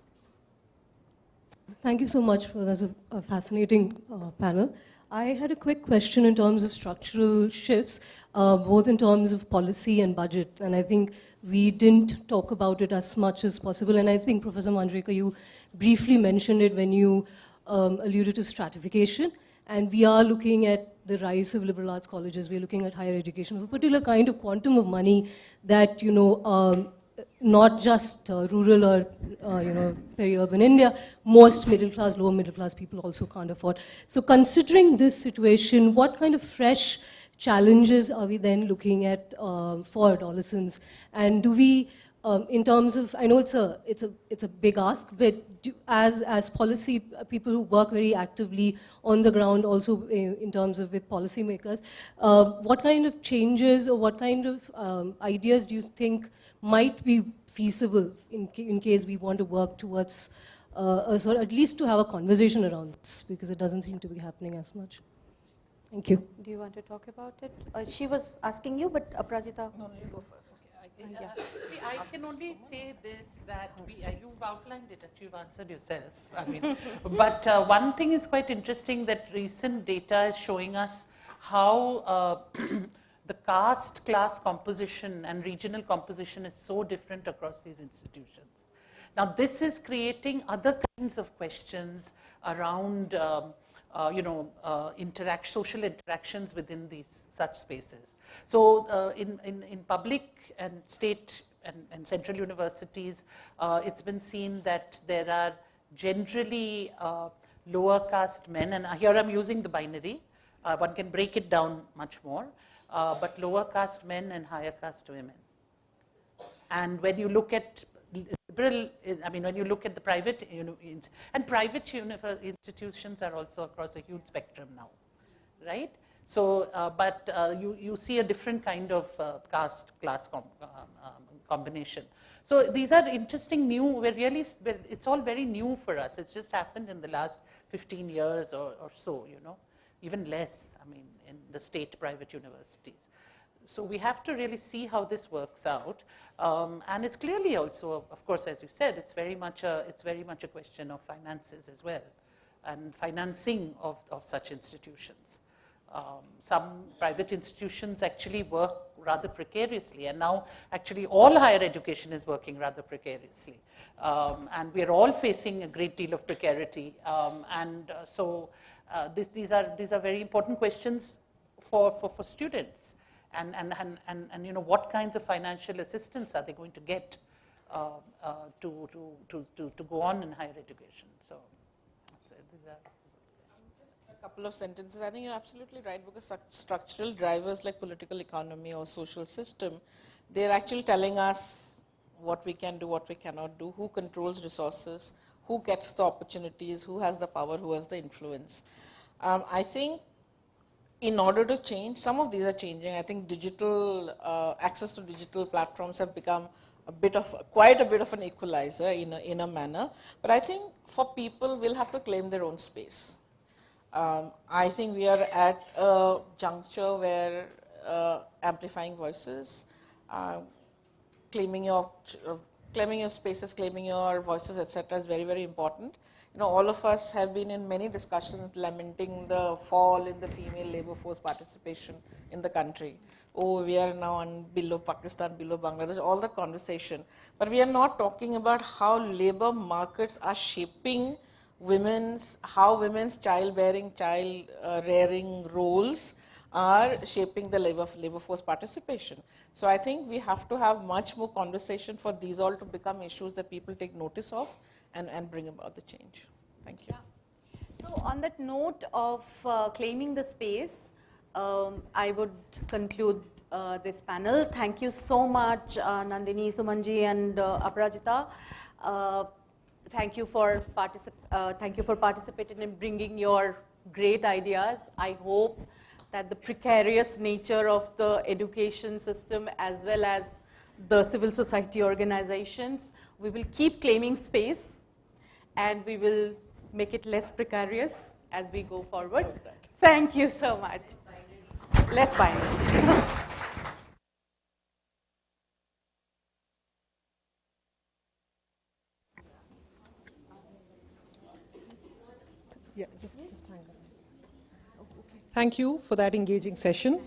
Thank you so much for this fascinating panel. I had a quick question in terms of structural shifts, both in terms of policy and budget. And I think we didn't talk about it as much as possible. And I think, Professor Manjrekar, you briefly mentioned it when you alluded to stratification. And we are looking at the rise of liberal arts colleges. We're looking at higher education of a particular kind of quantum of money that, not just rural or peri-urban India, most middle class, lower middle class people also can't afford. So considering this situation, what kind of fresh challenges are we then looking at for adolescents? And do we, in terms of, I know it's a big ask, but as policy people who work very actively on the ground, also in terms of with policymakers, what kind of changes or what kind of ideas do you think might be feasible in case we want to work towards at least to have a conversation around this, because it doesn't seem to be happening as much. Thank you. Do you want to talk about it? She was asking you, but Aprajita. No, you go first. See, I can only say this, that you've outlined it, that you've answered yourself. But one thing is quite interesting, that recent data is showing us how the caste class composition and regional composition is so different across these institutions. Now, this is creating other kinds of questions around social interactions within these such spaces. So in public and state and central universities, it's been seen that there are generally lower caste men, and here I'm using the binary, one can break it down much more, but lower caste men and higher caste women. And when you look at liberal, when you look at the private, and private institutions are also across a huge spectrum now, right? So, but you see a different kind of caste class combination. So these are interesting new, it's all very new for us. It's just happened in the last 15 years or so, you know, even less, I mean, in the state private universities. So we have to really see how this works out. And it's clearly also, of course, as you said, it's very much a question of finances as well, and financing of such institutions. Some private institutions actually work rather precariously, and now actually all higher education is working rather precariously. And we are all facing a great deal of precarity. So these are very important questions for students. And you know, what kinds of financial assistance are they going to get to go on in higher education? So these are a couple of sentences. I think you're absolutely right, because such structural drivers like political economy or social system, they're actually telling us what we can do, what we cannot do, who controls resources, who gets the opportunities, who has the power, who has the influence. I think in order to change, some of these are changing. I think digital access to digital platforms have become quite a bit of an equalizer in a manner. But I think for people, will have to claim their own space. I think we are at a juncture where amplifying voices, claiming your spaces, claiming your voices, etc., is very, very important. You know, all of us have been in many discussions lamenting the fall in the female labor force participation in the country. Oh, we are now below Pakistan, below Bangladesh, all that conversation. But we are not talking about how labor markets are shaping how women's childbearing, rearing roles are shaping the labor force participation. So I think we have to have much more conversation for these all to become issues that people take notice of and bring about the change. Thank you. Yeah. So on that note of claiming the space, I would conclude this panel. Thank you so much, Nandini, Sumanji, and Aparajita. Thank you for participating in bringing your great ideas. I hope that the precarious nature of the education system, as well as the civil society organizations, we will keep claiming space, and we will make it less precarious as we go forward. Thank you so much. Less binding. Yeah, just hang on. Thank you for that engaging session.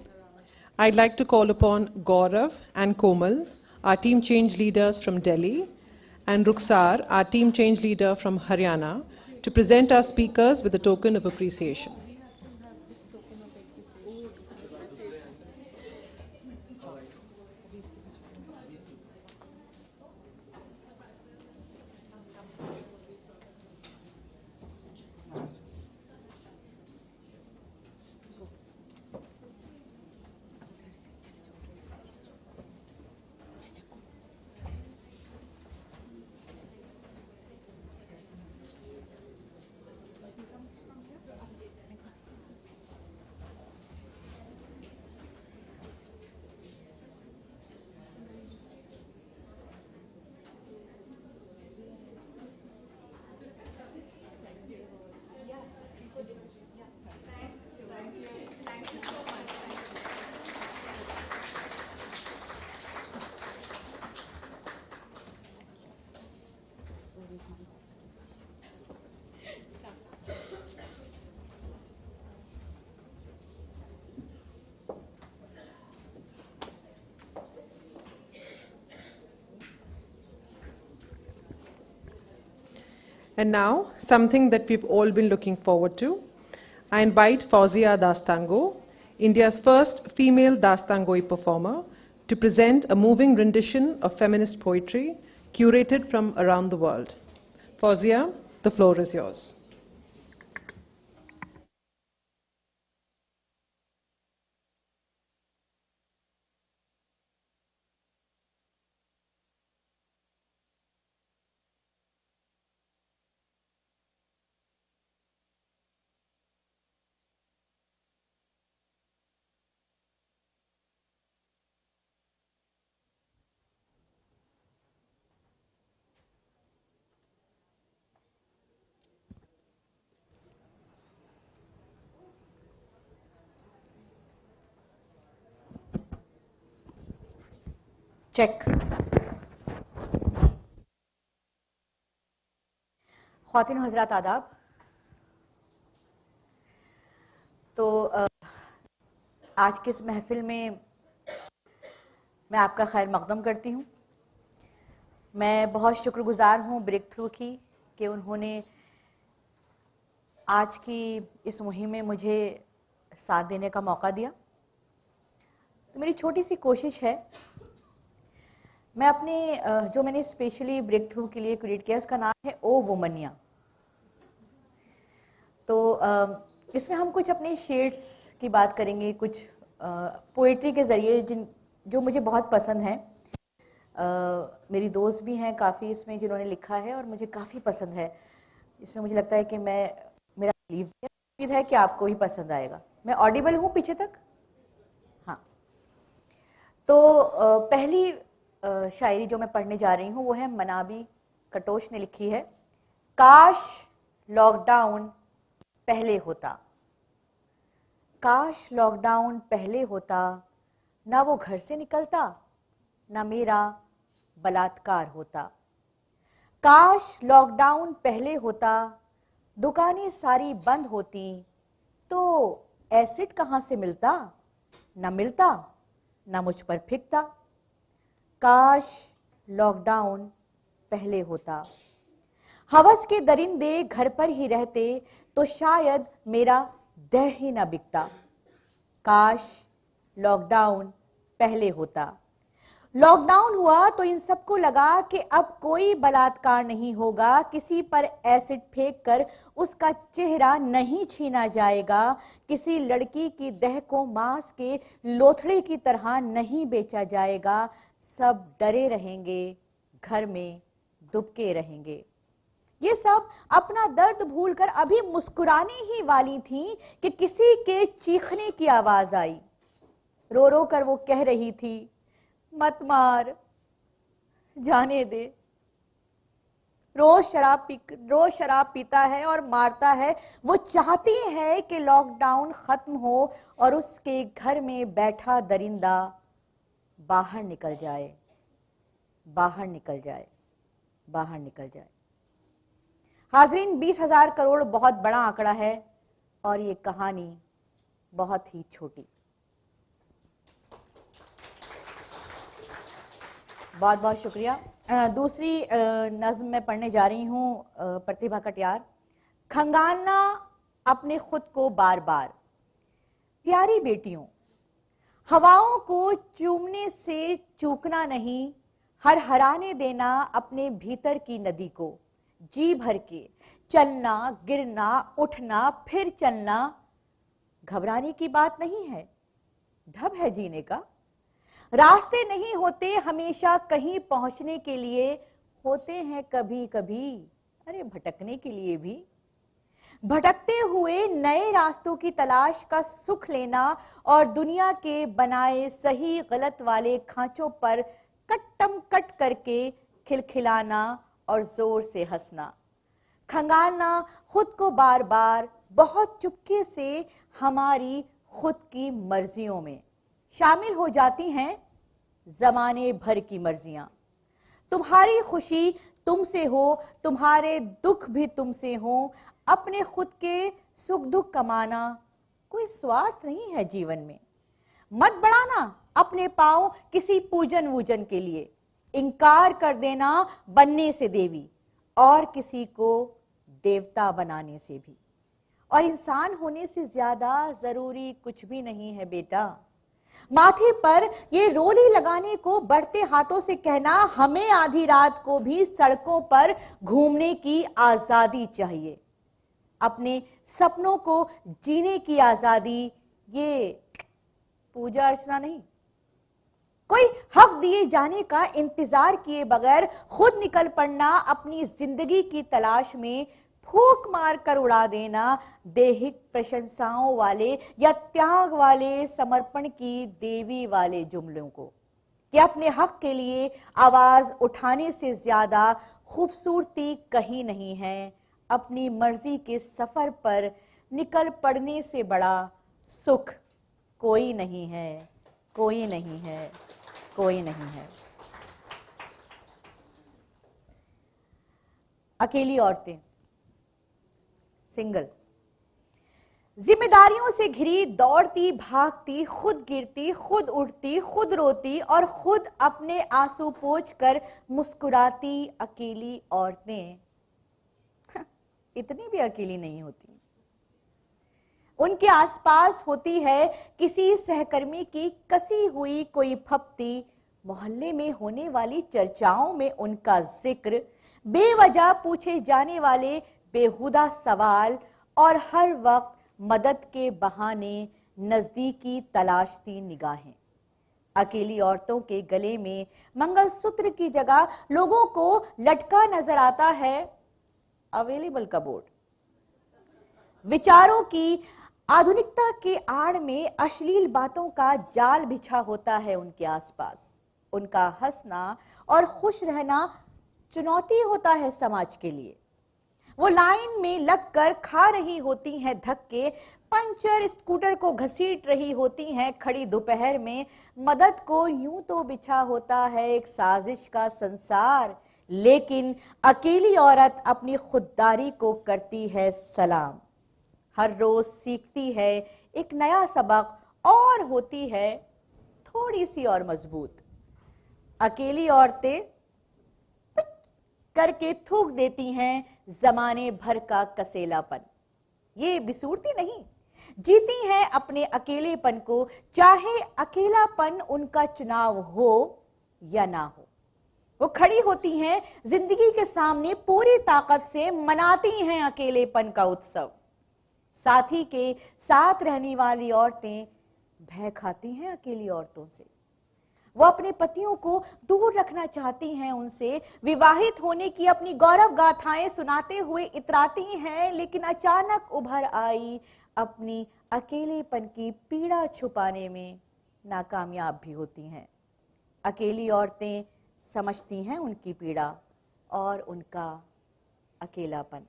I'd like to call upon Gaurav and Komal, our team change leaders from Delhi, and Rukhsar, our team change leader from Haryana, to present our speakers with a token of appreciation. And now, something that we've all been looking forward to. I invite Fauzia Dastango, India's first female Dastangoi performer, to present a moving rendition of feminist poetry curated from around the world. Fauzia, the floor is yours. Check. ख्वातीन हजरात आदाब। तो आज के इस महफिल में मैं आपका खैर मकदम करती हूँ। मैं बहुत शुक्रगुजार हूँ ब्रेक थ्रू की कि उन्होंने आज की इस मुहिम में मुझे साथ देने का मौका दिया। तो मेरी छोटी सी कोशिश है, मैं अपने जो मैंने स्पेशली ब्रेक थ्रू के लिए क्रिएट किया उसका नाम है ओ वुमनिया। तो इसमें हम कुछ अपने शेड्स की बात करेंगे, कुछ पोइट्री के ज़रिए जो मुझे बहुत पसंद हैं। मेरी दोस्त भी हैं काफ़ी इसमें जिन्होंने लिखा है और मुझे काफ़ी पसंद है। इसमें मुझे लगता है कि मेरा उम्मीद है कि आपको ही पसंद आएगा। मैं ऑडिबल हूँ पीछे तक? हाँ। तो पहली शायरी जो मैं पढ़ने जा रही हूँ वो है मनाबी कटोच ने लिखी है। काश लॉकडाउन पहले होता, काश लॉकडाउन पहले होता, ना वो घर से निकलता ना मेरा बलात्कार होता। काश लॉकडाउन पहले होता, दुकानें सारी बंद होती, तो एसिड कहाँ से मिलता, ना मिलता ना मुझ पर फिकता। काश लॉकडाउन पहले होता, हवस के दरिंदे घर पर ही रहते तो शायद मेरा दह ही ना बिकता। काश लॉकडाउन पहले होता। लॉकडाउन हुआ तो इन सबको लगा कि अब कोई बलात्कार नहीं होगा, किसी पर एसिड फेंक कर उसका चेहरा नहीं छीना जाएगा, किसी लड़की की देह को मांस के लोथड़े की तरह नहीं बेचा जाएगा। सब डरे रहेंगे, घर में दुबके रहेंगे। ये सब अपना दर्द भूलकर अभी मुस्कुराने ही वाली थी कि किसी के चीखने की आवाज आई। रो रो कर वो कह रही थी, मत मार, जाने दे। रोज शराब पीता है और मारता है। वो चाहती है कि लॉकडाउन खत्म हो और उसके घर में बैठा दरिंदा बाहर निकल जाए, बाहर निकल जाए, बाहर निकल जाए। हाजरीन, 20,000 करोड़ बहुत बड़ा आंकड़ा है और ये कहानी बहुत ही छोटी। बहुत बहुत शुक्रिया। दूसरी नज्म मैं पढ़ने जा रही हूँ प्रतिभा कटियार। खंगालना अपने खुद को बार बार। प्यारी बेटियों, हवाओं को चूमने से चूकना नहीं, हर हराने देना अपने भीतर की नदी को। जी भर के चलना, गिरना, उठना, फिर चलना घबराने की बात नहीं है, ढब है जीने का। रास्ते नहीं होते हमेशा कहीं पहुंचने के लिए, होते हैं कभी कभी अरे भटकने के लिए भी। भटकते हुए नए रास्तों की तलाश का सुख लेना और दुनिया के बनाए सही गलत वाले खांचों पर कट्टम कट करके खिलखिलाना और जोर से हंसना। खंगालना खुद को बार बार बहुत चुपके से हमारी खुद की मर्जियों में शामिल हो जाती हैं जमाने भर की मर्जियां। तुम्हारी खुशी तुमसे हो, तुम्हारे दुख भी तुमसे हो। अपने खुद के सुख दुख कमाना कोई स्वार्थ नहीं है जीवन में। मत बढ़ाना अपने पांव किसी पूजन वूजन के लिए। इनकार कर देना बनने से देवी और किसी को देवता बनाने से भी। और इंसान होने से ज्यादा जरूरी कुछ भी नहीं है बेटा। माथे पर ये रोली लगाने को बढ़ते हाथों से कहना, हमें आधी रात को भी सड़कों पर घूमने की आजादी चाहिए। अपने सपनों को जीने की आजादी, ये पूजा अर्चना नहीं। कोई हक दिए जाने का इंतजार किए बगैर खुद निकल पड़ना अपनी जिंदगी की तलाश में, फूंक मार कर उड़ा देना देहिक प्रशंसाओं वाले या त्याग वाले समर्पण की देवी वाले जुमलों को। कि अपने हक के लिए आवाज उठाने से ज्यादा खूबसूरती कहीं नहीं है। अपनी मर्जी के सफर पर निकल पड़ने से बड़ा सुख कोई नहीं है, कोई नहीं है, कोई नहीं है। अकेली औरतें, सिंगल, जिम्मेदारियों से घिरी, दौड़ती भागती, खुद गिरती, खुद उठती, खुद रोती और खुद अपने आंसू पोंछ कर मुस्कुराती अकेली औरतें इतनी भी अकेली नहीं होती। उनके आसपास होती है किसी सहकर्मी की कसी हुई कोई फप्ती, मोहल्ले में होने वाली चर्चाओं में उनका जिक्र, बेवजह पूछे जाने वाले बेहुदा सवाल और हर वक्त मदद के बहाने नजदीकी तलाशती निगाहें। अकेली औरतों के गले में मंगलसूत्र की जगह लोगों को लटका नजर आता है अवेलेबल का बोर्ड। विचारों की आधुनिकता के आड़ में अश्लील बातों का जाल बिछा होता है उनके आसपास। उनका हंसना और खुश रहना चुनौती होता है समाज के लिए। वो लाइन में लगकर खा रही होती हैं धक्के, पंचर स्कूटर को घसीट रही होती हैं खड़ी दोपहर में। मदद को यूं तो बिछा होता है एक साजिश का संसार, लेकिन अकेली औरत अपनी खुददारी को करती है सलाम। हर रोज सीखती है एक नया सबक और होती है थोड़ी सी और मजबूत। अकेली औरतें करके थूक देती हैं जमाने भर का कसेलापन। ये बिसूरती नहीं, जीती हैं अपने अकेलेपन को, चाहे अकेलापन उनका चुनाव हो या ना हो। वो खड़ी होती हैं जिंदगी के सामने पूरी ताकत से, मनाती हैं अकेलेपन का उत्सव। साथी के साथ रहने वाली औरतें भय खाती हैं अकेली औरतों से। वो अपने पतियों को दूर रखना चाहती हैं उनसे, विवाहित होने की अपनी गौरव गाथाएं सुनाते हुए इतराती हैं, लेकिन अचानक उभर आई अपनी अकेलेपन की पीड़ा छुपाने में नाकामयाब भी होती हैं। अकेली औरतें समझती हैं उनकी पीड़ा और उनका अकेलापन।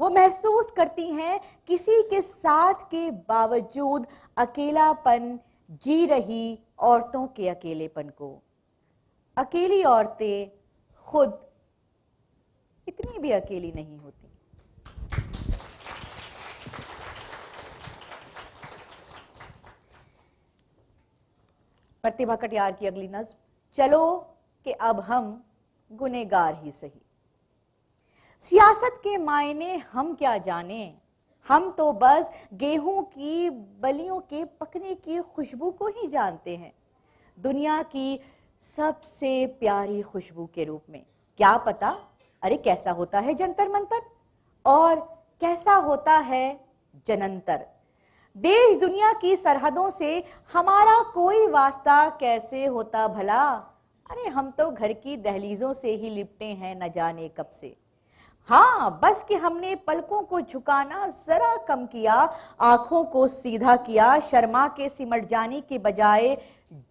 वो महसूस करती हैं किसी के साथ के बावजूद अकेलापन जी रही औरतों के अकेलेपन को। अकेली औरतें खुद इतनी भी अकेली नहीं होती। प्रतिभा कटियार की अगली नज्म, चलो कि अब हम गुनेगार ही सही। सियासत के मायने हम क्या जाने, हम तो बस गेहूं की बलियों के पकने की खुशबू को ही जानते हैं, दुनिया की सबसे प्यारी खुशबू के रूप में। क्या पता अरे कैसा होता है जंतर मंतर और कैसा होता है जनंतर। देश दुनिया की सरहदों से हमारा कोई वास्ता कैसे होता भला, अरे हम तो घर की दहलीजों से ही लिपटे हैं न जाने कब से। हाँ, बस कि हमने पलकों को झुकाना जरा कम किया, आंखों को सीधा किया, शर्मा के सिमट जाने के बजाय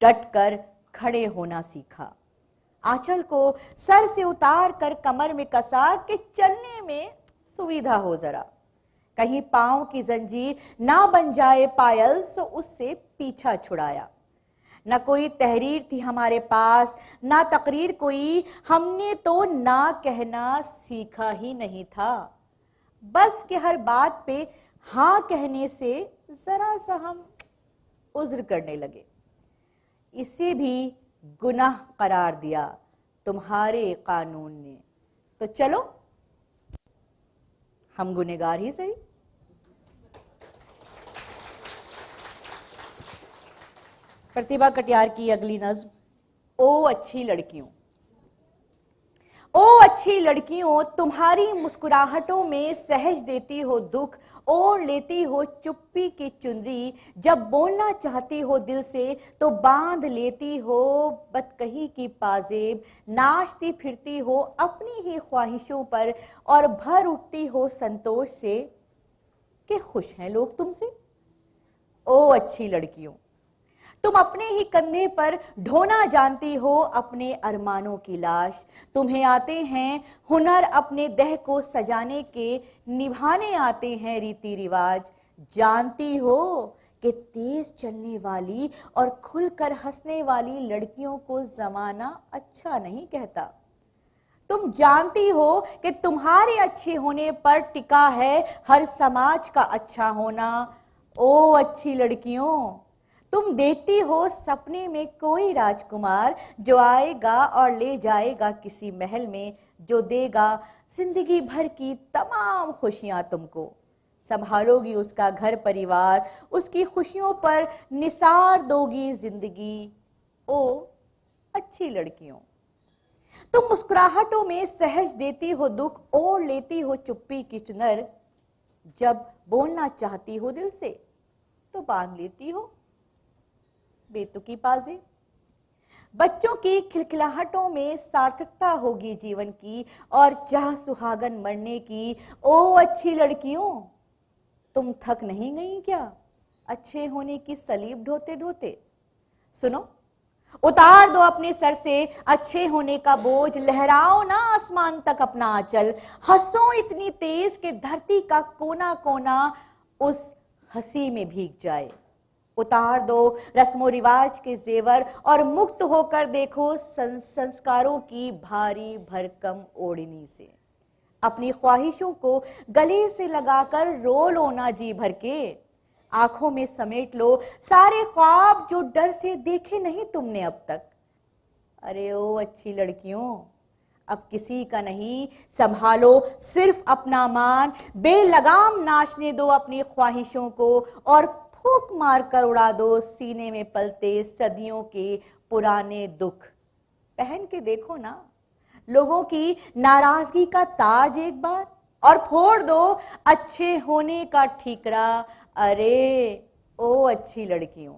डट कर खड़े होना सीखा। आंचल को सर से उतार कर कमर में कसा कि चलने में सुविधा हो जरा। कहीं पांव की जंजीर ना बन जाए पायल, सो उससे पीछा छुड़ाया। न कोई तहरीर थी हमारे पास, ना तकरीर कोई, हमने तो ना कहना सीखा ही नहीं था। बस कि हर बात पे हाँ कहने से जरा सा हम उज्र करने लगे। इसे भी गुनाह करार दिया तुम्हारे कानून ने, तो चलो हम गुनेगार ही सही। प्रतिभा कटियार की अगली नज्म, ओ अच्छी लड़कियों। ओ अच्छी लड़कियों, तुम्हारी मुस्कुराहटों में सहज देती हो दुख, ओढ़ लेती हो चुप्पी की चुनरी। जब बोलना चाहती हो दिल से तो बांध लेती हो बदकही की पाजेब। नाचती फिरती हो अपनी ही ख्वाहिशों पर और भर उठती हो संतोष से कि खुश हैं लोग तुमसे। ओ अच्छी लड़कियों, तुम अपने ही कंधे पर ढोना जानती हो अपने अरमानों की लाश। तुम्हें आते हैं हुनर अपने देह को सजाने के, निभाने आते हैं रीति रिवाज। जानती हो कि तेज चलने वाली और खुलकर हंसने वाली लड़कियों को जमाना अच्छा नहीं कहता। तुम जानती हो कि तुम्हारे अच्छे होने पर टिका है हर समाज का अच्छा होना। ओ अच्छी लड़कियों, तुम देखती हो सपने में कोई राजकुमार जो आएगा और ले जाएगा किसी महल में, जो देगा जिंदगी भर की तमाम खुशियां तुमको। संभालोगी उसका घर परिवार, उसकी खुशियों पर निसार दोगी जिंदगी। ओ अच्छी लड़कियों, तुम मुस्कुराहटों में सहज देती हो दुख, ओढ़ लेती हो चुप्पी की चुनर। जब बोलना चाहती हो दिल से तो बांध लेती हो बेतुकी बाजे। बच्चों की खिलखिलाहटों में सार्थकता होगी जीवन की, और चाह सुहागन मरने की। ओ अच्छी लड़कियों, तुम थक नहीं गई क्या अच्छे होने की सलीब ढोते ढोते? सुनो, उतार दो अपने सर से अच्छे होने का बोझ, लहराओ ना आसमान तक अपना आंचल। हंसो इतनी तेज कि धरती का कोना कोना उस हंसी में भीग जाए। उतार दो रस्मो रिवाज के जेवर और मुक्त होकर देखो संस्कारों की भारी भरकम ओढ़नी से। अपनी ख्वाहिशों को गले से लगाकर रो लो ना जी भर के। आंखों में समेट लो सारे ख्वाब जो डर से देखे नहीं तुमने अब तक। अरे ओ अच्छी लड़कियों, अब किसी का नहीं, संभालो सिर्फ अपना मान। बेलगाम नाचने दो अपनी ख्वाहिशों को और फूंक मार कर उड़ा दो सीने में पलते सदियों के पुराने दुख। पहन के देखो ना लोगों की नाराजगी का ताज एक बार, और फोड़ दो अच्छे होने का ठीकरा। अरे ओ अच्छी लड़कियों।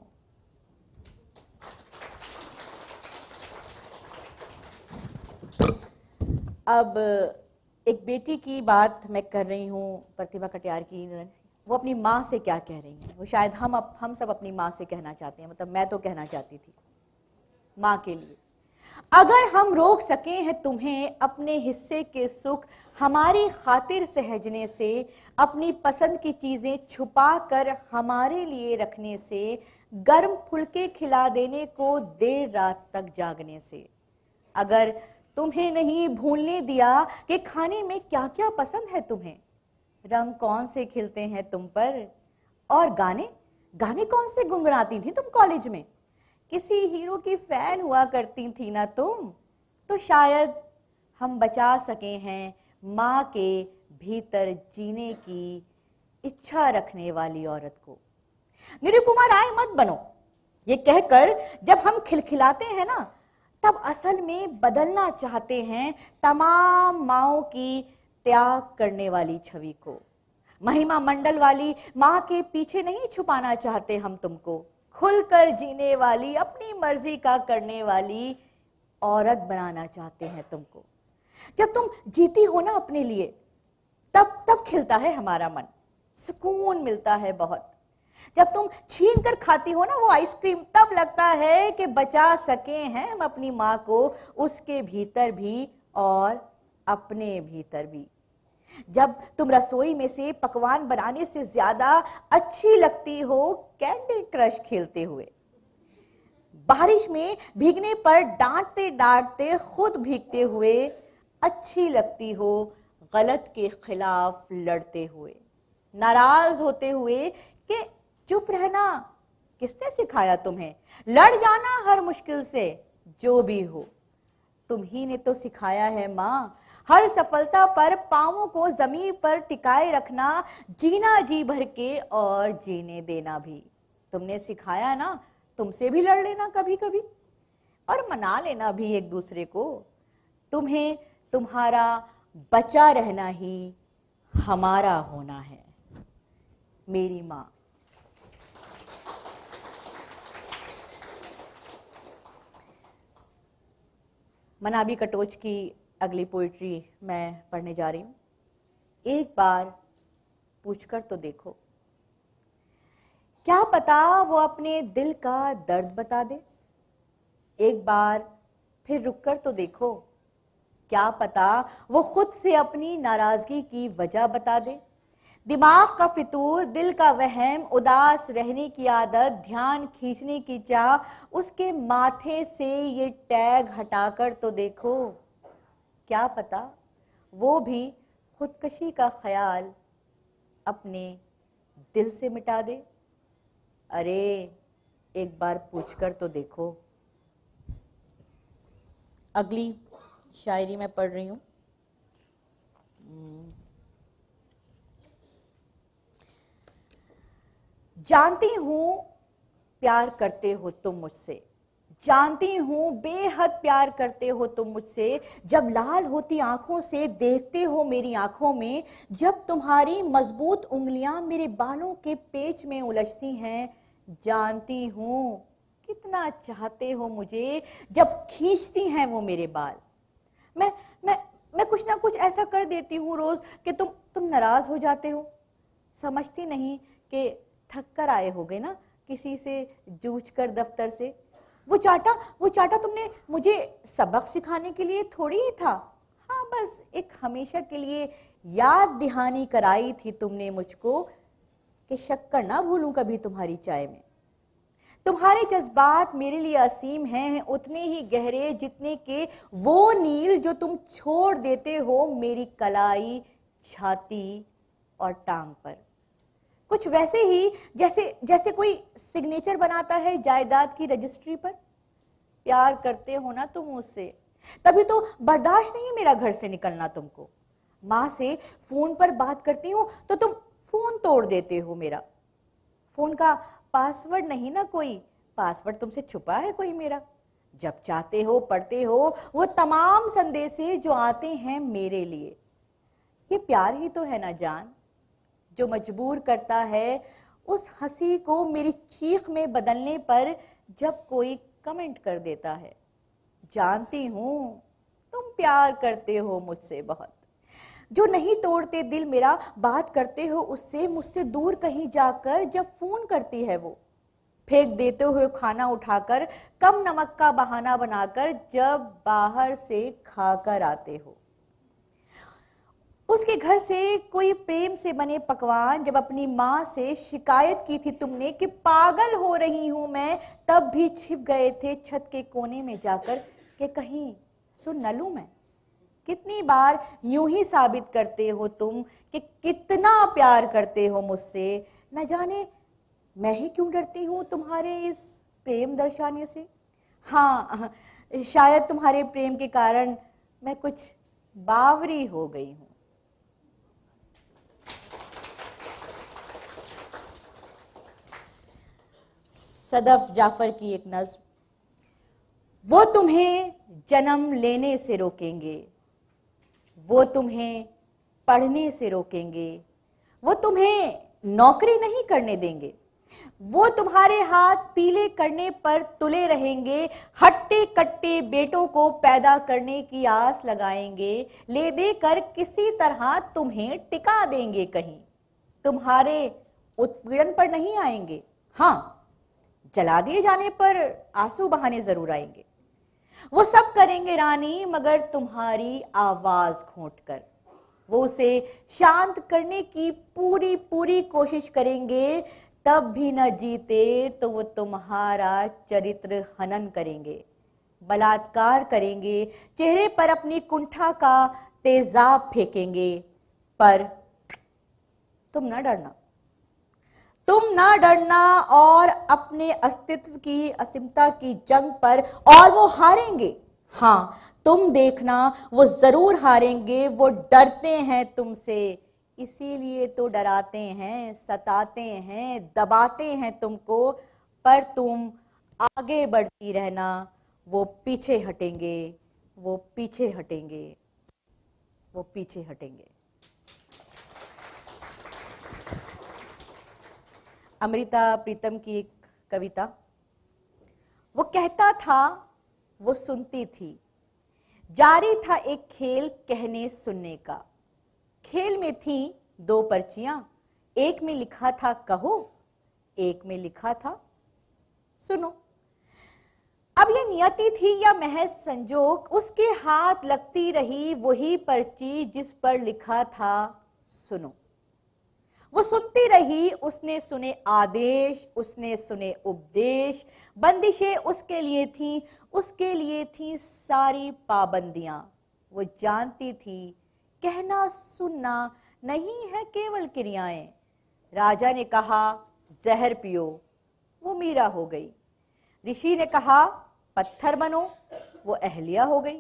अब एक बेटी की बात मैं कर रही हूं प्रतिभा कटियार की। वो अपनी माँ से क्या कह रही हैं, वो शायद हम सब अपनी माँ से कहना चाहते हैं, मतलब मैं तो कहना चाहती थी माँ के लिए। अगर हम रोक सके हैं तुम्हें अपने हिस्से के सुख हमारी खातिर सहजने से, अपनी पसंद की चीजें छुपा कर हमारे लिए रखने से, गर्म फुलके खिला देने को देर रात तक जागने से, अगर तुम्हें नहीं भूलने दिया कि खाने में क्या क्या पसंद है तुम्हें, रंग कौन से खिलते हैं तुम पर, और गाने कौन से गुनगुनाती थी तुम कॉलेज में, किसी हीरो की फैन हुआ करती थी ना तुम, तो शायद हम बचा सके हैं माँ के भीतर जीने की इच्छा रखने वाली औरत को। निरुपमा राय मत बनो, ये कहकर जब हम खिलखिलाते हैं ना, तब असल में बदलना चाहते हैं तमाम माँओं की त्याग करने वाली छवि को। महिमा मंडल वाली माँ के पीछे नहीं छुपाना चाहते हम तुमको, खुलकर जीने वाली, अपनी मर्जी का करने वाली औरत बनाना चाहते हैं तुमको। जब तुम जीती हो ना अपने लिए, तब खिलता है हमारा मन, सुकून मिलता है बहुत। जब तुम छीन कर खाती हो ना वो आइसक्रीम, तब लगता है कि बचा सके हैं हम अपनी माँ को, उसके भीतर भी और अपने भीतर भी। जब तुम रसोई में से पकवान बनाने से ज्यादा अच्छी लगती हो कैंडी क्रश खेलते हुए, बारिश में भीगने पर डांटते डांटते खुद भीगते हुए अच्छी लगती हो गलत के खिलाफ लड़ते हुए, नाराज होते हुए कि चुप रहना किसने सिखाया तुम्हें, लड़ जाना हर मुश्किल से, जो भी हो तुम ही ने तो सिखाया है माँ। हर सफलता पर पांवों को जमीन पर टिकाए रखना, जीना जी भर के और जीने देना भी तुमने सिखाया ना। तुमसे भी लड़ लेना कभी कभी और मना लेना भी एक दूसरे को। तुम्हें तुम्हारा बचा रहना ही हमारा होना है, मेरी माँ। मनाबी कटोच की अगली पोइट्री मैं पढ़ने जा रही हूं। एक बार पूछकर तो देखो, क्या पता वो अपने दिल का दर्द बता दे। एक बार फिर रुककर तो देखो, क्या पता वो खुद से अपनी नाराजगी की वजह बता दे। दिमाग का फितूर, दिल का वहम, उदास रहने की आदत, ध्यान खींचने की चाह, उसके माथे से ये टैग हटाकर तो देखो, क्या पता वो भी खुदकशी का ख्याल अपने दिल से मिटा दे। अरे एक बार पूछकर तो देखो। अगली शायरी मैं पढ़ रही हूं। जानती हूं प्यार करते हो तुम मुझसे, जानती हूं बेहद प्यार करते हो तुम मुझसे। जब लाल होती आंखों से देखते हो मेरी आंखों में, जब तुम्हारी मजबूत उंगलियां मेरे बालों के पेच में उलझती हैं, जानती हूं कितना चाहते हो मुझे जब खींचती हैं वो मेरे बाल। मैं कुछ ना कुछ ऐसा कर देती हूँ रोज कि तुम नाराज हो जाते हो। समझती नहीं कि थक कर आए होगे ना किसी से जूझ कर दफ्तर से। वो चाटा तुमने मुझे सबक सिखाने के लिए थोड़ी ही था। हाँ, बस एक हमेशा के लिए याद दहानी कराई थी तुमने मुझको कि शक्कर ना भूलूं कभी तुम्हारी चाय में। तुम्हारे जज्बात मेरे लिए असीम हैं, उतने ही गहरे जितने के वो नील जो तुम छोड़ देते हो मेरी कलाई, छाती और टांग पर। कुछ वैसे ही जैसे कोई सिग्नेचर बनाता है जायदाद की रजिस्ट्री पर। प्यार करते हो ना तुम मुझसे, तभी तो बर्दाश्त नहीं मेरा घर से निकलना तुमको। माँ से फोन पर बात करती हूँ तो तुम फोन तोड़ देते हो मेरा। फोन का पासवर्ड नहीं ना कोई, पासवर्ड तुमसे छुपा है कोई मेरा। जब चाहते हो पढ़ते हो वो तमाम संदेशे जो आते हैं मेरे लिए। ये प्यार ही तो है ना जान, जो मजबूर करता है उस हंसी को मेरी चीख में बदलने पर जब कोई कमेंट कर देता है। जानती हूं तुम प्यार करते हो मुझसे बहुत, जो नहीं तोड़ते दिल मेरा, बात करते हो उससे मुझसे दूर कहीं जाकर। जब फोन करती है वो फेंक देते हुए खाना उठाकर, कम नमक का बहाना बनाकर, जब बाहर से खाकर आते हो। उसके घर से कोई प्रेम से बने पकवान जब अपनी माँ से शिकायत की थी तुमने कि पागल हो रही हूं मैं, तब भी छिप गए थे छत के कोने में जाकर कि कहीं सुन न लूं मैं। कितनी बार यूं ही साबित करते हो तुम कि कितना प्यार करते हो मुझसे। न जाने मैं ही क्यों डरती हूं तुम्हारे इस प्रेम दर्शाने से। हाँ, शायद तुम्हारे प्रेम के कारण मैं कुछ बावरी हो गई हूं। सदफ जाफर की एक नज्म। वो तुम्हें जन्म लेने से रोकेंगे, वो तुम्हें पढ़ने से रोकेंगे, वो तुम्हें नौकरी नहीं करने देंगे, वो तुम्हारे हाथ पीले करने पर तुले रहेंगे, हट्टे कट्टे बेटों को पैदा करने की आस लगाएंगे, ले देकर किसी तरह तुम्हें टिका देंगे कहीं, तुम्हारे उत्पीड़न पर नहीं आएंगे। हाँ, जला दिए जाने पर आंसू बहाने जरूर आएंगे। वो सब करेंगे रानी मगर तुम्हारी आवाज घोंटकर। वो उसे शांत करने की पूरी पूरी कोशिश करेंगे, तब भी न जीते तो वो तुम्हारा चरित्र हनन करेंगे, बलात्कार करेंगे, चेहरे पर अपनी कुंठा का तेजाब फेंकेंगे। पर तुम ना डरना, तुम ना डरना और अपने अस्तित्व की असीमता की जंग पर, और वो हारेंगे। हाँ, तुम देखना वो जरूर हारेंगे। वो डरते हैं तुमसे, इसीलिए तो डराते हैं, सताते हैं, दबाते हैं तुमको। पर तुम आगे बढ़ती रहना, वो पीछे हटेंगे, वो पीछे हटेंगे, वो पीछे हटेंगे। अमृता प्रीतम की एक कविता। वो कहता था, वो सुनती थी, जारी था एक खेल कहने सुनने का। खेल में थी दो पर्चियां, एक में लिखा था कहो, एक में लिखा था सुनो। अब ये नियति थी या महज संजोग, उसके हाथ लगती रही वही पर्ची जिस पर लिखा था सुनो। वो सुनती रही, उसने सुने आदेश, उसने सुने उपदेश, बंदिशें उसके लिए थी सारी पाबंदियां। वो जानती थी कहना सुनना नहीं है केवल क्रियाएं। राजा ने कहा जहर पियो, वो मीरा हो गई। ऋषि ने कहा पत्थर बनो, वो अहल्या हो गई।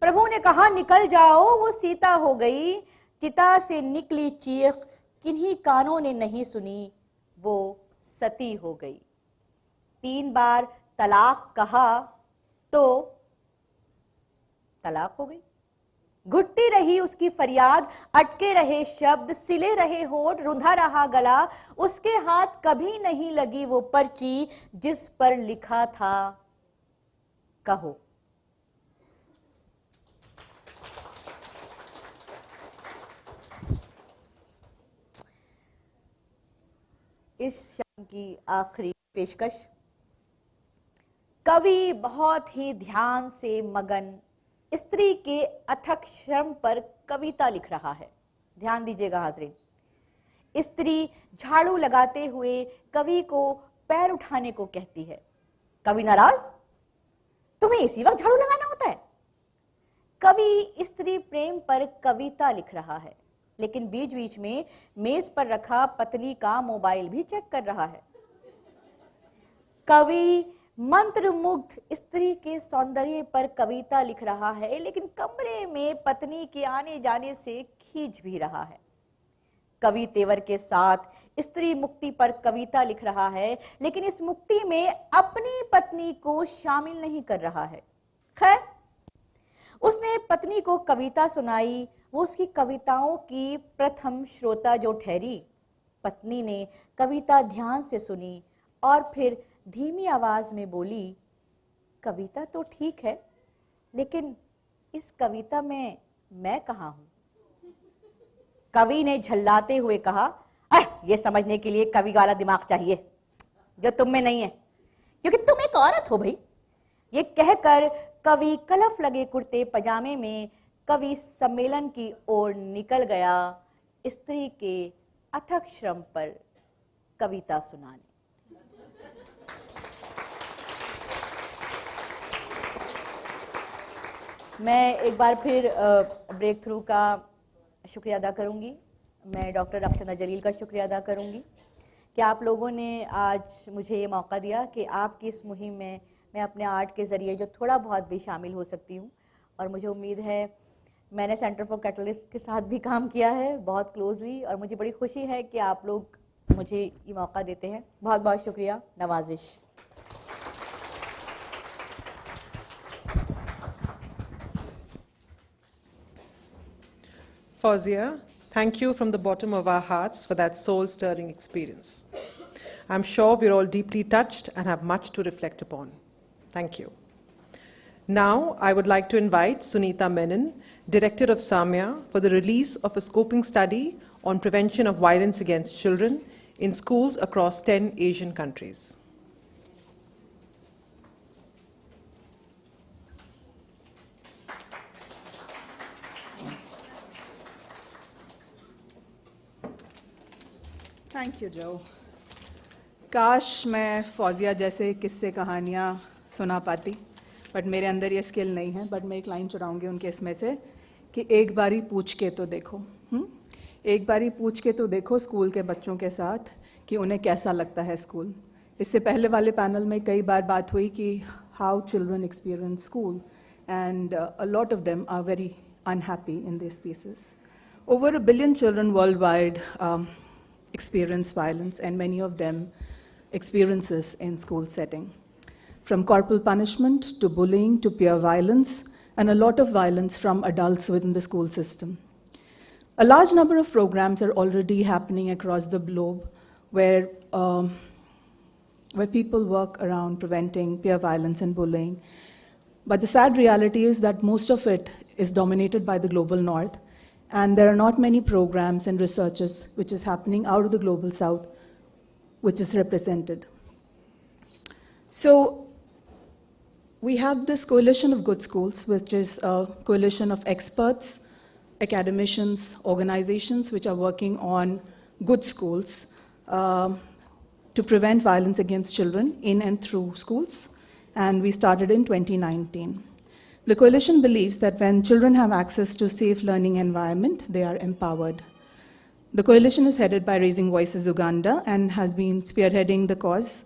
प्रभु ने कहा निकल जाओ, वो सीता हो गई। चिता से निकली चीख किन्हीं कानों ने नहीं सुनी, वो सती हो गई। 3 बार तलाक कहा तो तलाक हो गई। घुटती रही उसकी फरियाद, अटके रहे शब्द, सिले रहे होठ, रुंधा रहा गला। उसके हाथ कभी नहीं लगी वो पर्ची जिस पर लिखा था कहो। इस शाम की आखिरी पेशकश। कवि बहुत ही ध्यान से मगन स्त्री के अथक श्रम पर कविता लिख रहा है। ध्यान दीजिएगा हाजरीन। स्त्री झाड़ू लगाते हुए कवि को पैर उठाने को कहती है। कवि नाराज, तुम्हें इसी वक्त झाड़ू लगाना होता है। कवि स्त्री प्रेम पर कविता लिख रहा है, लेकिन बीच बीच में मेज पर रखा पत्नी का मोबाइल भी चेक कर रहा है। कवि मंत्रमुग्ध स्त्री के सौंदर्य पर कविता लिख रहा है, लेकिन कमरे में पत्नी के आने जाने से खींच भी रहा है। कवि तेवर के साथ स्त्री मुक्ति पर कविता लिख रहा है, लेकिन इस मुक्ति में अपनी पत्नी को शामिल नहीं कर रहा है। खैर, उसने पत्नी को कविता सुनाई। वो उसकी कविताओं की प्रथम श्रोता जो ठहरी। पत्नी ने कविता ध्यान से सुनी और फिर धीमी आवाज में बोली, कविता तो ठीक है, लेकिन इस कविता में मैं कहाँ हूं? कवि ने झल्लाते हुए कहा, ये समझने के लिए कवि वाला दिमाग चाहिए जो तुम में नहीं है, क्योंकि तुम एक औरत हो भाई। ये कहकर कवि कलफ लगे कुर्ते पजामे में कवि सम्मेलन की ओर निकल गया, स्त्री के अथक श्रम पर कविता सुनाने। मैं एक बार फिर ब्रेक थ्रू का शुक्रिया अदा करूंगी। मैं डॉक्टर रफसना जलील का शुक्रिया अदा करूंगी कि आप लोगों ने आज मुझे ये मौका दिया कि आपकी इस मुहिम में मैं अपने आर्ट के ज़रिए जो थोड़ा बहुत भी शामिल हो सकती हूँ। और मुझे उम्मीद है, मैंने सेंटर फॉर कैटलिस्ट के साथ भी काम किया है बहुत क्लोजली, और मुझे बड़ी खुशी है कि आप लोग मुझे ये मौका देते हैं। बहुत बहुत शुक्रिया, नवाजिश। Fawzia, thank you from the bottom of our hearts for that soul-stirring experience. I'm sure we're all deeply touched and have much to reflect upon. Thank you. Now, I would like to invite Sunita Menon, Director of SAMYA, for the release of a scoping study on prevention of violence against children in schools across 10 Asian countries. Thank you जो। काश मैं फौजिया जैसे किस्से कहानियाँ सुना पाती, but मेरे अंदर ये स्किल नहीं है। बट मैं एक लाइन चुराऊंगी उनके इसमें से कि एक बारी पूछ के तो देखो, एक बारी पूछ के तो देखो स्कूल के बच्चों के साथ कि उन्हें कैसा लगता है स्कूल। इससे पहले वाले पैनल में कई बार बात हुई कि how children experience school, and a lot of them are very unhappy in this spaces. Over 1 billion children worldwide experience violence, and many of them experiences in school setting. From corporal punishment to bullying to peer violence, and a lot of violence from adults within the school system. A large number of programs are already happening across the globe where people work around preventing peer violence and bullying. But the sad reality is that most of it is dominated by the global north, and there are not many programs and researches which is happening out of the global south which is represented. So we have this coalition of good schools, which is a coalition of experts, academicians, organizations which are working on good schools to prevent violence against children in and through schools. And we started in 2019. The coalition believes that when children have access to a safe learning environment, they are empowered. The coalition is headed by Raising Voices Uganda and has been spearheading the cause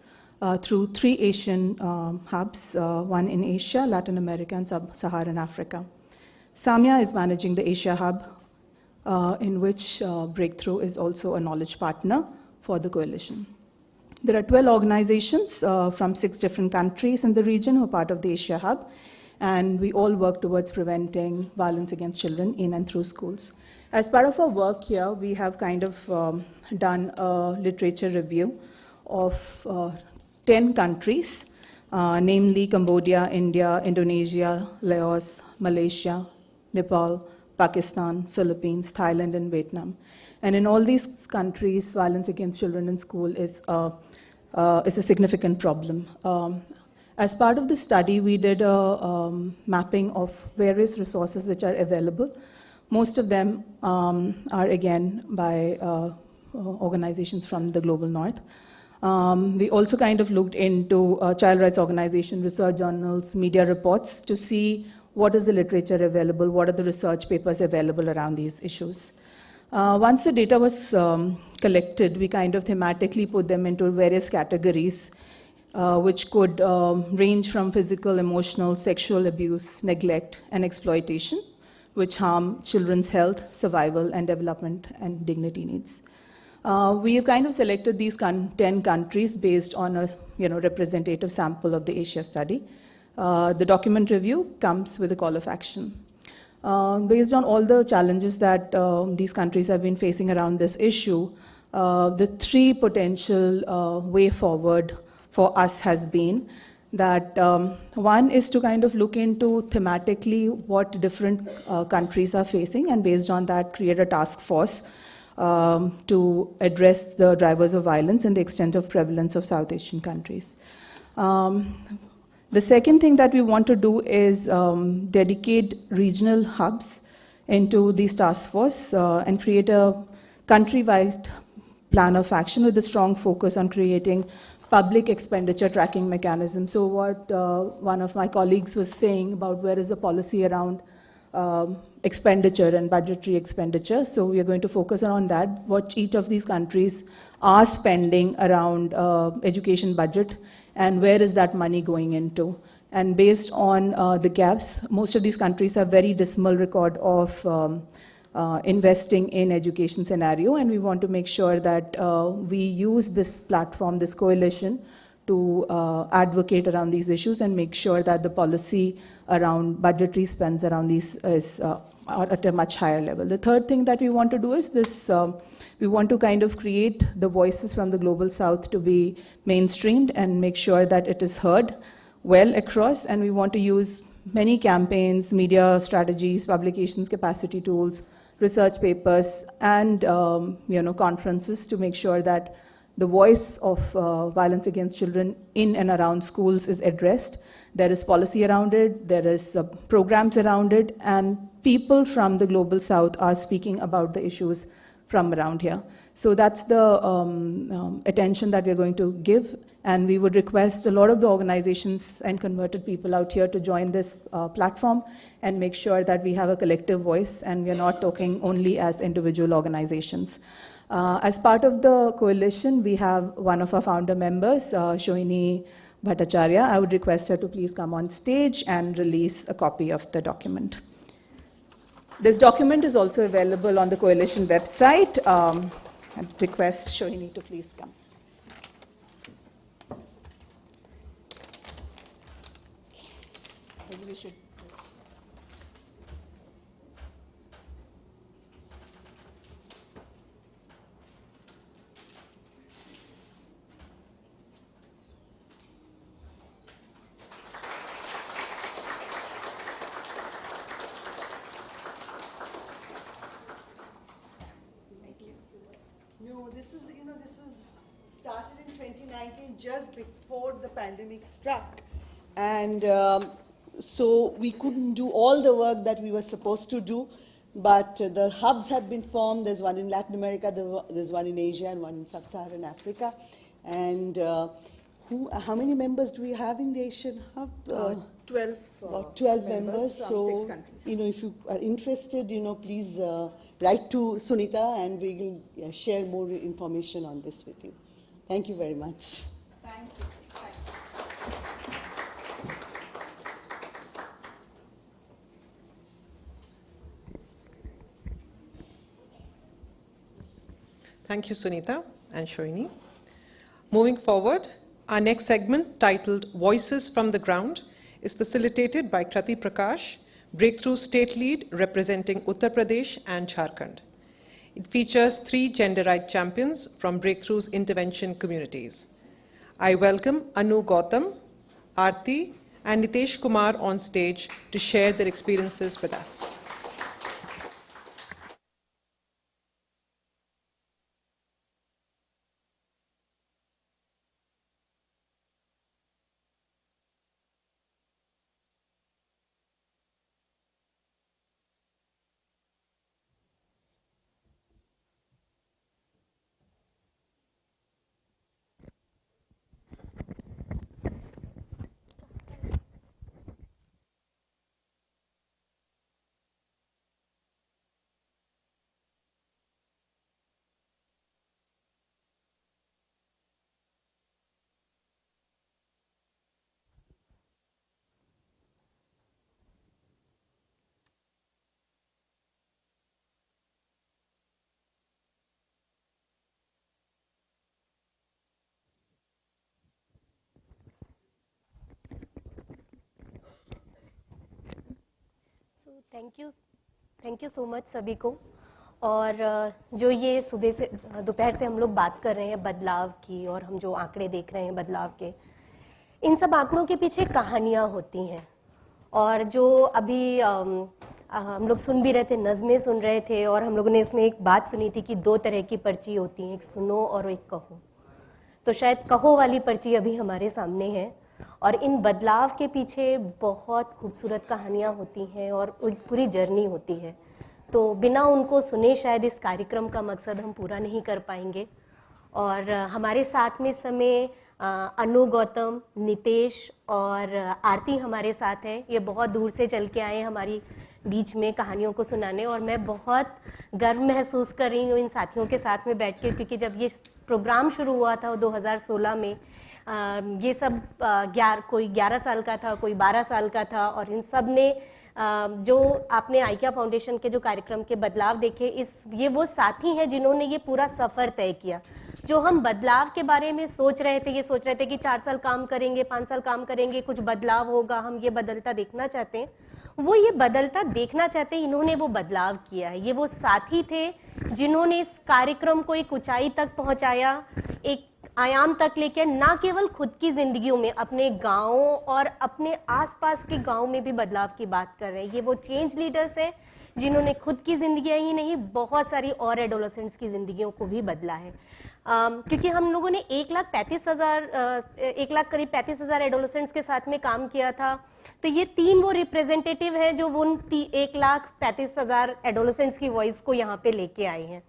through 3 Asian hubs, one in Asia, Latin America, and Sub-Saharan Africa. SAMYA is managing the Asia hub, in which Breakthrough is also a knowledge partner for the coalition. There are 12 organizations from 6 different countries in the region who are part of the Asia hub, and we all work towards preventing violence against children in and through schools. As part of our work here, we have kind of done a literature review of 10 countries, namely Cambodia, India, Indonesia, Laos, Malaysia, Nepal, Pakistan, Philippines, Thailand, and Vietnam. And in all these countries, violence against children in school is a significant problem. As part of the study, we did a mapping of various resources which are available. Most of them are, again, by organizations from the global north. We also kind of looked into child rights organization, research journals, media reports to see what is the literature available, what are the research papers available around these issues. Once the data was collected, we kind of thematically put them into various categories, which could range from physical, emotional, sexual abuse, neglect, and exploitation, which harm children's health, survival, and development and dignity needs. We have kind of selected these 10 countries based on a representative sample of the Asia study. The document review comes with a call of action. Based on all the challenges that these countries have been facing around this issue, the 3 potential way forward for us has been that one is to kind of look into thematically what different countries are facing, and based on that create a task force to address the drivers of violence and the extent of prevalence of South Asian countries. The second thing that we want to do is dedicate regional hubs into these task force and create a country-wide plan of action with a strong focus on creating public expenditure tracking mechanism. So what one of my colleagues was saying about where is the policy around expenditure and budgetary expenditure. So we are going to focus on that, what each of these countries are spending around education budget and where is that money going into. And based on the gaps, most of these countries have very dismal record of investing in education scenario, and we want to make sure that we use this platform, this coalition, to advocate around these issues and make sure that the policy around budgetary spends around these is at a much higher level. The third thing that we want to do is this, we want to kind of create the voices from the Global South to be mainstreamed and make sure that it is heard well across, and we want to use many campaigns, media strategies, publications, capacity tools, research papers, and conferences to make sure that the voice of violence against children in and around schools is addressed. There is policy around it, there is programs around it, and people from the Global South are speaking about the issues from around here. So that's the attention that we're going to give, and we would request a lot of the organizations and converted people out here to join this platform and make sure that we have a collective voice and we're not talking only as individual organizations. As part of the coalition, we have one of our founder members, Shohini Bhattacharya. I would request her to please come on stage and release a copy of the document. This document is also available on the coalition website. I request Shohini to please come. Maybe we should. No, this was started in 2019, just before the pandemic struck. And so we couldn't do all the work that we were supposed to do, but the hubs have been formed. There's one in Latin America, there's one in Asia, and one in Sub-Saharan Africa. And How many members do we have in the Asian Hub? 12. About 12 members. from So, 6 countries. if you are interested, please write to Sunita, and we will share more information on this with you. Thank you very much. Thank you. Thank you, Sunita and Shoini. Moving forward, our next segment, titled Voices from the Ground, is facilitated by Krati Prakash, Breakthrough State Lead representing Uttar Pradesh and Jharkhand. It features 3 gender rights champions from Breakthrough's intervention communities. I welcome Anu Gautam, Aarti, and Nitesh Kumar on stage to share their experiences with us. Thank you so much सभी को। और जो ये सुबह से दोपहर से हम लोग बात कर रहे हैं बदलाव की, और हम जो आंकड़े देख रहे हैं बदलाव के, इन सब आंकड़ों के पीछे कहानियाँ होती हैं। और जो अभी हम लोग सुन भी रहे थे, नज़में सुन रहे थे, और हम लोगों ने इसमें एक बात सुनी थी कि 2 तरह की पर्ची होती हैं, एक सुनो और एक कहो। तो शायद कहो वाली पर्ची अभी हमारे सामने है, और इन बदलाव के पीछे बहुत खूबसूरत कहानियाँ होती हैं और एक पूरी जर्नी होती है। तो बिना उनको सुने शायद इस कार्यक्रम का मकसद हम पूरा नहीं कर पाएंगे। और हमारे साथ में इस समय अनु गौतम, नितेश और आरती हमारे साथ हैं। ये बहुत दूर से चल के आए हमारी बीच में कहानियों को सुनाने, और मैं बहुत गर्व महसूस कर रही हूँ इन साथियों के साथ में बैठ के, क्योंकि जब ये प्रोग्राम शुरू हुआ था 2016 में, ये सब कोई 11 साल का था, कोई 12 साल का था, और इन सब ने जो आपने आइकिया फाउंडेशन के जो कार्यक्रम के बदलाव देखे, ये वो साथी हैं जिन्होंने ये पूरा सफ़र तय किया। जो हम बदलाव के बारे में सोच रहे थे, ये सोच रहे थे कि 4 साल काम करेंगे, 5 साल काम करेंगे, कुछ बदलाव होगा, हम ये बदलता देखना चाहते हैं, वो ये बदलता देखना चाहते हैं, इन्होंने वो बदलाव किया है। ये वो साथी थे जिन्होंने इस कार्यक्रम को एक ऊंचाई तक पहुंचाया, एक आयाम तक लेके, ना केवल खुद की जिंदगियों में, अपने गाँवों और अपने आसपास के गाँव में भी बदलाव की बात कर रहे हैं। ये वो चेंज लीडर्स हैं जिन्होंने खुद की जिंदगियां ही नहीं, बहुत सारी और एडोलेसेंट्स की जिंदगियों को भी बदला है। क्योंकि हम लोगों ने 1 लाख करीब 35,000 एडोलेसेंट्स के साथ में काम किया था। तो ये 3 वो रिप्रेजेंटेटिव हैं जो उन 1,35,000 एडोलेसेंट्स की वॉइस को यहाँ पे लेके आए हैं।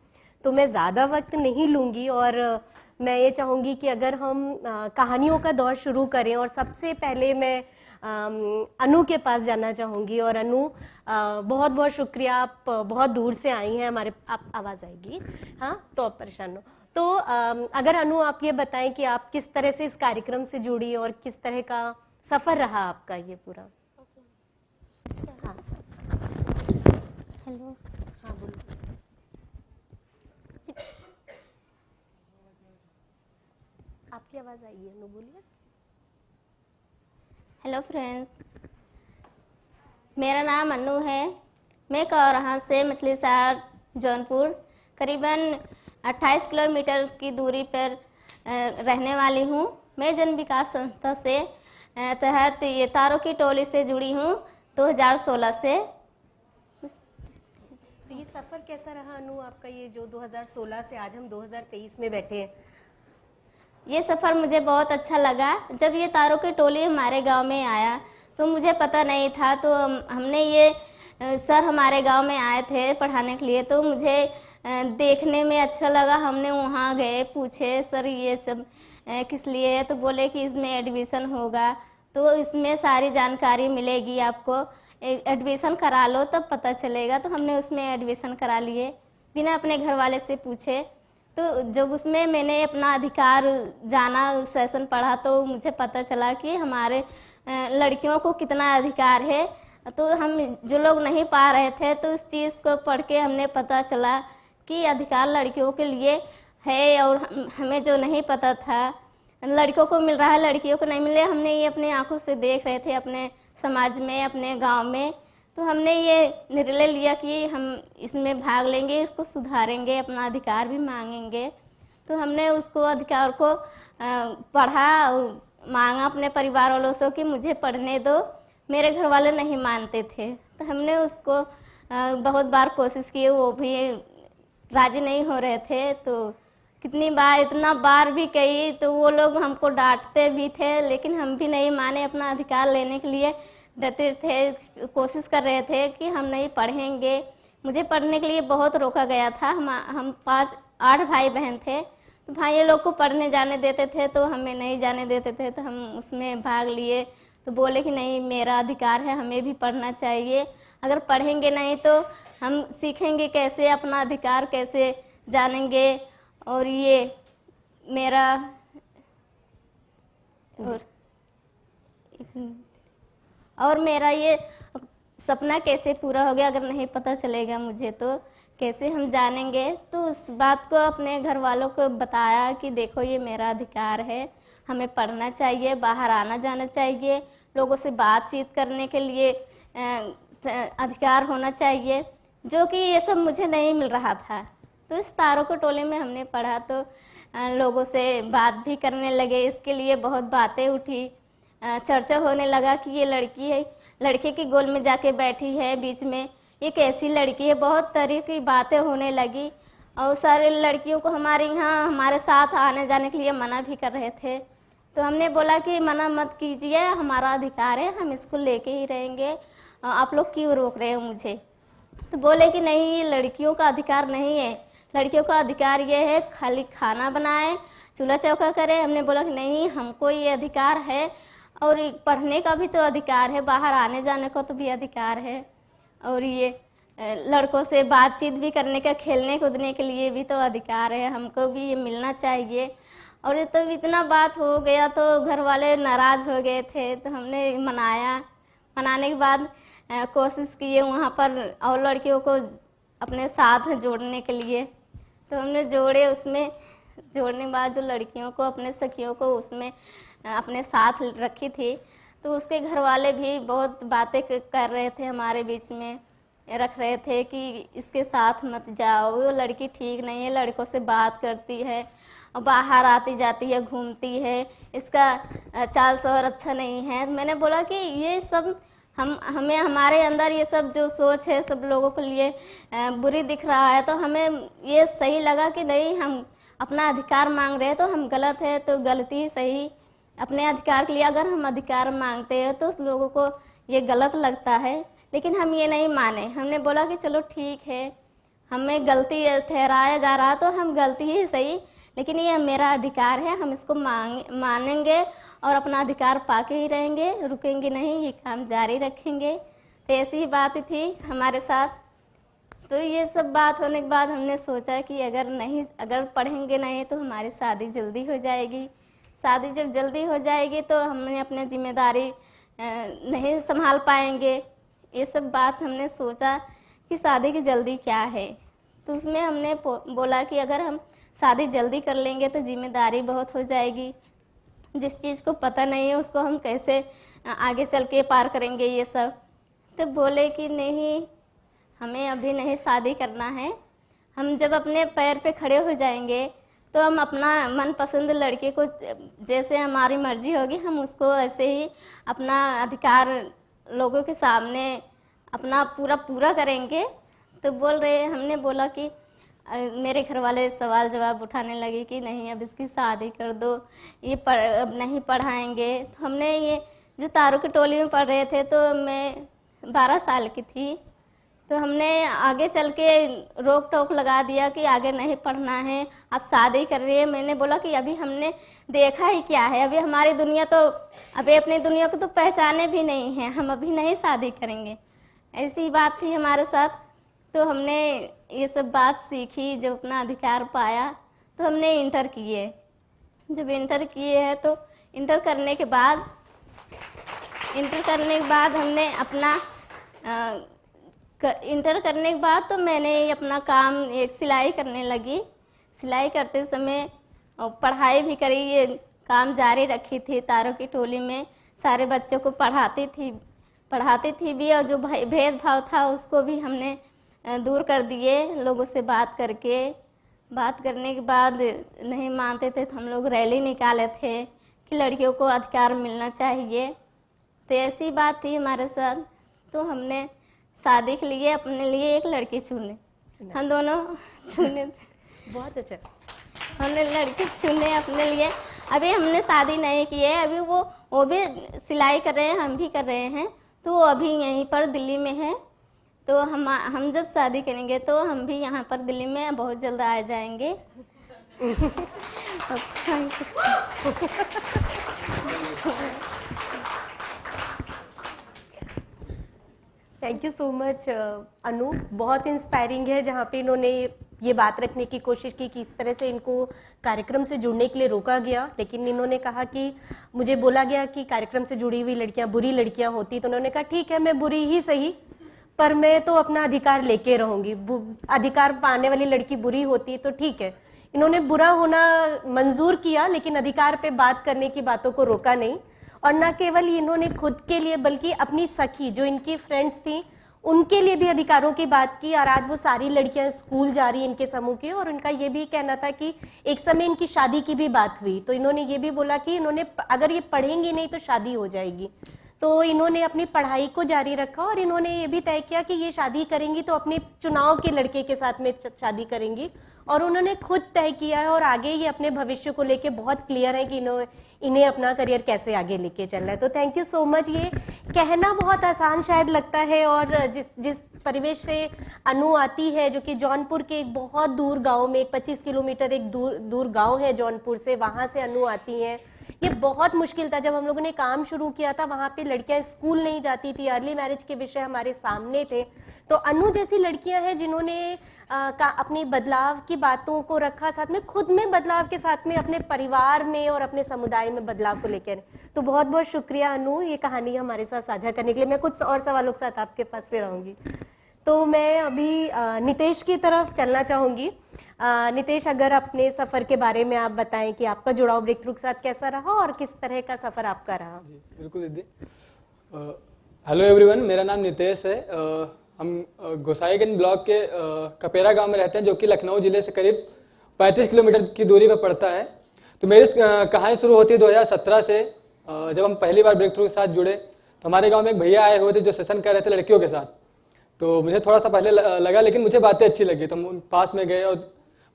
तो मैं ज़्यादा वक्त नहीं लूँगी, और मैं ये चाहूँगी कि अगर हम कहानियों का दौर शुरू करें, और सबसे पहले मैं अनु के पास जाना चाहूँगी। और अनु, बहुत बहुत शुक्रिया, आप बहुत दूर से आई हैं हमारे। आप आवाज़ आएगी? हाँ, तो आप परेशान हो तो अगर अनु आप ये बताएं कि आप किस तरह से इस कार्यक्रम से जुड़ी और किस तरह का सफ़र रहा आपका ये पूरा। हाँ, हेलो, हाँ बोलो। आपकी आवाज़ आई है, अनु बोलिए। हेलो फ्रेंड्स, मेरा नाम अनु है। मैं कौराहा से मछलीशहर जौनपुर करीबन 28 किलोमीटर की दूरी पर रहने वाली हूँ। मैं जन विकास संस्था से तहत ये तारों की टोली से जुड़ी हूँ 2016 से। तो ये सफ़र कैसा रहा अनु आपका, ये जो 2016 से आज हम 2023 में बैठे हैं? ये सफ़र मुझे बहुत अच्छा लगा। जब ये तारों की टोली हमारे गांव में आया तो मुझे पता नहीं था, तो हमने ये सर हमारे गांव में आए थे पढ़ाने के लिए, तो मुझे देखने में अच्छा लगा। हमने वहाँ गए, पूछे सर ये सब किस लिए है, तो बोले कि इसमें एडमिशन होगा तो इसमें सारी जानकारी मिलेगी आपको, एडमिशन करा लो तब पता चलेगा। तो हमने उसमें एडमिशन करा लिए बिना अपने घर वाले से पूछे। तो जब उसमें मैंने अपना अधिकार जाना, सेशन पढ़ा, तो मुझे पता चला कि हमारे लड़कियों को कितना अधिकार है। तो हम जो लोग नहीं पा रहे थे तो इस चीज़ को पढ़ के हमने पता चला कि अधिकार लड़कियों के लिए है, और हमें जो नहीं पता था लड़कियों को मिल रहा है, लड़कियों को नहीं मिल रहा। हमने ये अपने आंखों से देख रहे थे अपने समाज में, अपने गांव में। तो हमने ये निर्णय लिया कि हम इसमें भाग लेंगे, इसको सुधारेंगे, अपना अधिकार भी मांगेंगे। तो हमने उसको अधिकार को पढ़ा और मांगा अपने परिवार वालों से कि मुझे पढ़ने दो। मेरे घर वाले नहीं मानते थे, तो हमने उसको बहुत बार कोशिश की, वो भी राजी नहीं हो रहे थे। तो कितनी बार, इतना बार भी कही, तो वो लोग हमको डांटते भी थे, लेकिन हम भी नहीं माने, अपना अधिकार लेने के लिए डटे थे, कोशिश कर रहे थे कि हम नहीं पढ़ेंगे। मुझे पढ़ने के लिए बहुत रोका गया था। हम 8 भाई बहन थे, तो भाई लोग को पढ़ने जाने देते थे तो हमें नहीं जाने देते थे। तो हम उसमें भाग लिए, तो बोले कि नहीं, मेरा अधिकार है, हमें भी पढ़ना चाहिए। अगर पढ़ेंगे नहीं तो हम सीखेंगे कैसे, अपना अधिकार कैसे जानेंगे। और ये मेरा और मेरा ये सपना कैसे पूरा हो गया, अगर नहीं पता चलेगा मुझे तो कैसे हम जानेंगे। तो उस बात को अपने घर वालों को बताया कि देखो ये मेरा अधिकार है, हमें पढ़ना चाहिए, बाहर आना जाना चाहिए, लोगों से बातचीत करने के लिए अधिकार होना चाहिए, जो कि ये सब मुझे नहीं मिल रहा था। तो इस तारों को टोले में हमने पढ़ा तो लोगों से बात भी करने लगे, इसके लिए बहुत बातें उठी, चर्चा होने लगा कि ये लड़की है, लड़के की गोल में जाके बैठी है बीच में, ये कैसी लड़की है। बहुत तरह की बातें होने लगी और सारे लड़कियों को हमारे यहाँ हमारे साथ आने जाने के लिए मना भी कर रहे थे। तो हमने बोला कि मना मत कीजिए, हमारा अधिकार है, हम इसको लेके ही रहेंगे, आप लोग क्यों रोक रहे हो मुझे। तो बोले कि नहीं, ये लड़कियों का अधिकार नहीं है, लड़कियों का अधिकार ये है खाली खाना बनाए, चूल्हा चौका करें। हमने बोला कि नहीं, हमको ये अधिकार है, और पढ़ने का भी तो अधिकार है, बाहर आने जाने का तो भी अधिकार है, और ये लड़कों से बातचीत भी करने का, खेलने कूदने के लिए भी तो अधिकार है, हमको भी ये मिलना चाहिए। और ये तो इतना बात हो गया तो घर वाले नाराज़ हो गए थे। तो हमने मनाया, मनाने के बाद कोशिश किए वहाँ पर और लड़कियों को अपने साथ जोड़ने के लिए। तो हमने जोड़े, उसमें जोड़ने के बाद जो लड़कियों को, अपने सखियों को उसमें अपने साथ रखी थी, तो उसके घर वाले भी बहुत बातें कर रहे थे, हमारे बीच में रख रहे थे कि इसके साथ मत जाओ, वो लड़की ठीक नहीं है, लड़कों से बात करती है और बाहर आती जाती है, घूमती है, इसका चाल सवर अच्छा नहीं है। मैंने बोला कि ये सब हमें हमारे अंदर ये सब जो सोच है सब लोगों के लिए बुरी दिख रहा है, तो हमें ये सही लगा कि नहीं, हम अपना अधिकार मांग रहे हैं तो हम गलत है तो गलती ही सही। अपने अधिकार के लिए अगर हम अधिकार मांगते हैं तो उस लोगों को ये गलत लगता है, लेकिन हम ये नहीं माने। हमने बोला कि चलो ठीक है, हमें गलती ठहराया जा रहा तो हम गलती ही सही, लेकिन ये मेरा अधिकार है, हम इसको मानेंगे और अपना अधिकार पाके ही रहेंगे, रुकेंगे नहीं, ये काम जारी रखेंगे। तो ऐसी ही बात थी हमारे साथ। तो ये सब बात होने के बाद हमने सोचा कि अगर पढ़ेंगे नहीं तो हमारी शादी जल्दी हो जाएगी। शादी जब जल्दी हो जाएगी तो हमने अपनी जिम्मेदारी नहीं संभाल पाएंगे। ये सब बात हमने सोचा कि शादी की जल्दी क्या है। तो उसमें हमने बोला कि अगर हम शादी जल्दी कर लेंगे तो जिम्मेदारी बहुत हो जाएगी, जिस चीज़ को पता नहीं है उसको हम कैसे आगे चल के पार करेंगे ये सब। तो बोले कि नहीं, हमें अभी नहीं शादी करना है, हम जब अपने पैर पे खड़े हो जाएंगे तो हम अपना मनपसंद लड़के को, जैसे हमारी मर्जी होगी हम उसको ऐसे ही अपना अधिकार लोगों के सामने अपना पूरा करेंगे। तो बोल रहे, हमने बोला कि मेरे घर वाले सवाल जवाब उठाने लगे कि नहीं, अब इसकी शादी कर दो, ये अब नहीं पढ़ाएंगे। तो हमने ये जो तारों की टोली में पढ़ रहे थे, तो मैं 12 साल की थी, तो हमने आगे चल के रोक टोक लगा दिया कि आगे नहीं पढ़ना है, आप शादी कर रही है। मैंने बोला कि अभी हमने देखा ही क्या है, अभी हमारी दुनिया तो अभी अपनी दुनिया को तो पहचाने भी नहीं है, हम अभी नहीं शादी करेंगे। ऐसी बात थी हमारे साथ। तो हमने ये सब बात सीखी, जब अपना अधिकार पाया तो हमने इंटर किए। जब इंटर किए हैं तो इंटर करने के बाद हमने अपना इंटर करने के बाद तो मैंने अपना काम एक सिलाई करने लगी। सिलाई करते समय पढ़ाई भी करी, ये काम जारी रखी थी। तारों की टोली में सारे बच्चों को पढ़ाती थी भी, और जो भेदभाव था उसको भी हमने दूर कर दिए लोगों से बात करने के बाद। नहीं मानते थे तो हम लोग रैली निकाले थे कि लड़कियों को अधिकार मिलना चाहिए। तो ऐसी बात थी हमारे साथ। तो हमने शादी के लिए अपने लिए एक लड़की चुने, हम दोनों चुने थे। बहुत अच्छा, हमने लड़की चुने अपने लिए। अभी हमने शादी नहीं की है, अभी वो भी सिलाई कर रहे हैं, हम भी कर रहे हैं। तो वो अभी यहीं पर दिल्ली में है। तो हम जब शादी करेंगे तो हम भी यहाँ पर दिल्ली में बहुत जल्द आ जाएंगे। थैंक यू सो मच अनु, बहुत इंस्पायरिंग है जहाँ पे इन्होंने ये बात रखने की कोशिश की कि इस तरह से इनको कार्यक्रम से जुड़ने के लिए रोका गया, लेकिन इन्होंने कहा कि मुझे बोला गया कि कार्यक्रम से जुड़ी हुई लड़कियां बुरी लड़कियां होती, तो उन्होंने कहा ठीक है, मैं बुरी ही सही पर मैं तो अपना अधिकार लेके रहूंगी। अधिकार पाने वाली लड़की बुरी होती तो ठीक है। इन्होंने बुरा होना मंजूर किया, लेकिन अधिकार पे बात करने की बातों को रोका नहीं। और न केवल इन्होंने खुद के लिए बल्कि अपनी सखी जो इनकी फ्रेंड्स थी उनके लिए भी अधिकारों की बात की। और आज वो सारी लड़कियां स्कूल जा रही इनके समूह की, और उनका ये भी कहना था कि एक समय इनकी शादी की भी बात हुई, तो इन्होंने ये भी बोला कि इन्होंने अगर ये पढ़ेंगी नहीं तो शादी हो जाएगी। तो इन्होंने अपनी पढ़ाई को जारी रखा और इन्होंने ये भी तय किया कि ये शादी करेंगी तो अपने चुनाव के लड़के के साथ में शादी करेंगी। और उन्होंने खुद तय किया है और आगे ये अपने भविष्य को लेके बहुत क्लियर है कि इन्हें अपना करियर कैसे आगे लेके चलना है। तो थैंक यू सो मच। ये कहना बहुत आसान शायद लगता है, और जिस परिवेश से अनु आती है, जो कि जौनपुर के एक बहुत दूर गांव में 25 किलोमीटर एक दूर गांव है जौनपुर से, वहां से अनु आती हैं। ये बहुत मुश्किल था। जब हम लोगों ने काम शुरू किया था वहाँ पे लड़कियां स्कूल नहीं जाती थी, अर्ली मैरिज के विषय हमारे सामने थे। तो अनु जैसी लड़कियां हैं जिन्होंने अपनी बदलाव की बातों को रखा, साथ में खुद में बदलाव के साथ में अपने परिवार में और अपने समुदाय में बदलाव को लेकर। तो बहुत बहुत शुक्रिया अनु, ये कहानी हमारे साथ साझा करने के लिए। मैं कुछ और सवालों के साथ आपके पास फिर आऊँगी। तो मैं अभी नितेश की तरफ चलना चाहूँगी। नितेश, अगर अपने सफ़र के बारे में आप बताएं कि आपका जुड़ाव ब्रेक थ्रू के साथ कैसा रहा और किस तरह का सफ़र आपका रहा। जी बिल्कुल दीदी। हेलो एवरीवन, मेरा नाम नितेश है। हम गोसाईगंज ब्लॉक के कपेरा गांव में रहते हैं, जो कि लखनऊ जिले से करीब 35 किलोमीटर की दूरी पर पड़ता है। तो मेरी कहानी शुरू होती है 2017 से। जब हम पहली बार ब्रेक थ्रू के साथ जुड़े तो हमारे गाँव में एक भैया आए हुए थे जो सेशन कर रहे थे लड़कियों के साथ। तो मुझे थोड़ा सा पहले लगा, लेकिन मुझे बातें अच्छी लगी, तो हम पास में गए और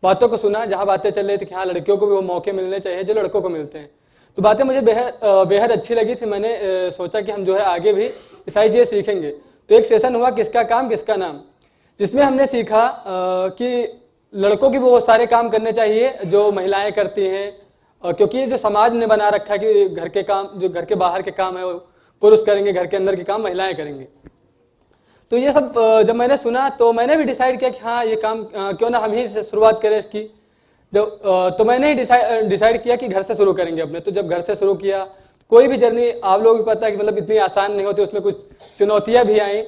बातों को सुना। जहाँ बातें चल रही थी कि हाँ लड़कियों को भी वो मौके मिलने चाहिए जो लड़कों को मिलते हैं, तो बातें मुझे बेहद अच्छी लगी थी। मैंने सोचा कि हम जो है आगे भी सारी चीज़ें सीखेंगे। तो एक सेशन हुआ किसका काम किसका नाम, जिसमें हमने सीखा कि लड़कों की वो सारे काम करने चाहिए जो महिलाएं करती हैं, क्योंकि जो समाज ने बना रखा है कि घर के काम, जो घर के बाहर के काम है वो पुरुष करेंगे, घर के अंदर के काम महिलाएं करेंगे। तो ये सब जब मैंने सुना तो मैंने भी डिसाइड किया कि हाँ ये काम क्यों ना हम ही से शुरुआत करें इसकी। तो मैंने ही डिसाइड किया कि घर से शुरू करेंगे अपने। तो जब घर से शुरू किया, कोई भी जर्नी आप लोगों को पता है कि मतलब इतनी आसान नहीं होती, उसमें कुछ चुनौतियां भी आई।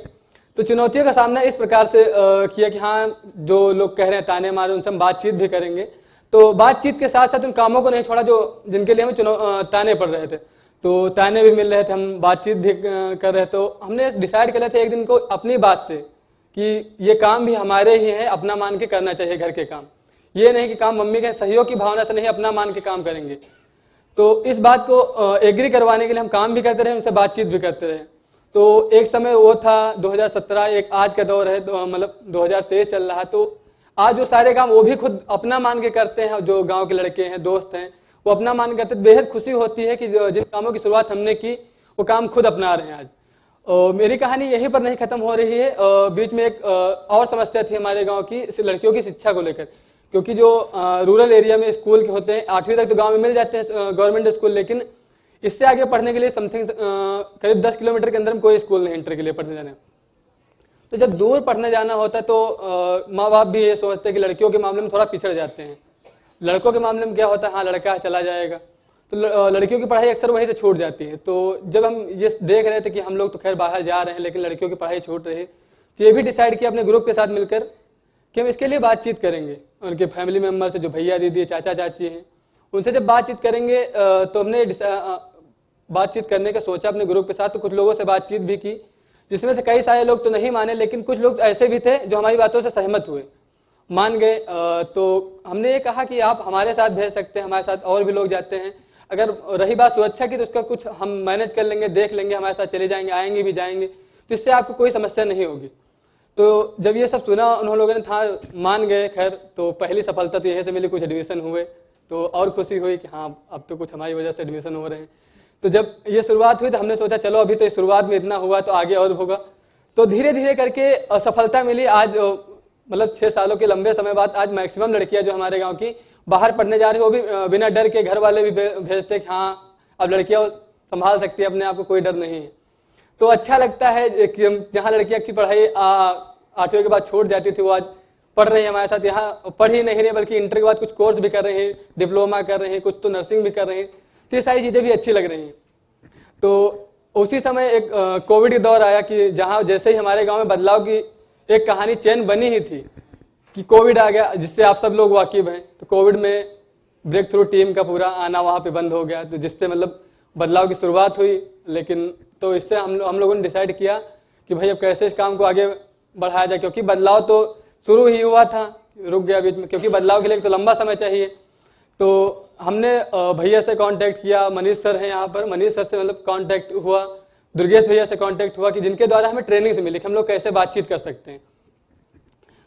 तो चुनौतियों का सामना इस प्रकार से किया कि हाँ जो लोग कह रहे हैं ताने मारे, उनसे हम बातचीत भी करेंगे। तो बातचीत के साथ साथ उन कामों को नहीं छोड़ा जो जिनके लिए हमें ताने पड़ रहे थे। तो ताने भी मिल रहे थे, हम बातचीत भी कर रहे थे। तो हमने डिसाइड कर लिया था एक दिन को अपनी बात से कि ये काम भी हमारे ही है, अपना मान के करना चाहिए घर के काम। ये नहीं कि काम मम्मी के सहयोग की भावना से नहीं, अपना मान के काम करेंगे। तो इस बात को एग्री करवाने के लिए हम काम भी करते रहे, उनसे बातचीत भी करते रहे। तो एक समय वो था 2017, एक आज का दौर है, मतलब 2023 चल रहा। तो आज जो सारे काम वो भी खुद अपना मान के करते हैं, जो गाँव के लड़के हैं, दोस्त हैं, वो अपना मान करते। बेहद खुशी होती है कि जिन कामों की शुरुआत हमने की वो काम खुद अपना रहे हैं आज। मेरी कहानी यहीं पर नहीं खत्म हो रही है। बीच में एक और समस्या थी हमारे गांव की लड़कियों की शिक्षा को लेकर, क्योंकि जो रूरल एरिया में स्कूल होते हैं 8वीं तक तो गांव में मिल जाते हैं गवर्नमेंट स्कूल, लेकिन इससे आगे पढ़ने के लिए समथिंग करीब 10 किलोमीटर के अंदर में कोई स्कूल नहीं इंटर के लिए पढ़ने जाने। तो जब दूर पढ़ने जाना होता है तो माँ बाप भी ये सोचते हैं कि लड़कियों के मामले में थोड़ा पिछड़ जाते हैं। लड़कों के मामले में क्या होता है, हाँ लड़का चला जाएगा, तो लड़कियों की पढ़ाई अक्सर वहीं से छूट जाती है। तो जब हम ये देख रहे थे कि हम लोग तो खैर बाहर जा रहे हैं लेकिन लड़कियों की पढ़ाई छूट रही है, तो ये भी डिसाइड किया अपने ग्रुप के साथ मिलकर कि हम इसके लिए बातचीत करेंगे। उनके फैमिली मेम्बर से, जो भैया दीदी चाचा चाची हैं, उनसे जब बातचीत करेंगे तो हमने बातचीत करने का सोचा अपने ग्रुप के साथ। तो कुछ लोगों से बातचीत भी की, जिसमें से कई सारे लोग तो नहीं माने, लेकिन कुछ लोग ऐसे भी थे जो हमारी बातों से सहमत हुए, मान गए। तो हमने ये कहा कि आप हमारे साथ भेज सकते हैं, हमारे साथ और भी लोग जाते हैं। अगर रही बात सुरक्षा की तो उसका कुछ हम मैनेज कर लेंगे, देख लेंगे, हमारे साथ चले जाएंगे, आएंगे भी जाएंगे, तो इससे आपको कोई समस्या नहीं होगी। तो जब ये सब सुना उन लोगों ने, था मान गए। खैर तो पहली सफलता तो यहीं से मिली, कुछ एडमिशन हुए तो और खुशी हुई कि हाँ अब तो कुछ हमारी वजह से एडमिशन हो रहे हैं। तो जब ये शुरुआत हुई तो हमने सोचा चलो अभी तो इस शुरुआत में इतना हुआ तो आगे और होगा। तो धीरे धीरे करके सफलता मिली। आज मतलब 6 सालों के लंबे समय बाद आज मैक्सिमम लड़कियां जो हमारे गांव की बाहर पढ़ने जा रही है, वो भी बिना डर के, घर वाले भी भेजते कि हाँ अब लड़कियां संभाल सकती है अपने आप को, कोई डर नहीं है। तो अच्छा लगता है कि जहाँ लड़कियां की पढ़ाई 8वीं के बाद छूट जाती थी, वो आज पढ़ रही है हमारे साथ। यहाँ पढ़ ही नहीं रही बल्कि इंटर के बाद कुछ कोर्स भी कर रहे हैं, डिप्लोमा कर रहे हैं, कुछ तो नर्सिंग भी कर रहे हैं। तो ये सारी चीज़ें भी अच्छी लग रही हैं। तो उसी समय एक कोविड का दौर आया कि जहाँ जैसे ही हमारे गाँव में बदलाव की एक कहानी चेन बनी ही थी कि कोविड आ गया, जिससे आप सब लोग वाकिफ हैं। तो कोविड में ब्रेक थ्रू टीम का पूरा आना वहाँ पे बंद हो गया, तो जिससे मतलब बदलाव की शुरुआत हुई। लेकिन तो इससे हम लोगों ने डिसाइड किया कि भाई अब कैसे इस काम को आगे बढ़ाया जाए, क्योंकि बदलाव तो शुरू ही हुआ था, रुक गया बीच में, क्योंकि बदलाव के लिए तो लंबा समय चाहिए। तो हमने भैया से कांटेक्ट किया, मनीष सर हैं यहाँ पर, मनीष सर से मतलब कांटेक्ट हुआ, दुर्गेश भैया से कांटेक्ट हुआ कि जिनके द्वारा हमें ट्रेनिंग से मिली कि हम लोग कैसे बातचीत कर सकते हैं।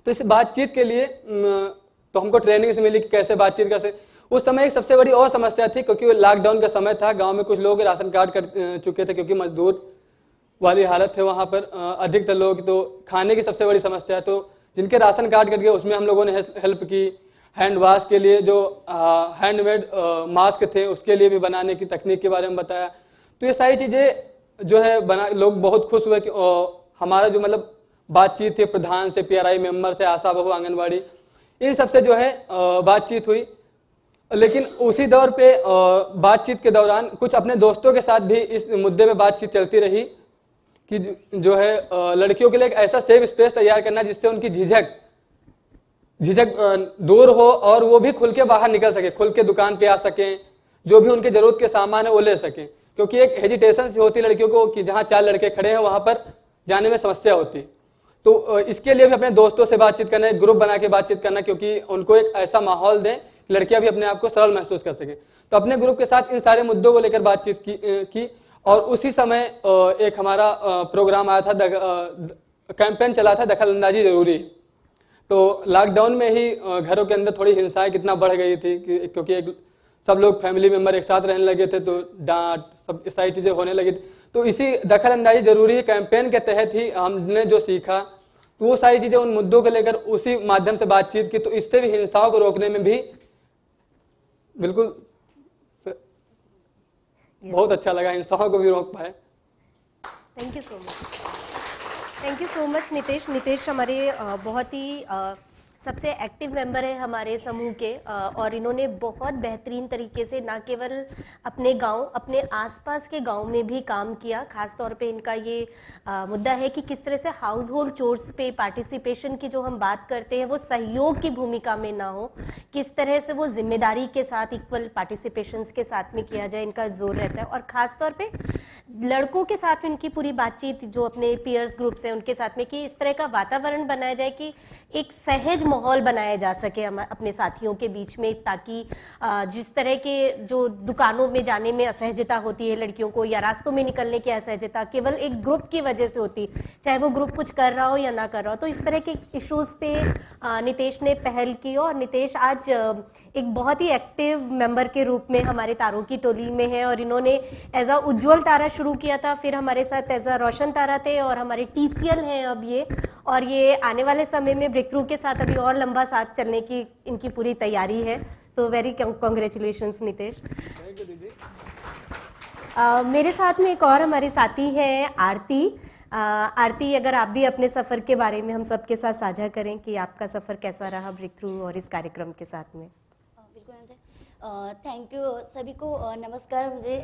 तो इस बातचीत के लिए तो हमको ट्रेनिंग से मिली कि कैसे बातचीत कर सकते। उस समय एक सबसे बड़ी और समस्या थी, क्योंकि लॉकडाउन का समय था, गांव में कुछ लोग राशन कार्ड कर चुके थे, क्योंकि मजदूर वाली हालत है वहाँ पर अधिकतर लोग। तो खाने की सबसे बड़ी समस्या, तो जिनके राशन कार्ड कट गए उसमें हम लोगों ने हेल्प की। हैंड वॉश के लिए जो हैंडमेड मास्क थे उसके लिए भी बनाने की तकनीक के बारे में बताया। तो ये सारी चीज़ें जो है बना, लोग बहुत खुश हुए कि हमारा जो मतलब बातचीत थी प्रधान से, PRI मेंबर से, आशा बहू, आंगनबाड़ी, इन सबसे जो है बातचीत हुई। लेकिन उसी दौर पे बातचीत के दौरान कुछ अपने दोस्तों के साथ भी इस मुद्दे पे बातचीत चलती रही कि जो है लड़कियों के लिए एक ऐसा सेफ स्पेस तैयार करना जिससे उनकी झिझक दूर हो और वो भी खुल के बाहर निकल सके, खुल के दुकान पे आ सकें, जो भी उनके जरूरत के सामान है वो ले सकें। क्योंकि एक हेजिटेशन सी होती है लड़कियों को कि जहाँ 4 लड़के खड़े हैं वहाँ पर जाने में समस्या होती है। तो इसके लिए भी अपने दोस्तों से बातचीत करना, एक ग्रुप बना के बातचीत करना, क्योंकि उनको एक ऐसा माहौल दें कि लड़कियां भी अपने आप को सरल महसूस कर सकें। तो अपने ग्रुप के साथ इन सारे मुद्दों को लेकर बातचीत की और उसी समय एक हमारा प्रोग्राम आया था, कैंपेन चला था दखल अंदाजी जरूरी। तो लॉकडाउन में ही घरों के अंदर थोड़ी हिंसाएं कितना बढ़ गई थी क्योंकि सब लोग फैमिली मेंबर एक साथ रहने लगे थे, तो डांट सब सारी चीज़ें होने लगी थी। तो इसी दखल अंदाजी जरूरी कैंपेन के तहत ही हमने जो सीखा, तो वो सारी चीज़ें उन मुद्दों को लेकर उसी माध्यम से बातचीत की। तो इससे भी हिंसाओं को रोकने में भी बिल्कुल बहुत अच्छा लगा, हिंसाओं को भी रोक पाए। Thank you so much, thank you so much Nitesh. Nitesh हमारे बहुत ही सबसे एक्टिव मेंबर है हमारे समूह के, और इन्होंने बहुत बेहतरीन तरीके से ना केवल अपने गांव, अपने आसपास के गांव में भी काम किया। खास तौर पे इनका ये मुद्दा है कि किस तरह से हाउस होल्ड चोर्स पे पार्टिसिपेशन की जो हम बात करते हैं वो सहयोग की भूमिका में ना हो, किस तरह से वो जिम्मेदारी के साथ, इक्वल पार्टिसिपेशंस के साथ में किया जाए, इनका जोर रहता है। और ख़ास तौर पे लड़कों के साथ इनकी पूरी बातचीत जो अपने पीयर्स ग्रुप्स हैं उनके साथ में, कि इस तरह का वातावरण बनाया जाए कि एक सहज माहौल बनाया जा सके हम अपने साथियों के बीच में, ताकि जिस तरह के जो दुकानों में जाने में असहजता होती है लड़कियों को, या रास्तों में निकलने की असहजता केवल एक ग्रुप की वजह से होती, चाहे वो ग्रुप कुछ कर रहा हो या ना कर रहा हो। तो इस तरह के इश्यूज पे नितेश ने पहल की, और नितेश आज एक बहुत ही एक्टिव मेंबर के रूप में हमारे तारों की टोली में है, और इन्होंने एज अ उज्ज्वल तारा शुरू किया था, फिर हमारे साथ एज अ रोशन तारा थे और हमारे TCL हैं अब ये, और ये आने वाले समय में ब्रेक थ्रू के साथ अभी और लंबा साथ चलने की इनकी पूरी तैयारी है। तो वेरी कॉन्ग्रेचुलेशंस नितेश। मेरे साथ में एक और हमारे साथी हैं आरती। आरती, अगर आप भी अपने सफ़र के बारे में हम सबके साथ साझा करें कि आपका सफ़र कैसा रहा ब्रेक थ्रू और इस कार्यक्रम के साथ में। थैंक यू सभी को, नमस्कार मुझे,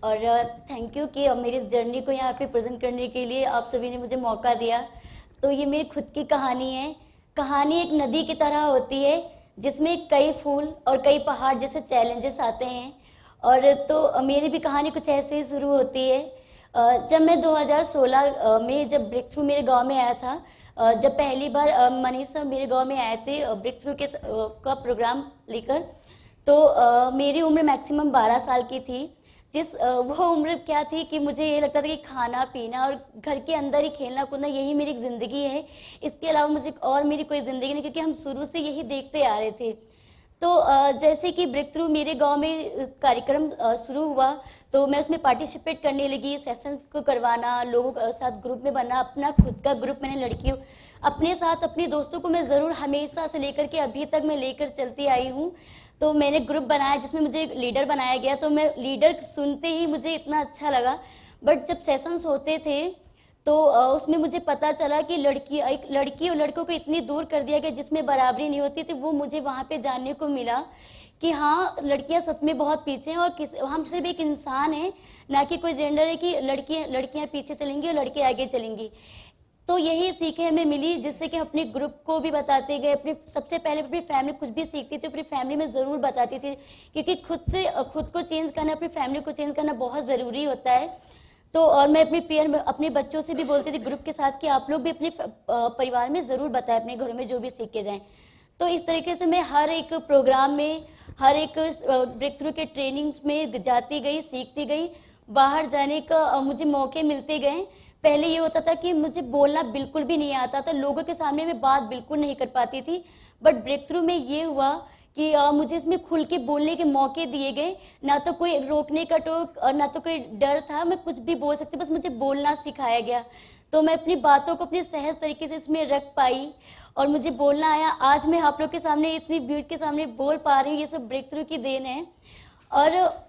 और थैंक यू कि मेरी इस जर्नी को यहाँ पे प्रेजेंट करने के लिए आप सभी ने मुझे मौका दिया। तो ये मेरी खुद की कहानी है। कहानी एक नदी की तरह होती है जिसमें कई फूल और कई पहाड़ जैसे चैलेंजेस आते हैं, और तो मेरी भी कहानी कुछ ऐसे ही शुरू होती है। जब मैं 2016 में जब ब्रेक थ्रू मेरे गाँव में आया था, जब पहली बार मनीष मेरे गाँव में आए थे ब्रेक थ्रू के का प्रोग्राम लेकर, तो मेरी उम्र मैक्सिमम 12 साल की थी। वो उम्र क्या थी कि मुझे ये लगता था कि खाना पीना और घर के अंदर ही खेलना कूदना यही मेरी ज़िंदगी है, इसके अलावा मुझे और मेरी कोई ज़िंदगी नहीं, क्योंकि हम शुरू से यही देखते आ रहे थे। तो जैसे कि ब्रेक थ्रू मेरे गांव में कार्यक्रम शुरू हुआ, तो मैं उसमें पार्टिसिपेट करने लगी, सेशन को करवाना, लोगों के साथ ग्रुप में बनना, अपना खुद का ग्रुप मैंने लड़कियों अपने साथ, अपने दोस्तों को मैं ज़रूर हमेशा से लेकर के अभी तक मैं लेकर चलती आई हूँ। तो मैंने ग्रुप बनाया जिसमें मुझे लीडर बनाया गया, तो मैं लीडर सुनते ही मुझे इतना अच्छा लगा। बट जब सेशंस होते थे तो उसमें मुझे पता चला कि एक लड़की और लड़कों को इतनी दूर कर दिया गया जिसमें बराबरी नहीं होती थी। वो मुझे वहाँ पे जानने को मिला कि हाँ, लड़कियाँ सच में बहुत पीछे हैं, और हम सिर्फ एक इंसान हैं, ना कि कोई जेंडर है कि लड़कियाँ पीछे चलेंगी और लड़के आगे चलेंगी। तो यही सीखें हमें मिली, जिससे कि अपने ग्रुप को भी बताते गए। सबसे पहले अपनी फैमिली कुछ भी सीखती थी अपनी फैमिली में ज़रूर बताती थी, क्योंकि खुद को चेंज करना, अपनी फैमिली को चेंज करना बहुत ज़रूरी होता है। तो और मैं अपने बच्चों से भी बोलती थी ग्रुप के साथ कि आप लोग भी अपने परिवार में ज़रूर बताएं, अपने घरों में जो भी सीख के जाएं। तो इस तरीके से मैं हर एक प्रोग्राम में, हर एक ब्रेक थ्रू के ट्रेनिंग्स में जाती गई, सीखती गई, बाहर जाने का मुझे मौके मिलते गए। पहले ये होता था कि मुझे बोलना बिल्कुल भी नहीं आता था, लोगों के सामने मैं बात बिल्कुल नहीं कर पाती थी। बट ब्रेक थ्रू में ये हुआ कि मुझे इसमें खुल के बोलने के मौके दिए गए, ना तो कोई रोकने का टोक और ना तो कोई डर था, मैं कुछ भी बोल सकती, बस मुझे बोलना सिखाया गया। तो मैं अपनी बातों को अपने सहज तरीके से इसमें रख पाई और मुझे बोलना आया। आज मैं आप लोग के सामने इतनी भीड़ के सामने बोल पा रही हूँ, ये सब ब्रेक थ्रू की देन है। और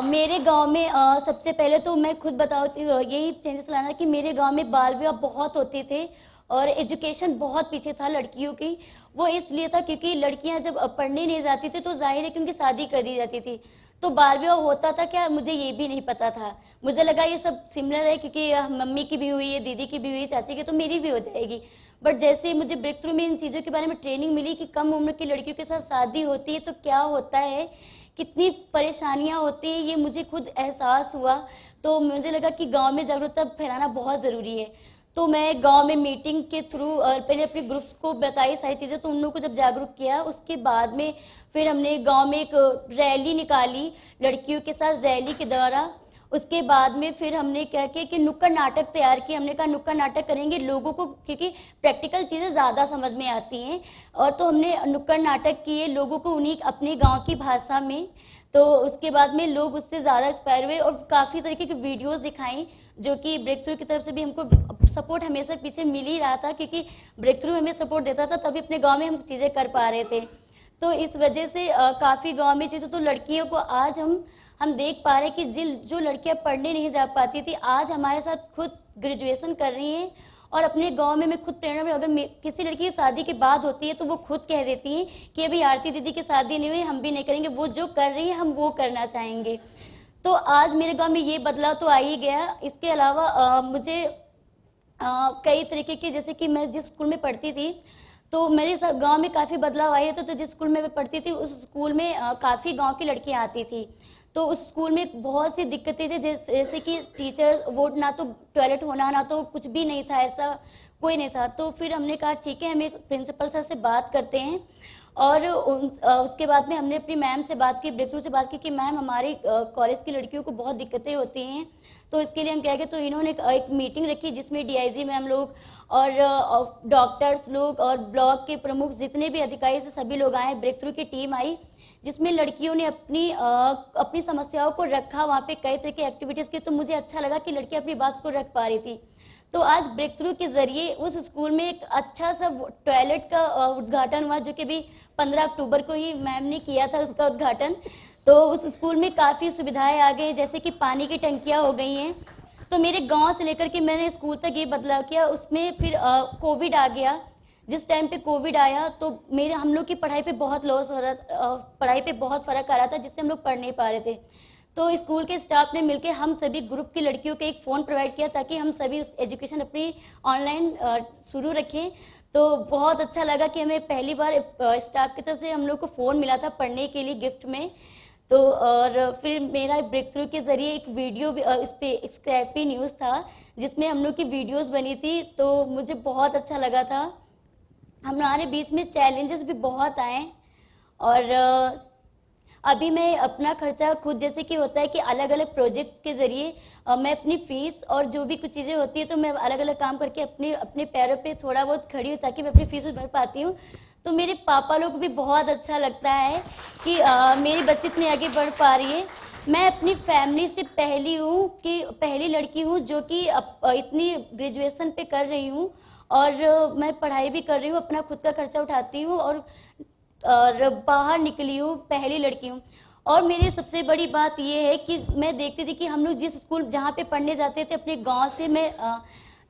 मेरे गांव में सबसे पहले तो मैं खुद बताती हूँ, यही चेंजेस लाना कि मेरे गांव में बाल विवाह बहुत होते थे और एजुकेशन बहुत पीछे था लड़कियों की। वो इसलिए था क्योंकि लड़कियां जब पढ़ने नहीं जाती थी तो जाहिर है कि उनकी शादी कर दी जाती थी। तो बाल विवाह होता था क्या, मुझे ये भी नहीं पता था। मुझे लगा ये सब सिमिलर है क्योंकि मम्मी की भी हुई है, दीदी की भी हुई है, चाची की, तो मेरी भी हो जाएगी। बट जैसे मुझे ब्रेक थ्रू में इन चीज़ों के बारे में ट्रेनिंग मिली कि कम उम्र की लड़कियों के साथ शादी होती है तो क्या होता है, कितनी परेशानियां होती हैं, ये मुझे खुद एहसास हुआ। तो मुझे लगा कि गांव में जागरूकता फैलाना बहुत ज़रूरी है। तो मैं गांव में मीटिंग के थ्रू पहले अपने ग्रुप्स को बताई सारी चीज़ें, तो उन लोगों को जब जागरूक किया उसके बाद में फिर हमने गांव में एक रैली निकाली लड़कियों के साथ, रैली के द्वारा। उसके बाद में फिर हमने क्या किया कि नुक्कड़ नाटक तैयार किया। हमने कहा नुक्कड़ नाटक करेंगे लोगों को, क्योंकि प्रैक्टिकल चीज़ें ज़्यादा समझ में आती हैं, और तो हमने नुक्कड़ नाटक किए लोगों को उन्हीं अपने गांव की भाषा में। तो उसके बाद में लोग उससे ज़्यादा इंस्पायर हुए और काफ़ी तरीके की वीडियोस दिखाई, जो कि ब्रेक थ्रू की तरफ से भी हमको सपोर्ट हमेशा पीछे मिल ही रहा था, क्योंकि ब्रेक थ्रू हमें सपोर्ट देता था, तभी अपने गाँव में हम चीज़ें कर पा रहे थे। तो इस वजह से काफ़ी गाँव में चीज़ें, तो लड़कियों को आज हम देख पा रहे हैं कि जो लड़कियां पढ़ने नहीं जा पाती थी आज हमारे साथ खुद ग्रेजुएशन कर रही हैं। और अपने गांव में मैं खुद प्रेरणा में, अगर किसी लड़की की शादी की बात होती है तो वो खुद कह देती हैं कि अभी आरती दीदी की शादी नहीं हुई, हम भी नहीं करेंगे, वो जो कर रही है हम वो करना चाहेंगे। तो आज मेरे गाँव में ये बदलाव तो आ ही गया। इसके अलावा मुझे कई तरीके के, जैसे कि मैं जिस स्कूल में पढ़ती थी तो मेरे गांव में काफ़ी बदलाव आए थे। तो जिस स्कूल में मैं पढ़ती थी उस स्कूल में काफ़ी गांव की लड़कियां आती थी। तो उस स्कूल में बहुत सी दिक्कतें थी, जैसे कि टीचर्स, वो ना तो टॉयलेट होना, ना तो कुछ भी नहीं था, ऐसा कोई नहीं था। तो फिर हमने कहा ठीक है, हम एक प्रिंसिपल सर से बात करते हैं। और उसके बाद में हमने अपनी मैम से बात की, ब्रेक थ्रू से बात की कि मैम हमारी कॉलेज की लड़कियों को बहुत दिक्कतें होती हैं, तो इसके लिए हम क्या गए। तो इन्होंने एक मीटिंग रखी जिसमें DIG मैम लोग और डॉक्टर्स लोग और ब्लॉक के प्रमुख जितने भी अधिकारी से सभी लोग आए, ब्रेक थ्रू की टीम आई, जिसमें लड़कियों ने अपनी समस्याओं को रखा, वहाँ पे कई तरह की एक्टिविटीज़ की, तो मुझे अच्छा लगा कि लड़कियाँ अपनी बात को रख पा रही थी। तो आज ब्रेक थ्रू के जरिए उस स्कूल में एक अच्छा सा टॉयलेट का उद्घाटन हुआ, जो कि भी 15 अक्टूबर को ही मैम ने किया था उसका उद्घाटन। तो उस स्कूल में काफ़ी सुविधाएं आ गई, जैसे कि पानी की टंकियाँ हो गई हैं। तो मेरे गांव से लेकर के मैंने स्कूल तक ये बदलाव किया। उसमें फिर कोविड आ गया। जिस टाइम पे कोविड आया तो हम लोग की पढ़ाई पे बहुत लॉस हो रहा, पढ़ाई पे बहुत फर्क आ रहा था, जिससे हम लोग पढ़ नहीं पा रहे थे। तो स्कूल के स्टाफ ने मिलकर हम सभी ग्रुप की लड़कियों को एक फ़ोन प्रोवाइड किया ताकि हम सभी एजुकेशन अपनी ऑनलाइन शुरू रखें। तो बहुत अच्छा लगा कि हमें पहली बार स्टाफ की तरफ से हम लोग को फ़ोन मिला था पढ़ने के लिए गिफ्ट में। तो और फिर मेरा ब्रेक थ्रू के ज़रिए एक वीडियो भी इस पर एक स्क्रैपी न्यूज़ था, जिसमें हम लोग की वीडियोस बनी थी। तो मुझे बहुत अच्छा लगा था। हमारे बीच में चैलेंजेस भी बहुत आए, और अभी मैं अपना खर्चा खुद, जैसे कि होता है कि अलग अलग प्रोजेक्ट्स के ज़रिए मैं अपनी फ़ीस और जो भी कुछ चीज़ें होती है, तो मैं अलग अलग काम करके अपने पैरों पे थोड़ा बहुत खड़ी हूँ ताकि मैं अपनी फ़ीस भर पाती हूँ। तो मेरे पापा लोग को भी बहुत अच्छा लगता है कि मेरी बच्ची इतनी आगे बढ़ पा रही है। मैं अपनी फैमिली से पहली लड़की हूँ जो कि इतनी ग्रेजुएशन पे कर रही हूँ, और मैं पढ़ाई भी कर रही हूँ, अपना खुद का खर्चा उठाती हूँ, और बाहर निकली हूँ, पहली लड़की हूँ। और मेरी सबसे बड़ी बात ये है कि मैं देखती थी कि हम लोग जिस स्कूल जहाँ पे पढ़ने जाते थे अपने गांव से, मैं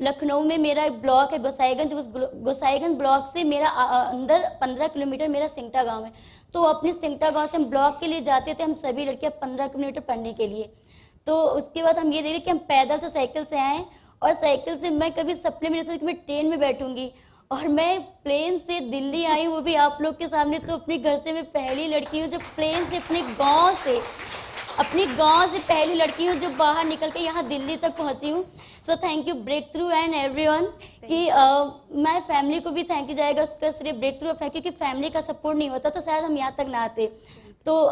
लखनऊ में मेरा एक ब्लॉक है गोसाईगंज, उस गोसाईगंज ब्लॉक से मेरा अंदर 15 किलोमीटर मेरा सिंगटा गांव है। तो अपने सिंगटा गांव से हम ब्लॉक के लिए जाते थे, हम सभी लड़कियां 15 किलोमीटर पढ़ने के लिए। तो उसके बाद हम ये देखे कि हम पैदल से, साइकिल से आए, और साइकिल से मैं कभी सपने में नहीं सोची कि मैं ट्रेन में बैठूंगी, और मैं प्लेन से दिल्ली आई, वो भी आप लोग के सामने। तो अपने घर से मैं पहली लड़की हूँ जो प्लेन से अपने गांव से पहली लड़की हूँ जो बाहर निकल के यहाँ दिल्ली तक पहुँची हूँ। So thank you Breakthrough and everyone. कि मैं फैमिली को भी थैंक यू जाएगा, उसका सिर्फ ब्रेक थ्रू, क्योंकि फैमिली का सपोर्ट नहीं होता तो शायद हम यहाँ तक ना आते। तो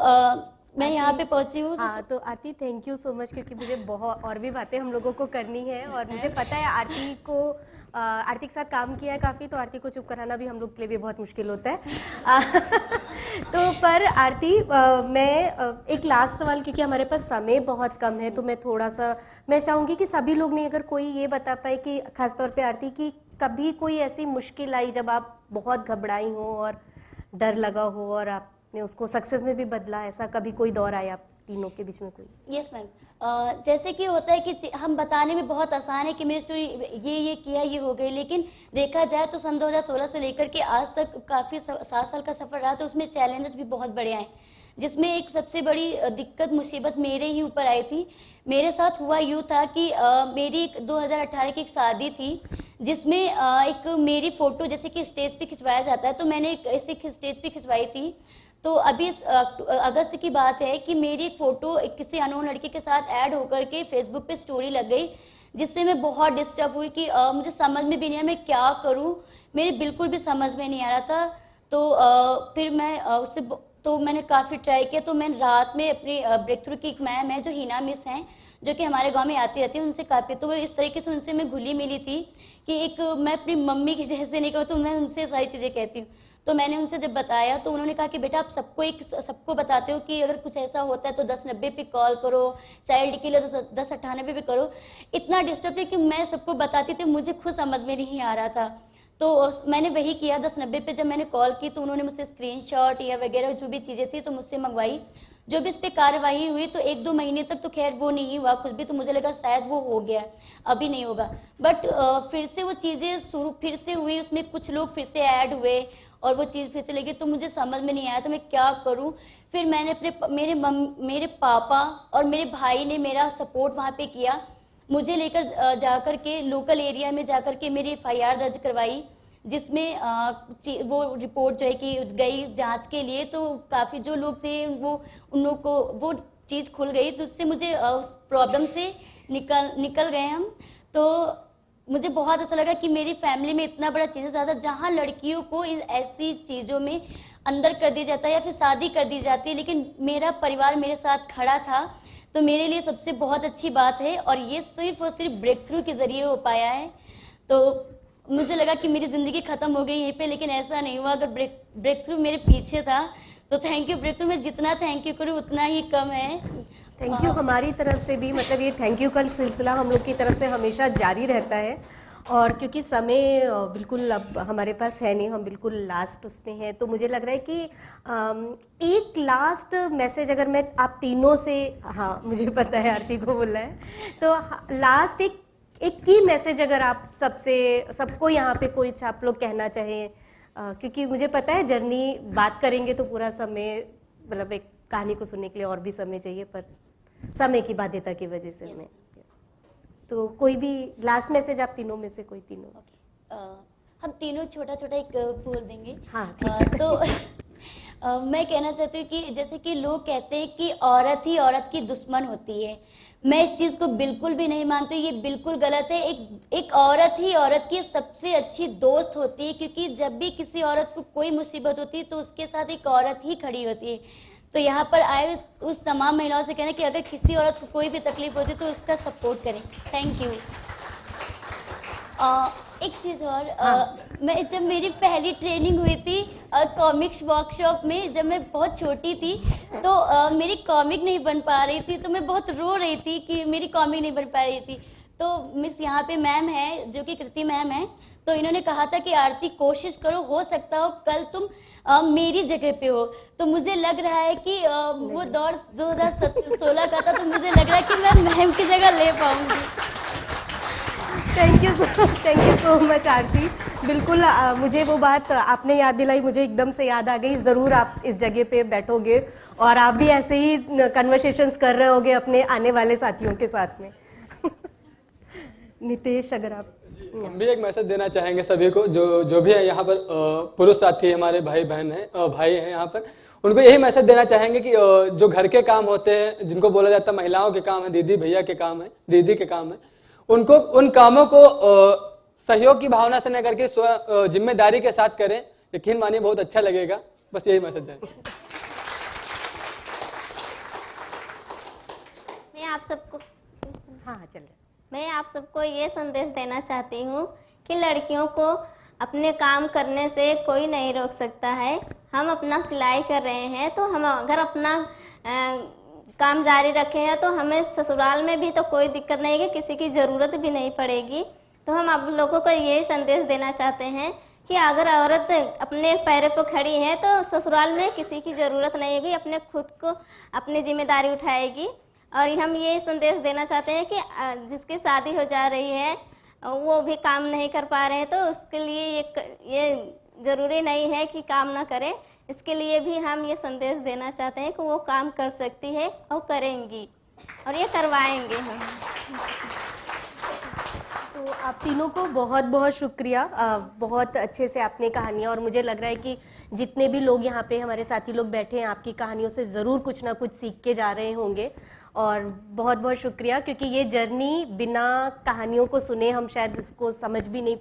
मैं यहाँ पे पहुंची हूँ। हाँ, तो आरती थैंक यू सो मच, क्योंकि मुझे बहुत और भी बातें हम लोगों को करनी है, और मुझे पता है आरती के साथ काम किया है काफ़ी, तो आरती को चुप कराना भी हम लोग के लिए भी बहुत मुश्किल होता है। तो पर आरती, मैं एक लास्ट सवाल, क्योंकि हमारे पास समय बहुत कम है, तो मैं चाहूँगी कि सभी लोग ने, अगर कोई ये बता पाए कि खासतौर पर आरती की कभी कोई ऐसी मुश्किल आई जब आप बहुत घबराई हो और डर लगा हो, और आपने उसको सक्सेस में भी बदला, ऐसा कभी कोई दौर आया आप तीनों के बीच में कोई? यस मैम, जैसे कि होता है कि हम बताने में बहुत आसान है कि मेरी स्टोरी ये किया, ये हो गई, लेकिन देखा जाए तो सन 2016 से लेकर के आज तक काफ़ी 7 साल का सफ़र रहा। तो उसमें चैलेंजेस भी बहुत बड़े आए, जिसमें एक सबसे बड़ी दिक्कत, मुसीबत मेरे ही ऊपर आई थी। मेरे साथ हुआ यूँ था कि मेरी 2018 की एक शादी थी, जिसमें एक मेरी फ़ोटो जैसे कि स्टेज पे खिंचवाया जाता है, तो मैंने एक ऐसे स्टेज पे खिंचवाई थी। तो अभी अगस्त की बात है कि मेरी एक फ़ोटो किसी अननोन लड़के के साथ ऐड होकर के फेसबुक पे स्टोरी लग गई, जिससे मैं बहुत डिस्टर्ब हुई कि मुझे समझ में भी नहीं आया मैं क्या करूं, मेरे बिल्कुल भी समझ में नहीं आ रहा था। तो फिर मैंने काफ़ी ट्राई किया। तो मैं रात में अपनी ब्रेक थ्रू की एक मैम है जो हिना मिस हैं, जो कि हमारे गांव में आती रहती है, उनसे काफ़ी, तो इस तरीके से उनसे मैं घुली मिली थी कि एक मैं अपनी मम्मी की जैसे नहीं कहूँ, तो मैं उनसे सारी चीज़ें कहती हूँ। तो मैंने उनसे जब बताया तो उन्होंने कहा कि बेटा आप सबको बताते हो कि अगर कुछ ऐसा होता है तो 1090 पे कॉल करो, चाइल्ड के लिए 1098 पे करो। इतना डिस्टर्ब थी कि मैं सबको बताती थी, मुझे खुद समझ में नहीं आ रहा था। तो मैंने वही किया, 1090 पे जब मैंने कॉल की तो उन्होंने मुझसे स्क्रीनशॉट या वगैरह जो भी चीज़ें थी तो मुझसे मंगवाई। जो भी इस पर कार्यवाही हुई तो 1-2 महीने तक तो खैर वो नहीं हुआ कुछ भी, तो मुझे लगा शायद वो हो गया, अभी नहीं होगा। बट फिर से वो चीज़ें फिर से हुई, उसमें कुछ लोग फिर से ऐड हुए और वो चीज़ फिर से लगी, तो मुझे समझ में नहीं आया तो मैं क्या करूं। फिर मैंने मेरे पापा और मेरे भाई ने मेरा सपोर्ट वहाँ पे किया, मुझे लेकर जाकर के लोकल एरिया में जाकर के मेरी FIR दर्ज करवाई, जिसमें वो रिपोर्ट जो है कि गई जांच के लिए। तो काफ़ी जो लोग थे उन लोग को वो चीज़ खुल गई, तो उससे मुझे उस प्रॉब्लम से निकल गए हम। तो मुझे बहुत अच्छा लगा कि मेरी फैमिली में इतना बड़ा चेंजेस आता है, जहाँ लड़कियों को ऐसी चीज़ों में अंदर कर दिया जाता है या फिर शादी कर दी जाती है, लेकिन मेरा परिवार मेरे साथ खड़ा था, तो मेरे लिए सबसे बहुत अच्छी बात है। और ये सिर्फ और सिर्फ ब्रेक थ्रू के ज़रिए हो पाया है। तो मुझे लगा कि मेरी ज़िंदगी ख़त्म हो गई यहीं पे, लेकिन ऐसा नहीं हुआ। अगर ब्रेक थ्रू मेरे पीछे था, तो थैंक यू ब्रेक थ्रू। मैं जितना थैंक यू करूँ उतना ही कम है। थैंक यू हमारी तरफ से भी, मतलब ये थैंक यू का सिलसिला हम लोग की तरफ से हमेशा जारी रहता है। और क्योंकि समय बिल्कुल अब हमारे पास है नहीं, हम बिल्कुल लास्ट उसमें हैं, तो मुझे लग रहा है कि एक लास्ट मैसेज अगर मैं आप तीनों से, हाँ मुझे पता है आरती को बोलना है, तो लास्ट एक की मैसेज अगर आप सबको यहाँ पे कोई आप लोग कहना चाहें, क्योंकि मुझे पता है जर्नी बात करेंगे तो पूरा समय, मतलब एक कहानी को सुनने के लिए और भी समय चाहिए, पर समय की बाध्यता की वजह से हमें, तो कोई भी लास्ट मैसेज आप तीनों में से कोई तीनों। हम तीनों छोटा छोटा एक बोल देंगे। हाँ ठीक है। तो मैं कहना चाहती हूँ कि जैसे कि लोग कहते हैं कि औरत ही औरत की दुश्मन होती है, मैं इस चीज़ को बिल्कुल भी नहीं मानती, ये बिल्कुल गलत है। एक औरत ही औरत की सबसे अच्छी दोस्त होती है, क्योंकि जब भी किसी औरत को कोई मुसीबत होती है तो उसके साथ एक औरत ही खड़ी होती है। तो यहाँ पर आए उस तमाम महिलाओं से कहना कि अगर किसी औरत को कोई भी तकलीफ होती है तो उसका सपोर्ट करें। Thank you. एक चीज़ और, मैं जब मेरी पहली ट्रेनिंग हुई थी कॉमिक्स वर्कशॉप में, जब मैं बहुत छोटी थी, तो मेरी कॉमिक नहीं बन पा रही थी, तो मैं बहुत रो रही थी कि मेरी कॉमिक नहीं बन पा रही थी। तो मिस यहाँ पे मैम है जो कि कृति मैम है, तो इन्होंने कहा था कि आरती कोशिश करो, हो सकता हो कल तुम मेरी जगह पे हो। तो मुझे लग रहा है कि वो दौर 2016 का था, तो मुझे लग रहा है कि मैं मैम की जगह ले पाऊंगी। थैंक यू सो मच आरती। बिल्कुल मुझे वो बात आपने याद दिलाई, मुझे एकदम से याद आ गई। ज़रूर आप इस जगह पे बैठोगे और आप भी ऐसे ही कन्वर्सेशंस कर रहे होगे अपने आने वाले साथियों के साथ में। नितेश अगर आप। हम भी एक मैसेज देना चाहेंगे सभी को, जो भी है यहाँ पर पुरुष साथी हमारे भाई बहन हैं, भाई हैं यहाँ पर, उनको यही मैसेज देना चाहेंगे कि जो घर के काम होते हैं, जिनको बोला जाता है महिलाओं के काम है, दीदी भैया के काम है, दीदी के काम है, उनको उन कामों को सहयोग की भावना से न करके जिम्मेदारी के साथ करें। यकीन मानिए बहुत अच्छा लगेगा। बस यही मैसेज है। मैं आप सबको चल रहा। मैं आप सबको ये संदेश देना चाहती हूँ कि लड़कियों को अपने काम करने से कोई नहीं रोक सकता है। हम अपना सिलाई कर रहे हैं, तो हम अगर अपना काम जारी रखे हैं तो हमें ससुराल में भी तो कोई दिक्कत नहीं है, किसी की ज़रूरत भी नहीं पड़ेगी। तो हम आप लोगों को यही संदेश देना चाहते हैं कि अगर औरत अपने पैरों पर खड़ी है तो ससुराल में किसी की ज़रूरत नहीं होगी, अपने खुद को अपनी जिम्मेदारी उठाएगी। और हम ये संदेश देना चाहते हैं कि जिसकी शादी हो जा रही है वो भी काम नहीं कर पा रहे हैं, तो उसके लिए ये ज़रूरी नहीं है कि काम ना करें। इसके लिए भी हम ये संदेश देना चाहते हैं कि वो काम कर सकती है और करेंगी, और ये करवाएंगे हम। तो आप तीनों को बहुत बहुत शुक्रिया। बहुत अच्छे से आपने कहानियाँ, और मुझे लग रहा है कि जितने भी लोग यहाँ पे हमारे साथी लोग बैठे हैं, आपकी कहानियों से ज़रूर कुछ ना कुछ सीख के जा रहे होंगे। और बहुत बहुत शुक्रिया, क्योंकि ये जर्नी बिना कहानियों को सुने हम शायद इसको समझ भी नहीं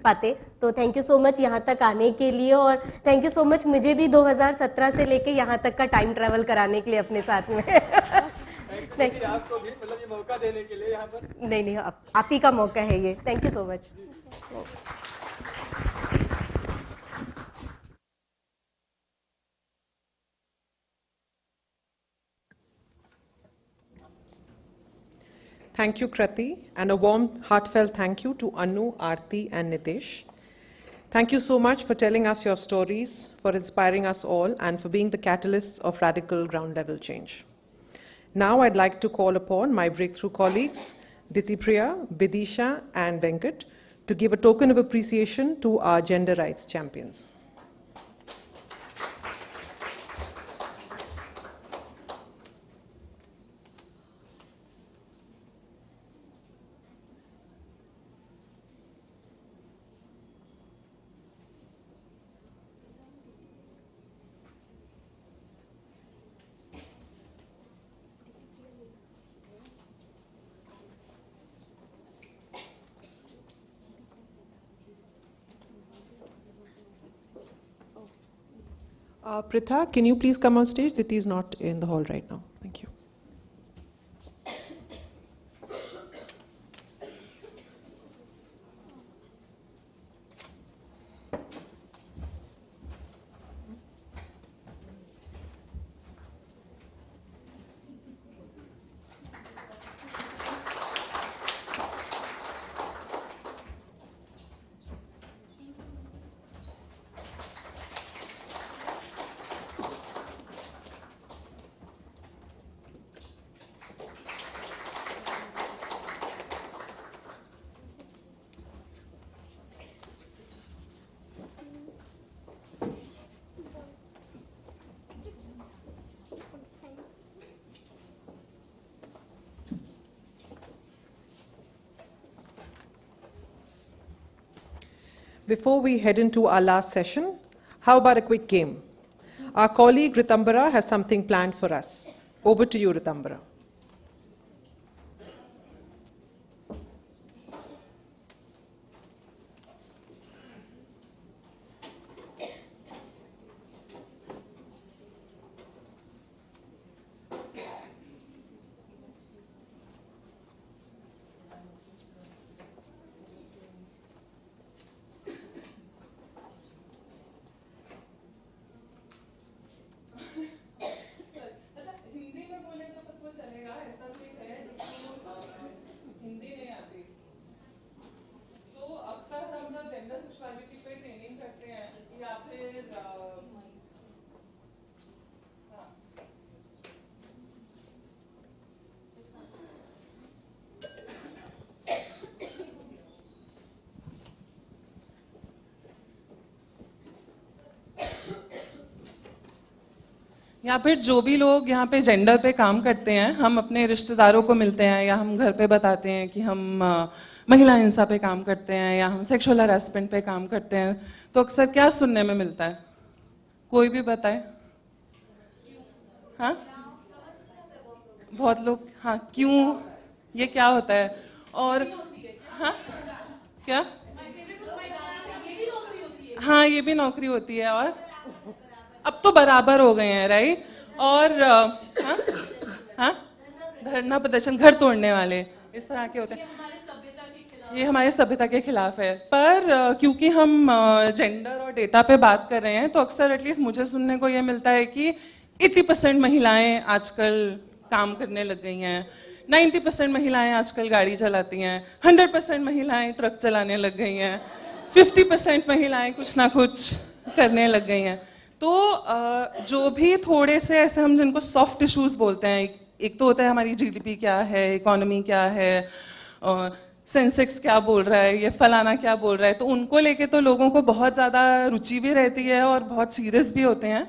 पाते। तो थैंक यू सो मच यहाँ तक आने के लिए, और थैंक यू सो मच मुझे भी 2017 से लेके यहाँ तक का टाइम ट्रैवल कराने के लिए अपने साथ में। आपको भी मतलब ये मौका देने के लिए यहाँ पर। नहीं, आप ही का मौका है ये। Thank you so much. Thank you, Krati, and a warm, heartfelt thank you to Anu, Aarti, and Nitesh. Thank you so much for telling us your stories, for inspiring us all, and for being the catalysts of radical ground-level change. Now I'd like to call upon my breakthrough colleagues, Ditipriya, Bidisha, and Venkat, to give a token of appreciation to our gender rights champions. Pritha, can you please come on stage? Diti is not in the hall right now. Thank you. Before we head into our last session, how about a quick game? Our colleague Ritambara has something planned for us. Over to you, Ritambara. या फिर जो भी लोग यहाँ पे gender पे काम करते हैं, हम अपने रिश्तेदारों को मिलते हैं या हम घर पे बताते हैं कि हम महिला हिंसा पे काम करते हैं या हम सेक्सुअल हरासमेंट पे काम करते हैं, तो अक्सर क्या सुनने में मिलता है? कोई भी बताए? हाँ, बहुत लोग, हाँ, क्यों, ये क्या होता है? और हाँ, क्या? हाँ, ये भी नौकरी होती है, और अब तो बराबर हो गए हैं, राइट? और हाँ, हाँ, धरना प्रदर्शन, घर तोड़ने वाले, इस तरह के होते हैं। ये हमारे सभ्यता के खिलाफ है। पर क्योंकि हम जेंडर और डेटा पे बात कर रहे हैं, तो अक्सर एटलीस्ट मुझे सुनने को ये मिलता है कि 80% महिलाएं आजकल काम करने लग गई हैं, 90% महिलाएं आजकल गाड़ी चलाती हैं, 100% महिलाएं ट्रक चलाने लग गई हैं, 50% महिलाएं कुछ ना कुछ करने लग गई हैं। तो जो भी थोड़े से ऐसे हम जिनको सॉफ्ट इश्यूज बोलते हैं, एक तो होता है हमारी जीडीपी क्या है, इकोनॉमी क्या है, सेंसेक्स क्या बोल रहा है, ये फलाना क्या बोल रहा है, तो उनको लेके तो लोगों को बहुत ज़्यादा रुचि भी रहती है और बहुत सीरियस भी होते हैं।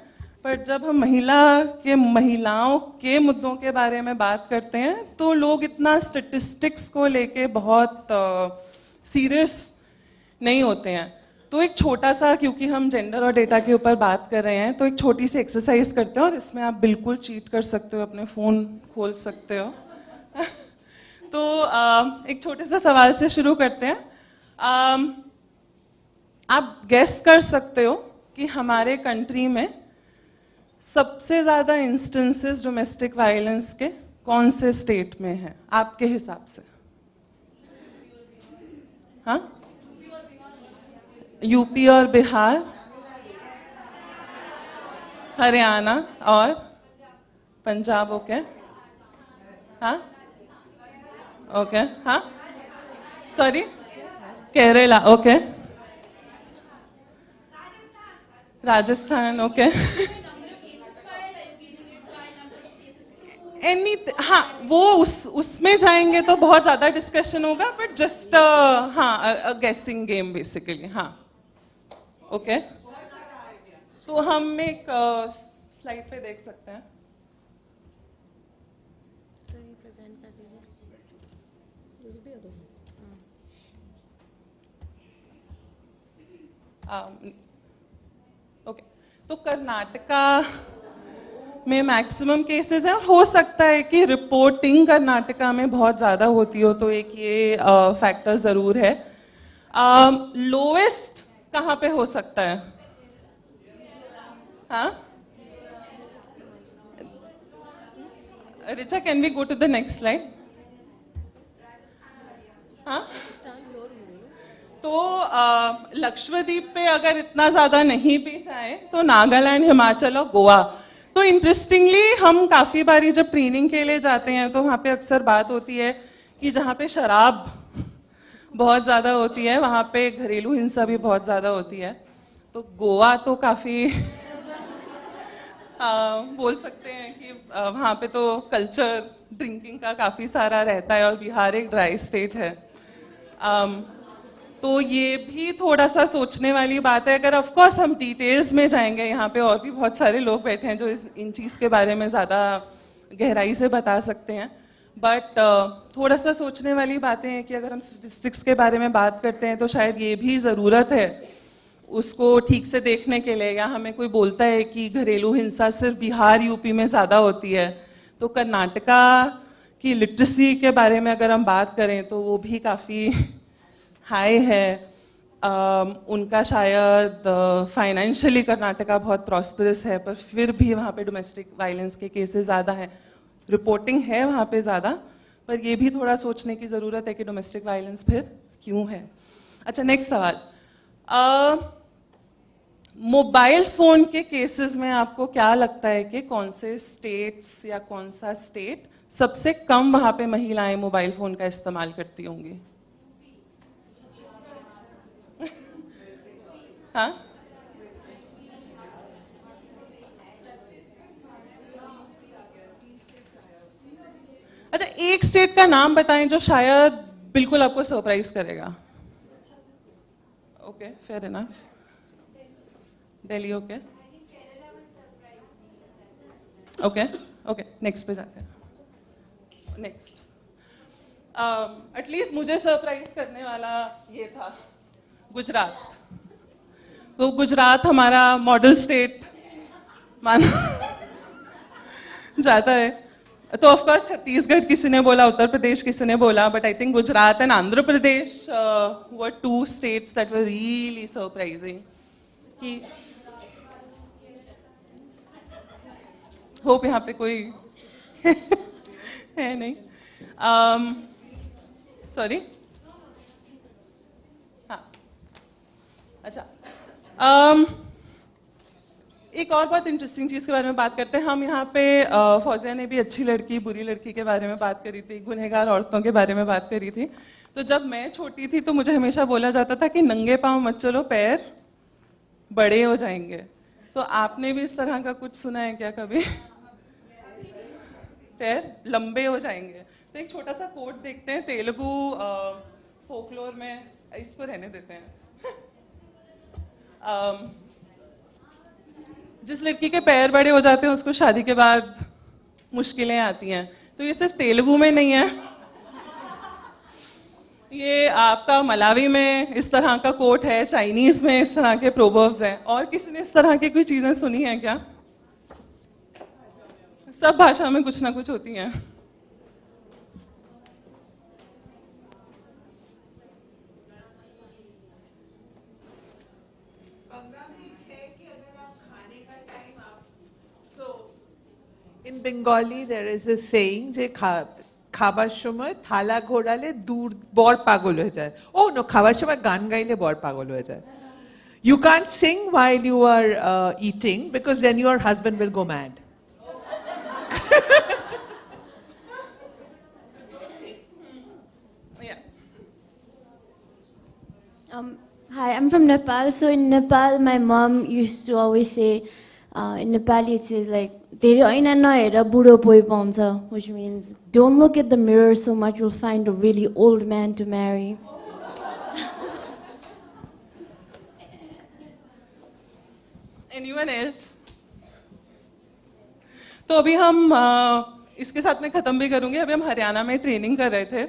पर जब हम महिलाओं के मुद्दों के बारे में बात करते हैं, तो लोग इतना स्टेटिस्टिक्स को लेके बहुत सीरियस नहीं होते हैं। तो एक छोटा सा, क्योंकि हम जेंडर और डेटा के ऊपर बात कर रहे हैं, तो एक छोटी सी एक्सरसाइज करते हैं और इसमें आप बिल्कुल चीट कर सकते हो, अपने फ़ोन खोल सकते हो। तो एक छोटे से सवाल से शुरू करते हैं। आप गेस कर सकते हो कि हमारे कंट्री में सबसे ज़्यादा इंस्टेंसेस डोमेस्टिक वायलेंस के कौन से स्टेट में हैं आपके हिसाब से? हाँ, यूपी और बिहार, हरियाणा और पंजाब। ओके, हाँ, ओके, हाँ, sorry, Kerala, okay, Rajasthan, okay, हाँ, वो उसमें जाएंगे तो बहुत ज़्यादा डिस्कशन होगा, बट जस्ट हाँ, गेसिंग गेम बेसिकली। हाँ, ओके, तो हम एक स्लाइड पे देख सकते हैं। ओके, तो कर्नाटका में मैक्सिमम केसेस हैं, और हो सकता है कि रिपोर्टिंग कर्नाटका में बहुत ज़्यादा होती हो, तो एक ये फैक्टर ज़रूर है। लोवेस्ट कहाँ पे हो सकता है? हाँ, Richa, can we go to the next slide? हाँ, तो लक्षद्वीप पे अगर इतना ज़्यादा नहीं भी जाए, तो नागालैंड, हिमाचल और गोवा। तो इंटरेस्टिंगली हम काफ़ी बारी जब ट्रेनिंग के लिए जाते हैं, तो वहाँ पे अक्सर बात होती है कि जहाँ पे शराब बहुत ज़्यादा होती है, वहाँ पे घरेलू हिंसा भी बहुत ज़्यादा होती है। तो गोवा तो काफ़ी बोल सकते हैं कि वहाँ पे तो कल्चर ड्रिंकिंग का काफ़ी सारा रहता है, और बिहार एक ड्राई स्टेट है। तो ये भी थोड़ा सा सोचने वाली बात है। अगर ऑफ कोर्स हम डिटेल्स में जाएंगे, यहाँ पे और भी बहुत सारे लोग बैठे हैं जो इन चीज़ के बारे में ज़्यादा गहराई से बता सकते हैं, बट थोड़ा सा सोचने वाली बातें हैं कि अगर हम स्टैटिस्टिक्स के बारे में बात करते हैं तो शायद ये भी ज़रूरत है उसको ठीक से देखने के लिए। या हमें कोई बोलता है कि घरेलू हिंसा सिर्फ बिहार यूपी में ज़्यादा होती है, तो कर्नाटका की लिटरेसी के बारे में अगर हम बात करें तो वो भी काफ़ी हाई है। उनका शायद फाइनेंशियली कर्नाटका बहुत प्रॉस्परस है, पर फिर भी वहाँ पे डोमेस्टिक वायलेंस के केसेस ज़्यादा हैं। रिपोर्टिंग है वहाँ पे ज़्यादा, पर ये भी थोड़ा सोचने की ज़रूरत है कि डोमेस्टिक वायलेंस फिर क्यों है। अच्छा, नेक्स्ट सवाल, मोबाइल फ़ोन के केसेस में आपको क्या लगता है कि कौन से स्टेट्स या कौन सा स्टेट सबसे कम वहाँ पे महिलाएं मोबाइल फ़ोन का इस्तेमाल करती होंगी? हाँ, अच्छा, एक स्टेट का नाम बताएं जो शायद बिल्कुल आपको सरप्राइज करेगा। Okay, fair enough, Delhi. Okay okay okay, next पे जाते हैं। नेक्स्ट, एटलीस्ट मुझे सरप्राइज करने वाला ये था गुजरात। तो गुजरात हमारा मॉडल स्टेट माना जाता है। तो ऑफ कोर्स छत्तीसगढ़ किसी ने बोला, उत्तर प्रदेश किसी ने बोला, but I think Gujarat and Andhra Pradesh were two states that were really surprising. कि होप यहाँ पे कोई है नहीं। सॉरी, हाँ, अच्छा, एक और बहुत इंटरेस्टिंग चीज़ के बारे में बात करते हैं हम यहाँ पे। फौजिया ने भी अच्छी लड़की बुरी लड़की के बारे में बात करी थी, गुनहगार औरतों के बारे में बात करी थी। तो जब मैं छोटी थी तो मुझे हमेशा बोला जाता था कि नंगे पाँव मत चलो, पैर बड़े हो जाएंगे। तो आपने भी इस तरह का कुछ सुना है क्या कभी? पैर लंबे हो जाएंगे। तो एक छोटा सा कोट देखते हैं तेलुगु फोकलोर में, इसको रहने देते हैं। जिस लड़की के पैर बड़े हो जाते हैं उसको शादी के बाद मुश्किलें आती हैं। तो ये सिर्फ तेलुगु में नहीं है, ये आपका मलावी में इस तरह का कोट है, चाइनीज में इस तरह के प्रोवर्ब्स हैं। और किसी ने इस तरह की कोई चीजें सुनी हैं क्या? सब भाषा में कुछ ना कुछ होती हैं। In Bengali, there is a saying, যে খাবার সময় থালা ঘোরালে দূর বর পাগল হয়ে যায়। Oh no, খাবার সময় গান গাইলে বর পাগল হয়ে যায়। You can't sing while you are eating because then your husband will go mad. Hi, I'm from Nepal. So in Nepal, my mom used to always say, in Nepali it says like, "Tere aina naheera buro poi pauncha," which means don't look at the mirror so much, you'll find a really old man to marry. Anyone else? तो अभी हम इसके साथ में ख़त्म भी करूँगी। अभी हम हरियाणा में ट्रेनिंग कर रहे थे,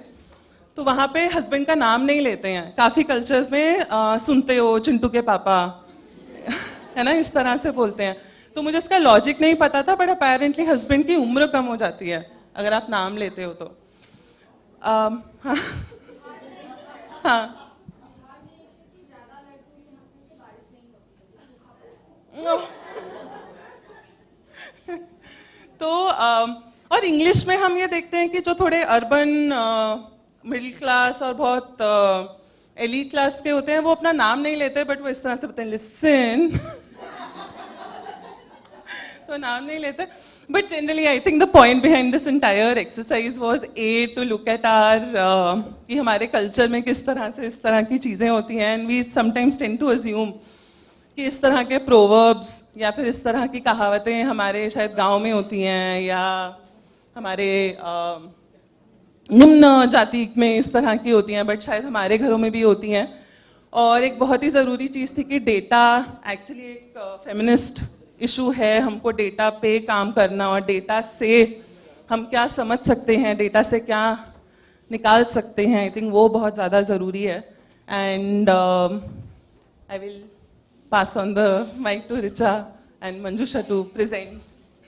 तो वहाँ पे हस्बैंड का नाम नहीं लेते हैं। काफ़ी कल्चर्स में सुनते हो चिंटू के पापा है ना, इस तरह से बोलते हैं। तो मुझे इसका लॉजिक नहीं पता था, बट अपेरेंटली हस्बैंड की उम्र कम हो जाती है अगर आप नाम लेते हो तो। हाँ हाँ, तो और इंग्लिश में हम ये देखते हैं कि जो थोड़े अर्बन मिडिल क्लास और बहुत एलीट क्लास के होते हैं वो अपना नाम नहीं लेते, बट वो इस तरह से बोलते हैं लिसन तो नाम नहीं लेते। But generally I think the point behind this entire exercise was a to look at our कि हमारे कल्चर में किस तरह से इस तरह की चीज़ें होती हैं। And we sometimes tend to assume कि इस तरह के प्रोवर्ब्स या फिर इस तरह की कहावतें हमारे शायद गांव में होती हैं या हमारे निम्न जाति में इस तरह की होती हैं, बट शायद हमारे घरों में भी होती हैं। और एक बहुत ही ज़रूरी चीज़ थी कि डेटा एक्चुअली एक फेमिनिस्ट इशू है, हमको डेटा पे काम करना और डेटा से हम क्या समझ सकते हैं, डेटा से क्या निकाल सकते हैं, आई थिंक वो बहुत ज़्यादा ज़रूरी है. And I will pass on the mic to Richa and Manjusha to present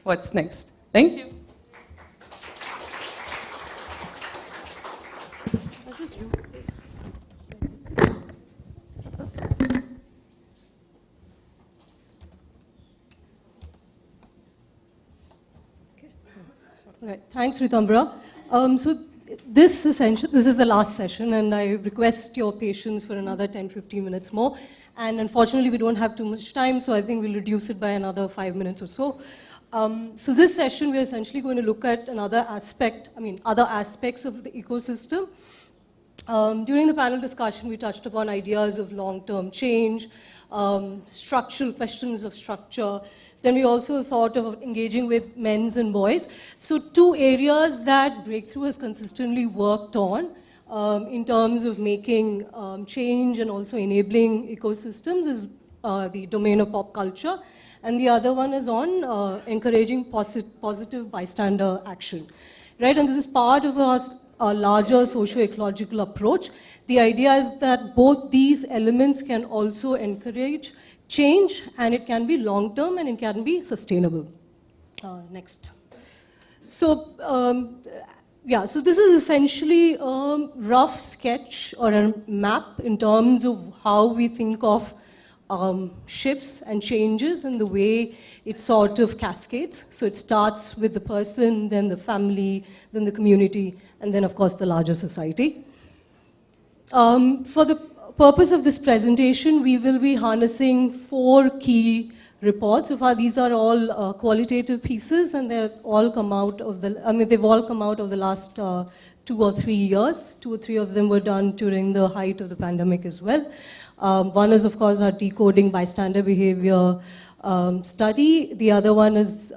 what's next. Thank you. I'll just use this. Okay. All right. Thanks, Ritambra. So this is the last session, and I request your patience for another 10-15 minutes more. And unfortunately, we don't have too much time, so I think we'll reduce it by another 5 minutes or so. So this session, we're essentially going to look at other aspects of the ecosystem. During the panel discussion, we touched upon ideas of long-term change, structural questions of structure. Then we also thought of engaging with men's and boys. So two areas that Breakthrough has consistently worked on in terms of making change and also enabling ecosystems is the domain of pop culture, and the other one is on encouraging positive bystander action, right? And this is part of a larger socio-ecological approach. The idea is that both these elements can also encourage change, and it can be long-term and it can be sustainable. Next. So, yeah, so this is essentially a rough sketch or a map in terms of how we think of shifts and changes and the way it sort of cascades. So it starts with the person, then the family, then the community, and then of course the larger society. For the purpose of this presentation, we will be harnessing 4 key reports. So far, these are all qualitative pieces, and they've all come out of the last 2 or 3 years. 2 or 3 of them were done during the height of the pandemic as well. One is, of course, our decoding bystander behavior study. The other one is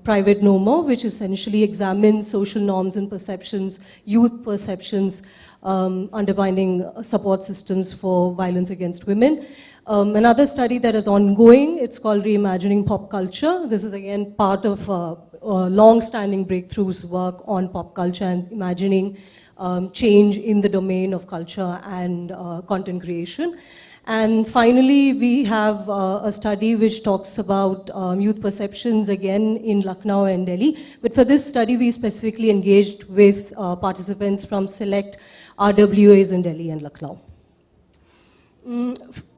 Private No More, which essentially examines social norms and perceptions, youth perceptions, undermining support systems for violence against women. Another study that is ongoing, it's called Reimagining Pop Culture. This is again part of long-standing Breakthrough's work on pop culture and imagining change in the domain of culture and content creation. And finally, we have a study which talks about youth perceptions again in Lucknow and Delhi. But for this study, we specifically engaged with participants from select RWAs in Delhi and Lucknow.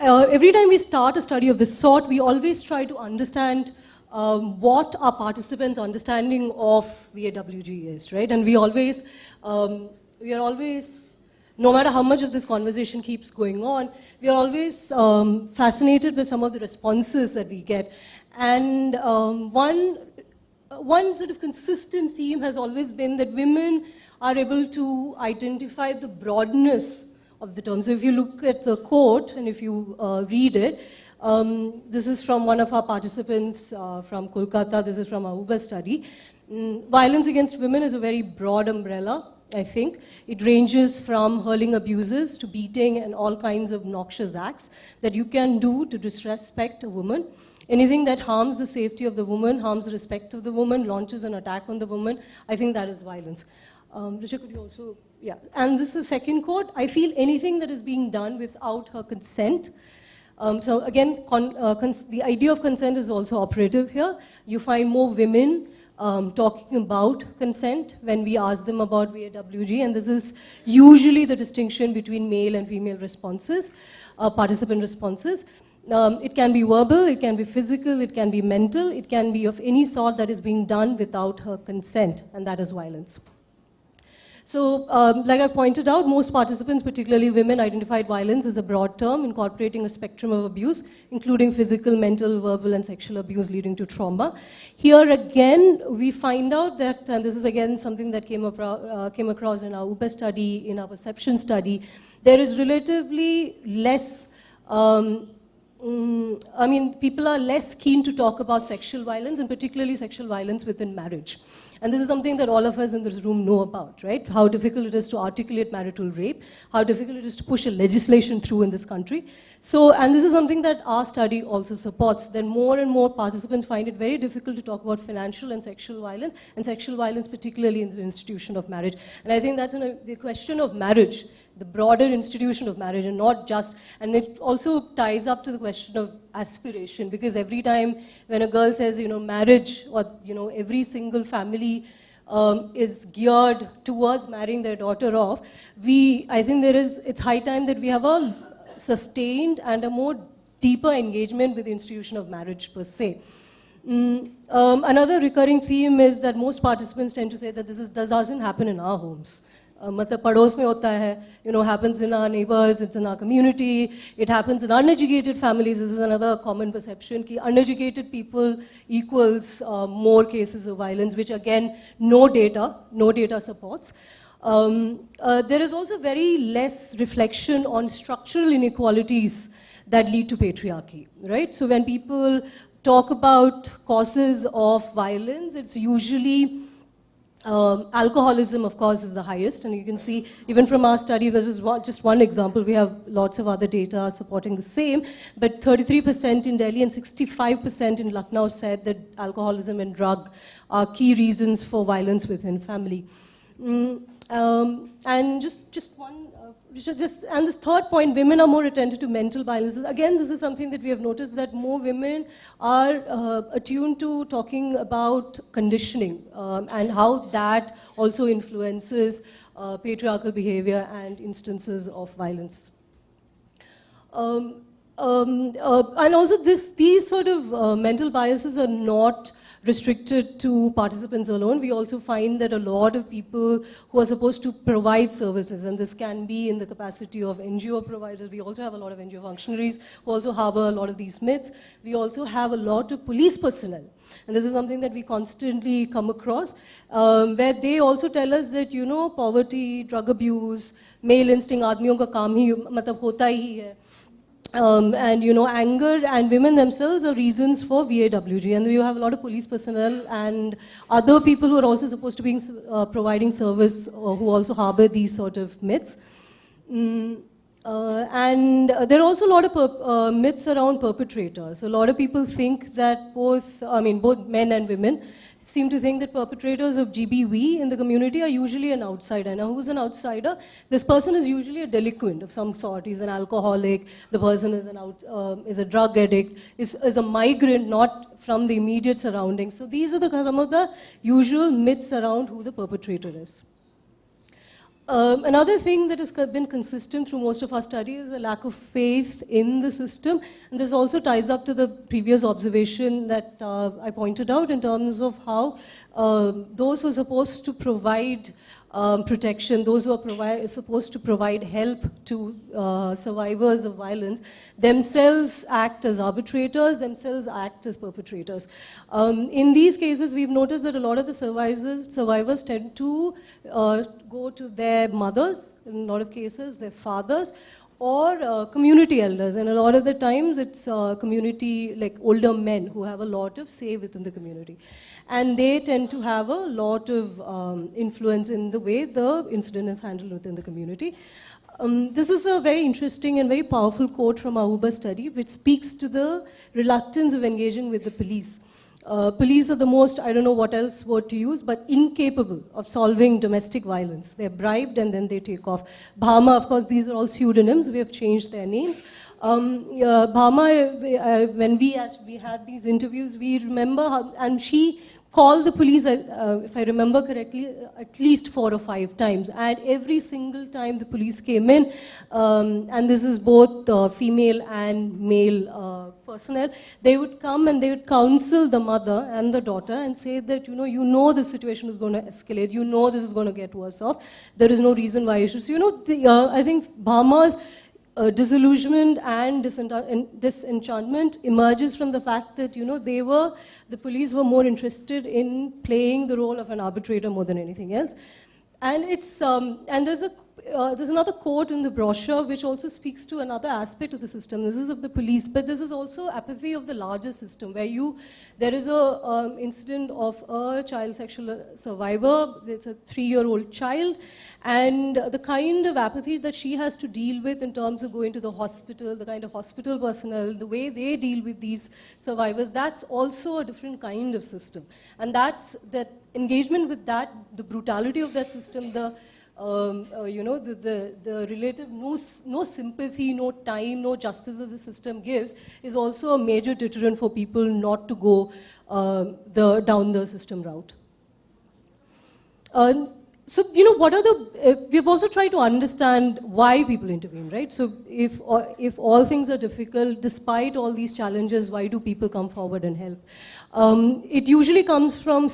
Every time we start a study of this sort, we always try to understand what our participants' understanding of VAWG is, right? And we are always, no matter how much of this conversation keeps going on, we are always fascinated with some of the responses that we get. And one sort of consistent theme has always been that women are able to identify the broadness of the term. So if you look at the quote and if you read it, this is from one of our participants from Kolkata. This is from our Uber study. Violence against women is a very broad umbrella, I think. It ranges from hurling abuses to beating and all kinds of noxious acts that you can do to disrespect a woman. Anything that harms the safety of the woman, harms the respect of the woman, launches an attack on the woman, I think that is violence. Richa, could you also, yeah. And this is the second quote. I feel anything that is being done without her consent. So again, the idea of consent is also operative here. You find more women talking about consent when we ask them about VAWG, and this is usually the distinction between male and female responses, participant responses. It can be verbal, it can be physical, it can be mental, it can be of any sort that is being done without her consent, and that is violence. So, like I pointed out, most participants, particularly women, identified violence as a broad term incorporating a spectrum of abuse, including physical, mental, verbal, and sexual abuse leading to trauma. Here again, we find out that, and this is again something that came across in our Uber study, in our perception study, there is relatively less, people are less keen to talk about sexual violence, and particularly sexual violence within marriage. And this is something that all of us in this room know about, right? How difficult it is to articulate marital rape, how difficult it is to push a legislation through in this country. So, and this is something that our study also supports, that more and more participants find it very difficult to talk about financial and sexual violence particularly in the institution of marriage. And I think that's the question of marriage, the broader institution of marriage, and not just, and it also ties up to the question of aspiration, because every time when a girl says, marriage, or, every single family is geared towards marrying their daughter off, I think it's high time that we have a sustained and a more deeper engagement with the institution of marriage per se. Another recurring theme is that most participants tend to say that this doesn't happen in our homes. मतलब पड़ोस में होता है, happens in our neighbors, it's in our community, it happens in uneducated families. This is another common perception, कि uneducated people equals more cases of violence, which again, no data supports. There is also very less reflection on structural inequalities that lead to patriarchy, right? So when people talk about causes of violence, it's usually alcoholism, of course, is the highest, and you can see even from our study, this is just one example. We have lots of other data supporting the same, but 33% in Delhi and 65% in Lucknow said that alcoholism and drug are key reasons for violence within family. And just one, and this third point, women are more attentive to mental violence. Again, this is something that we have noticed, that more women are attuned to talking about conditioning and how that also influences patriarchal behavior and instances of violence. And also these sort of mental biases are not restricted to participants alone. We also find that a lot of people who are supposed to provide services, and this can be in the capacity of NGO providers. We also have a lot of NGO functionaries who also harbor a lot of these myths. We also have a lot of police personnel. And this is something that we constantly come across, where they also tell us that, poverty, drug abuse, male instinct, आदमियों का काम ही मतलब होता ही है. And anger and women themselves are reasons for VAWG, and you have a lot of police personnel and other people who are also supposed to be providing service who also harbor these sort of myths. And there are also a lot of myths around perpetrators. A lot of people think that both men and women seem to think that perpetrators of GBV in the community are usually an outsider. Now, who's an outsider? This person is usually a delinquent of some sort. He's an alcoholic. The person is a drug addict. Is a migrant, not from the immediate surroundings. So these are some of the usual myths around who the perpetrator is. Another thing that has been consistent through most of our study is a lack of faith in the system. And this also ties up to the previous observation that I pointed out in terms of how those who are supposed to provide protection, those who are supposed to provide help to survivors of violence, themselves act as arbitrators, themselves act as perpetrators. In these cases, we've noticed that a lot of the survivors tend to go to their mothers, in a lot of cases, their fathers, or community elders. And a lot of the times, it's community, like older men who have a lot of say within the community. And they tend to have a lot of influence in the way the incident is handled within the community. This is a very interesting and very powerful quote from our Uber study, which speaks to the reluctance of engaging with the police. Police are the most, I don't know what else word to use, but incapable of solving domestic violence. They're bribed and then they take off. Bhama, of course, these are all pseudonyms. We have changed their names. Bhama, when we had these interviews, we remember how, and she called the police, if I remember correctly, at least 4 or 5 times. And every single time the police came in, and this is both female and male personnel, they would come and they would counsel the mother and the daughter and say that, you know the situation is going to escalate, you know this is going to get worse off, there is no reason why you should. So, I think Bhama's disillusionment and disenchantment emerges from the fact that, the police were more interested in playing the role of an arbitrator more than anything else. And it's, and there's a there's another quote in the brochure which also speaks to another aspect of the system. This is of the police, but this is also apathy of the larger system, where there is a incident of a child sexual survivor. It's a 3-year-old child, and the kind of apathy that she has to deal with in terms of going to the hospital, the kind of hospital personnel, the way they deal with these survivors, that's also a different kind of system. And that engagement with that, the brutality of that system, the relative no sympathy, no time, no justice that the system gives is also a major deterrent for people not to go down the system route. So, what are we've also tried to understand why people intervene, right? So, if all things are difficult, despite all these challenges, why do people come forward and help? It usually stems from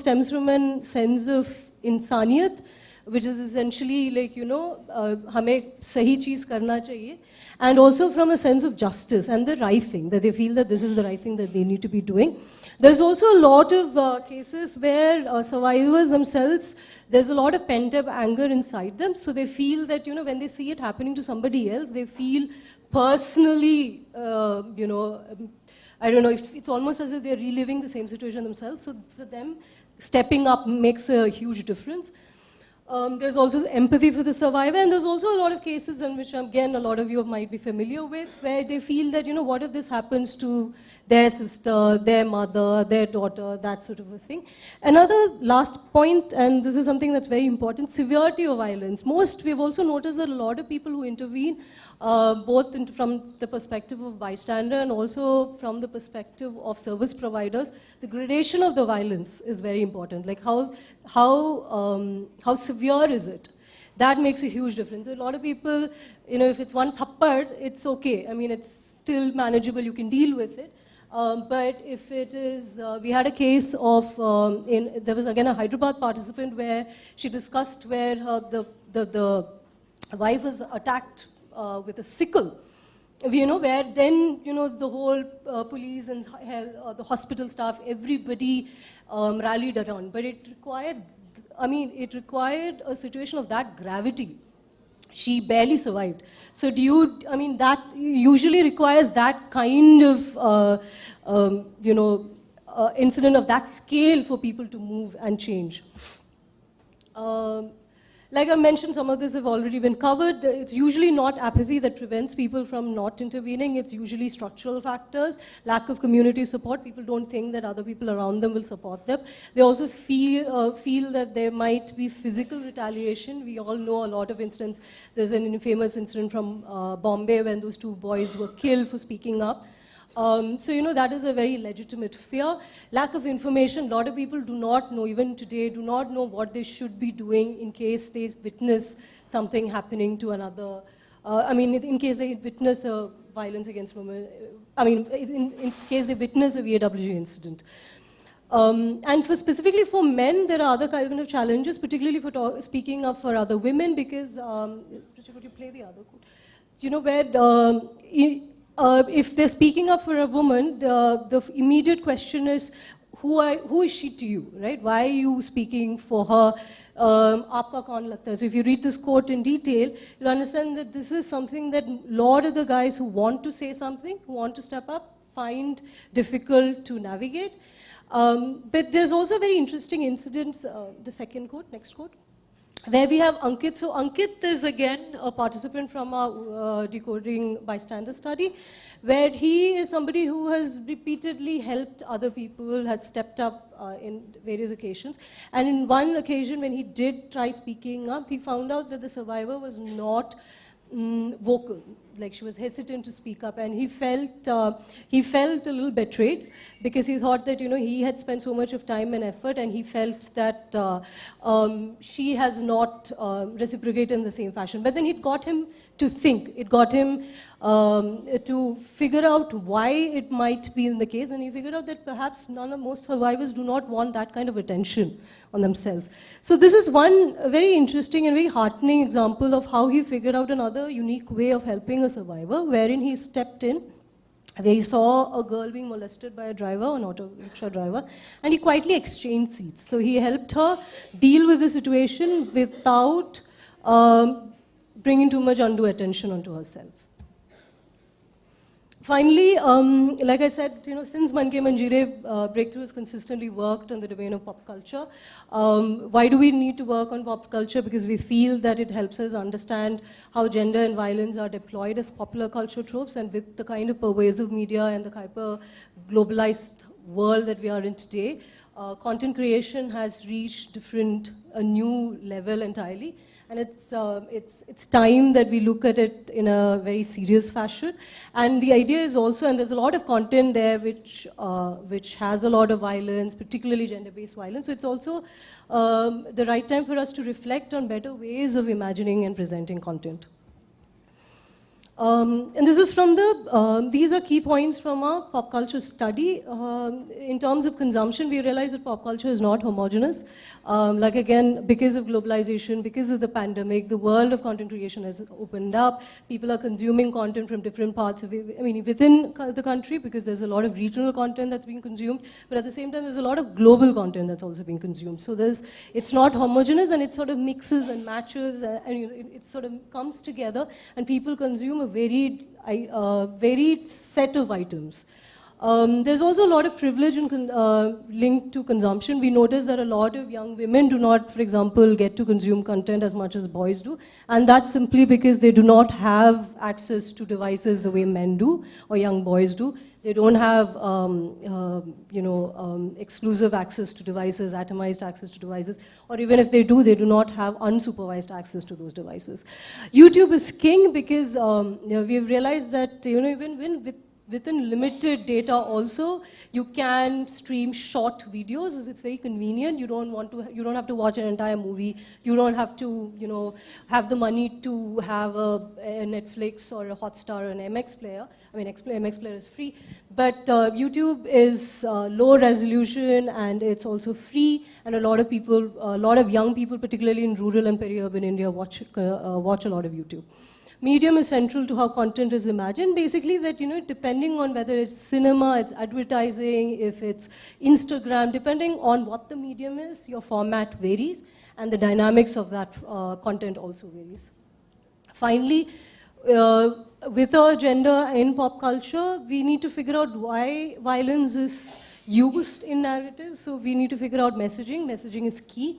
a sense of insaniyat, which is essentially like, hame sahi cheez karna chahiye, and also from a sense of justice and the right thing, that they feel that this is the right thing that they need to be doing. There's also a lot of cases where survivors themselves, there's a lot of pent-up anger inside them, so they feel that, when they see it happening to somebody else, they feel personally, I don't know, it's almost as if they're reliving the same situation themselves, so for them, stepping up makes a huge difference. There's also empathy for the survivor, and there's also a lot of cases in which, again, a lot of you might be familiar with, where they feel that, what if this happens to their sister, their mother, their daughter, that sort of a thing. Another last point, and this is something that's very important, severity of violence. We've also noticed that a lot of people who intervene, both from the perspective of bystander and also from the perspective of service providers, the gradation of the violence is very important. Like how severe is it? That makes a huge difference. A lot of people, if it's one thappad, it's okay. I mean, it's still manageable, you can deal with it. But if it is, we had a case of, there was again a Hyderabad participant where she discussed where the wife was attacked with a sickle. Where then, the whole police and the hospital staff, everybody rallied around. But it required a situation of that gravity. She barely survived. So that usually requires that kind of, incident of that scale for people to move and change. Like I mentioned, some of this have already been covered. It's usually not apathy that prevents people from not intervening. It's usually structural factors, lack of community support. People don't think that other people around them will support them. They also feel that there might be physical retaliation. We all know a lot of incidents. There's an infamous incident from Bombay when those 2 boys were killed for speaking up. So, that is a very legitimate fear. Lack of information, a lot of people do not know, even today, do not know what they should be doing in case they witness something happening to another. In case they witness a violence against women, in case they witness a VAWG incident. And specifically for men, there are other kind of challenges, particularly for speaking up for other women, because, Richard, could you play the other quote? Where if they're speaking up for a woman, the immediate question is, who is she to you, right? Why are you speaking for her? Aapka kaun lagta hai? So if you read this quote in detail, you'll understand that this is something that a lot of the guys who want to say something, who want to step up, find difficult to navigate. But there's also very interesting incidents, the second quote, next quote, where we have Ankit. So Ankit is again a participant from our decoding bystander study, where he is somebody who has repeatedly helped other people, has stepped up in various occasions. And in one occasion when he did try speaking up, he found out that the survivor was not vocal, like she was hesitant to speak up, and he felt a little betrayed, because he thought that he had spent so much of time and effort, and he felt that she has not reciprocated in the same fashion. But then it got him to think, it got him to figure out why it might be in the case, and he figured out that perhaps most survivors do not want that kind of attention on themselves. So this is one very interesting and very heartening example of how he figured out another unique way of helping a survivor, wherein he stepped in, where he saw a girl being molested by a driver, an auto rickshaw driver, and he quietly exchanged seats. So he helped her deal with the situation without bringing too much undue attention onto herself. Finally, like I said, since Man Ke Manjeere, Breakthrough has consistently worked on the domain of pop culture. Why do we need to work on pop culture? Because we feel that it helps us understand how gender and violence are deployed as popular culture tropes, and with the kind of pervasive media and the hyper-globalized world that we are in today, content creation has reached a new level entirely. And it's time that we look at it in a very serious fashion. And the idea is also, and there's a lot of content there which has a lot of violence, particularly gender-based violence. So it's also the right time for us to reflect on better ways of imagining and presenting content. And this is from these are key points from a pop culture study. In terms of consumption, we realize that pop culture is not homogeneous. Like again, because of globalization, because of the pandemic, the world of content creation has opened up. People are consuming content from different parts of it, within the country, because there's a lot of regional content that's being consumed, but at the same time, there's a lot of global content that's also being consumed. So it's not homogeneous, and it sort of mixes and matches, and it sort of comes together, and people consume a varied set of items. There's also a lot of privilege linked to consumption. We notice that a lot of young women do not, for example, get to consume content as much as boys do, and that's simply because they do not have access to devices the way men do or young boys do. They don't have, exclusive access to devices, atomized access to devices, or even if they do not have unsupervised access to those devices. YouTube is king because we've realized that even within limited data also, you can stream short videos. It's very convenient. You don't have to watch an entire movie. You don't have to, have the money to have a Netflix or a Hotstar or an MX player. MX player is free, but YouTube is low resolution, and it's also free, and a lot of young people, particularly in rural and peri-urban India, watch a lot of YouTube. Medium is central to how content is imagined. Basically that, depending on whether it's cinema, it's advertising, if it's Instagram, depending on what the medium is, your format varies, and the dynamics of that content also varies. Finally, with our gender in pop culture, we need to figure out why violence is used in narratives. So we need to figure out messaging. Messaging is key.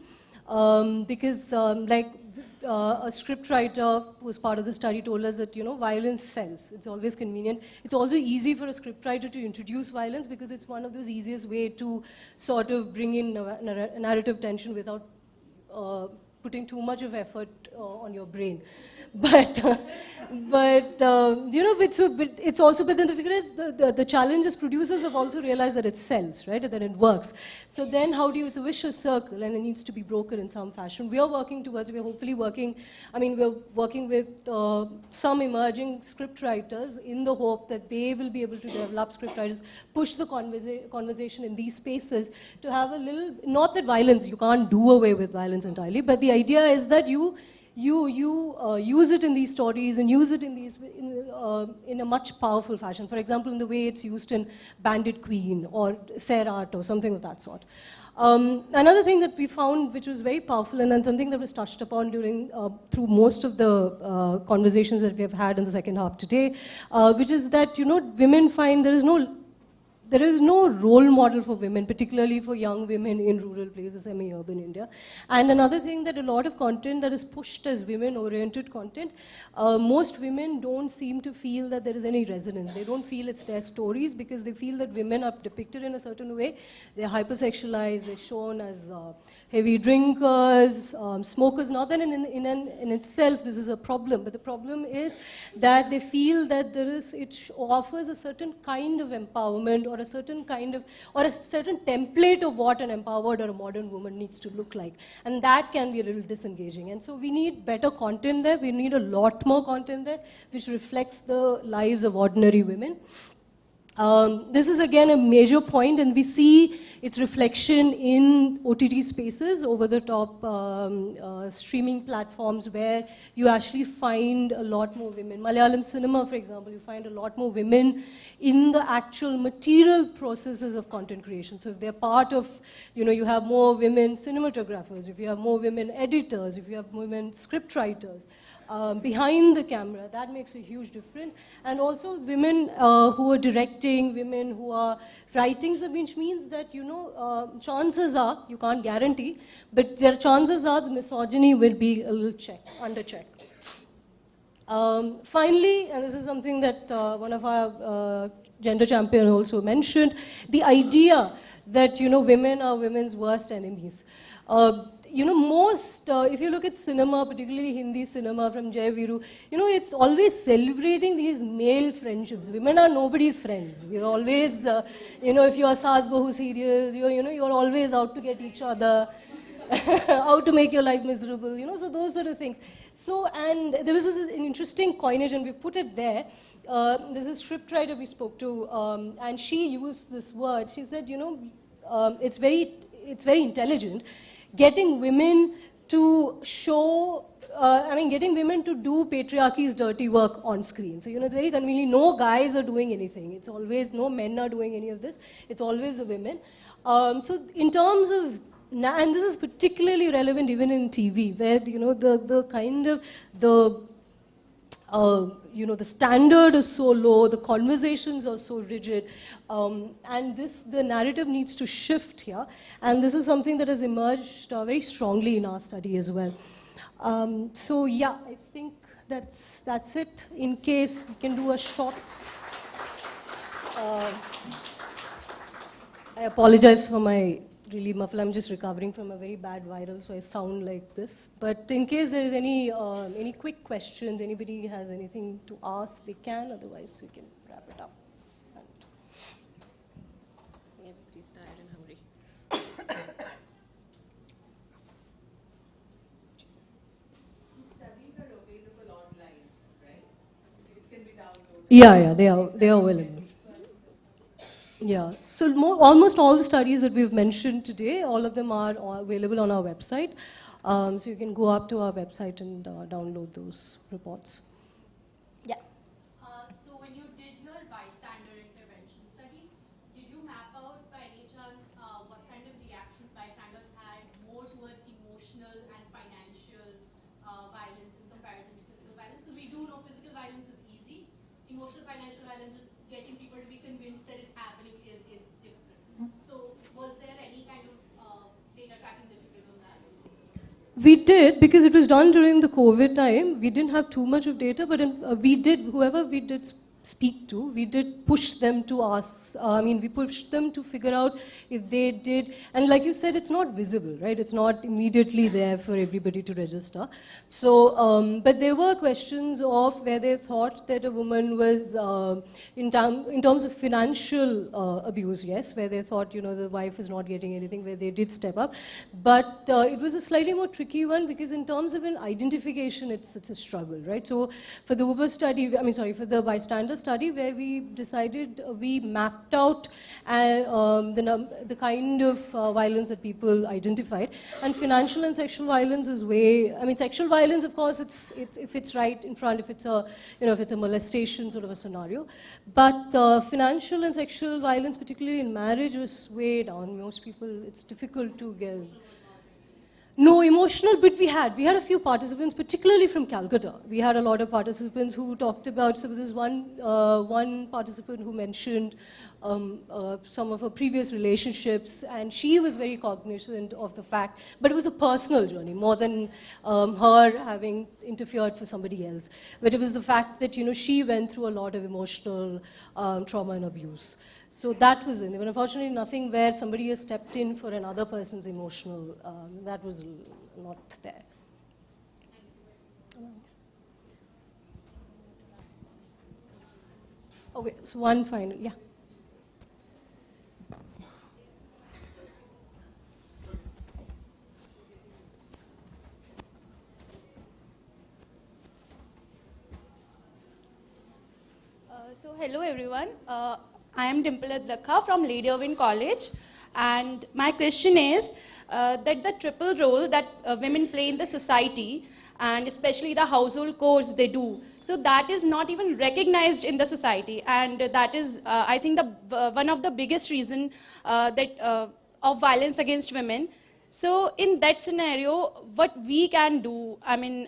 Because a script writer who was part of the study told us that violence sells. It's always convenient. It's also easy for a script writer to introduce violence because it's one of those easiest way to sort of bring in narrative tension without putting too much of effort on your brain. But it's also, but then the figure is the challenge is producers have also realized that it sells, right, that it works. So then it's a vicious circle, and it needs to be broken in some fashion. We're hopefully working with some emerging script writers in the hope that they will be able to develop script writers, push the conversation in these spaces to have a little, not that violence, you can't do away with violence entirely, but the idea is that you use it in these stories and use it in a much powerful fashion. For example, in the way it's used in Bandit Queen or Sairat or something of that sort. Another thing that we found which was very powerful, and then something that was touched upon through most of the conversations that we have had in the second half today, which is that women find there is no role model for women, particularly for young women in rural places, semi-urban India. And another thing, that a lot of content that is pushed as women-oriented content, most women don't seem to feel that there is any resonance. They don't feel it's their stories because they feel that women are depicted in a certain way. They're hypersexualized, they're shown as heavy drinkers, smokers. Not that in itself this is a problem, but the problem is that they feel that it offers a certain kind of empowerment or a certain template of what an empowered or a modern woman needs to look like. And that can be a little disengaging. And so we need better content there. We need a lot more content there which reflects the lives of ordinary women. This is again a major point, and we see its reflection in OTT spaces, over-the-top streaming platforms, where you actually find a lot more women. Malayalam cinema, for example, you find a lot more women in the actual material processes of content creation. So if they're part of, you have more women cinematographers, if you have more women editors, if you have women script writers, behind the camera. That makes a huge difference. And also women who are directing, women who are writing, which means that, you know, chances are, you can't guarantee, but there chances are the misogyny will be a little under check. Finally, and this is something that one of our gender champions also mentioned, the idea that, you know, women are women's worst enemies. You know, most, if you look at cinema, particularly Hindi cinema from Jai Viru, you know, it's always celebrating these male friendships. Women are nobody's friends. We're always, you know, if you're Saas Bahu serials, you know, you're always out to get each other, out to make your life miserable, you know, so those sort of things. So, and there was an interesting coinage, and we put it there. There's a scriptwriter we spoke to, and she used this word. She said, you know, it's very intelligent, getting women to show, getting women to do patriarchy's dirty work on screen. So, you know, it's very convenient. No guys are doing anything. It's always, no men are doing any of this. It's always the women. So, in terms of, and this is particularly relevant even in TV, where, you know, the kind of, you know, the standard is so low, the conversations are so rigid, and the narrative needs to shift here, and this is something that has emerged very strongly in our study as well. So yeah, I think that's it. In case we can do a short, I apologize for my really muffled. I'm just recovering from a very bad viral, so I sound like this. But in case there is any quick questions, anybody has anything to ask, they can. Otherwise, we can wrap it up. Everybody's tired and hungry. Studies are available online, right? It can be downloaded. Yeah, they are available. Yeah, so almost all the studies that we've mentioned today, all of them are available on our website. So you can go up to our website and download those reports. Yeah. So when you did your bystander intervention study, did you map out by any chance what kind of reactions bystanders had more towards emotional and financial violence in comparison to physical violence? Because we do know physical violence is easy. Emotional, financial violence, just getting people to be convinced that it's happening is difficult. So was there any kind of data tracking that you did on that? We did, because it was done during the COVID time. We didn't have too much of data, but we did, whoever we did speak to, we did push them to us. We pushed them to figure out if they did, and like you said, it's not visible, right? It's not immediately there for everybody to register. So, but there were questions of where they thought that a woman was, in terms of financial abuse, yes, where they thought, you know, the wife is not getting anything, where they did step up. But it was a slightly more tricky one, because in terms of an identification, it's a struggle, right? So for the Uber study, for the bystander study, where we decided, we mapped out the kind of violence that people identified, and financial and sexual violence is sexual violence, of course, if it's right in front, if it's a molestation sort of a scenario, but financial and sexual violence, particularly in marriage, was way down. Most people, it's difficult to give. No, emotional, but we had a few participants, particularly from Calcutta. We had a lot of participants who talked about, so there's one participant who mentioned some of her previous relationships, and she was very cognizant of the fact, but it was a personal journey, more than her having interfered for somebody else. But it was the fact that, you know, she went through a lot of emotional trauma and abuse. So that was in there, but unfortunately nothing where somebody has stepped in for another person's emotional, that was not there. Okay, so one final, yeah. So hello everyone. I am Dimple Adlakha from Lady Irwin College, and my question is that the triple role that women play in the society, and especially the household chores they do, so that is not even recognized in the society, and that is, I think, one of the biggest reason of violence against women. So in that scenario, what we can do,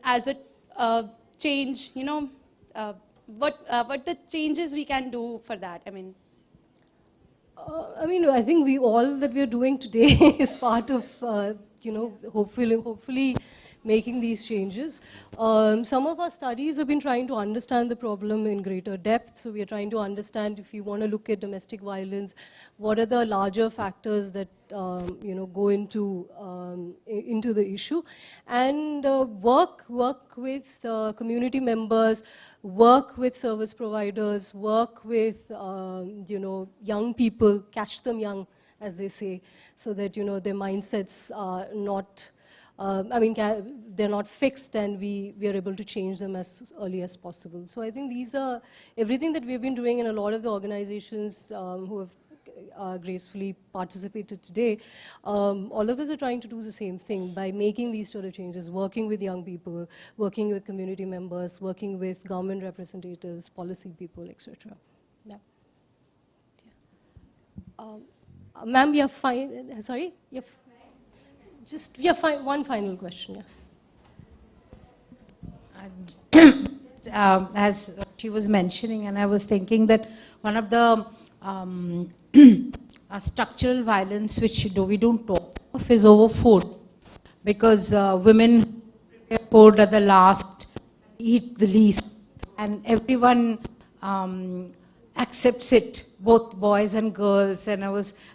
as a change, you know, what the changes we can do for that? I mean, I think all that we're doing today is part of, you know, hopefully making these changes. Some of our studies have been trying to understand the problem in greater depth. So we are trying to understand, if you want to look at domestic violence, what are the larger factors that you know, go into the issue, and work with community members, work with service providers, work with you know, young people, catch them young, as they say, so that, you know, their mindsets are not. They're not fixed, and we are able to change them as early as possible. So I think these are everything that we've been doing, in a lot of the organizations who have gracefully participated today. All of us are trying to do the same thing by making these sort of changes, working with young people, working with community members, working with government representatives, policy people, etc. Yeah. Ma'am, you're fine. Sorry? One final question. Yeah. As she was mentioning, and I was thinking that one of the structural violence which we don't talk of is over food, because women prepare food at the last, eat the least, and everyone accepts it, both boys and girls. And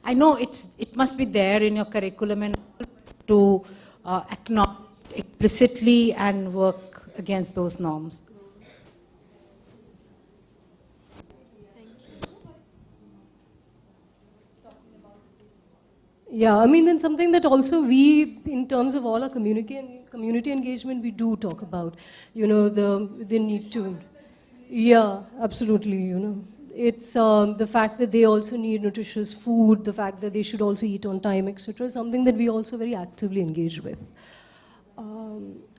I know it must be there in your curriculum, and to acknowledge explicitly and work against those norms. Yeah, I mean, then something that also we, in terms of all our community engagement, we do talk about, you know, the need to, yeah, absolutely, you know. It's the fact that they also need nutritious food, the fact that they should also eat on time, etc., something that we also very actively engage with.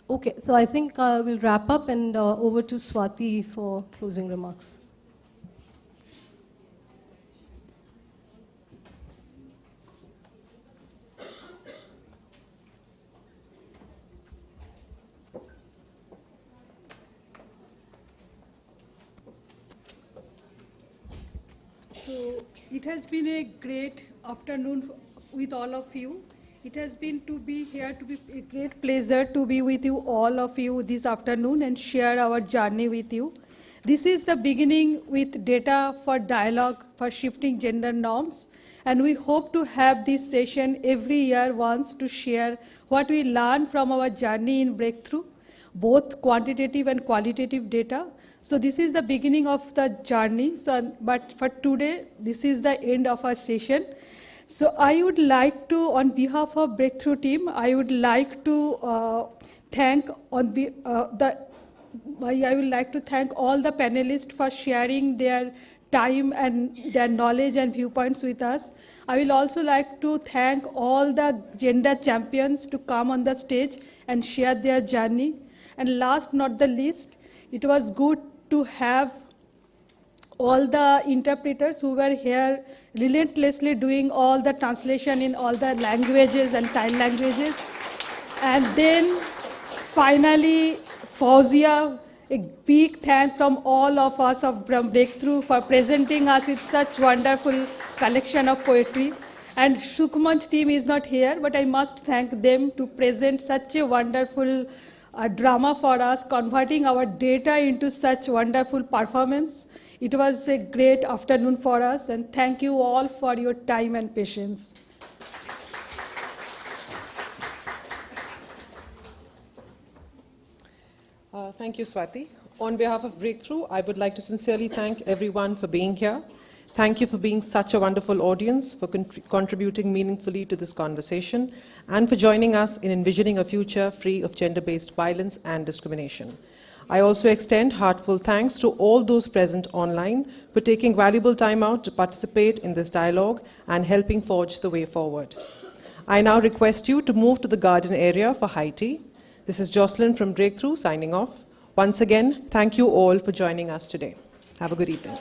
Okay, so I think we'll wrap up, and over to Swati for closing remarks. So it has been a great afternoon with all of you. It has been to be here, to be a great pleasure to be with you, all of you, this afternoon and share our journey with you. This is the beginning with data for dialogue for shifting gender norms, and we hope to have this session every year once to share what we learned from our journey in Breakthrough, both quantitative and qualitative data. So this is the beginning of the journey, but for today, this is the end of our session. So I would like to, on behalf of Breakthrough team, I would like to thank all the panelists for sharing their time and their knowledge and viewpoints with us. I will also like to thank all the gender champions to come on the stage and share their journey. And last not the least, it was good to have all the interpreters who were here relentlessly doing all the translation in all the languages and sign languages. And then finally, Fauzia, a big thank from all of us from Breakthrough for presenting us with such wonderful collection of poetry. And Sukhman's team is not here, but I must thank them to present such a wonderful drama for us, converting our data into such wonderful performance. It was a great afternoon for us, and thank you all for your time and patience. Thank you, Swati. On behalf of Breakthrough, I would like to sincerely thank everyone for being here. Thank you for being such a wonderful audience, for contributing meaningfully to this conversation, and for joining us in envisioning a future free of gender-based violence and discrimination. I also extend heartfelt thanks to all those present online for taking valuable time out to participate in this dialogue and helping forge the way forward. I now request you to move to the garden area for high tea. This is Jocelyn from Breakthrough signing off. Once again, thank you all for joining us today. Have a good evening.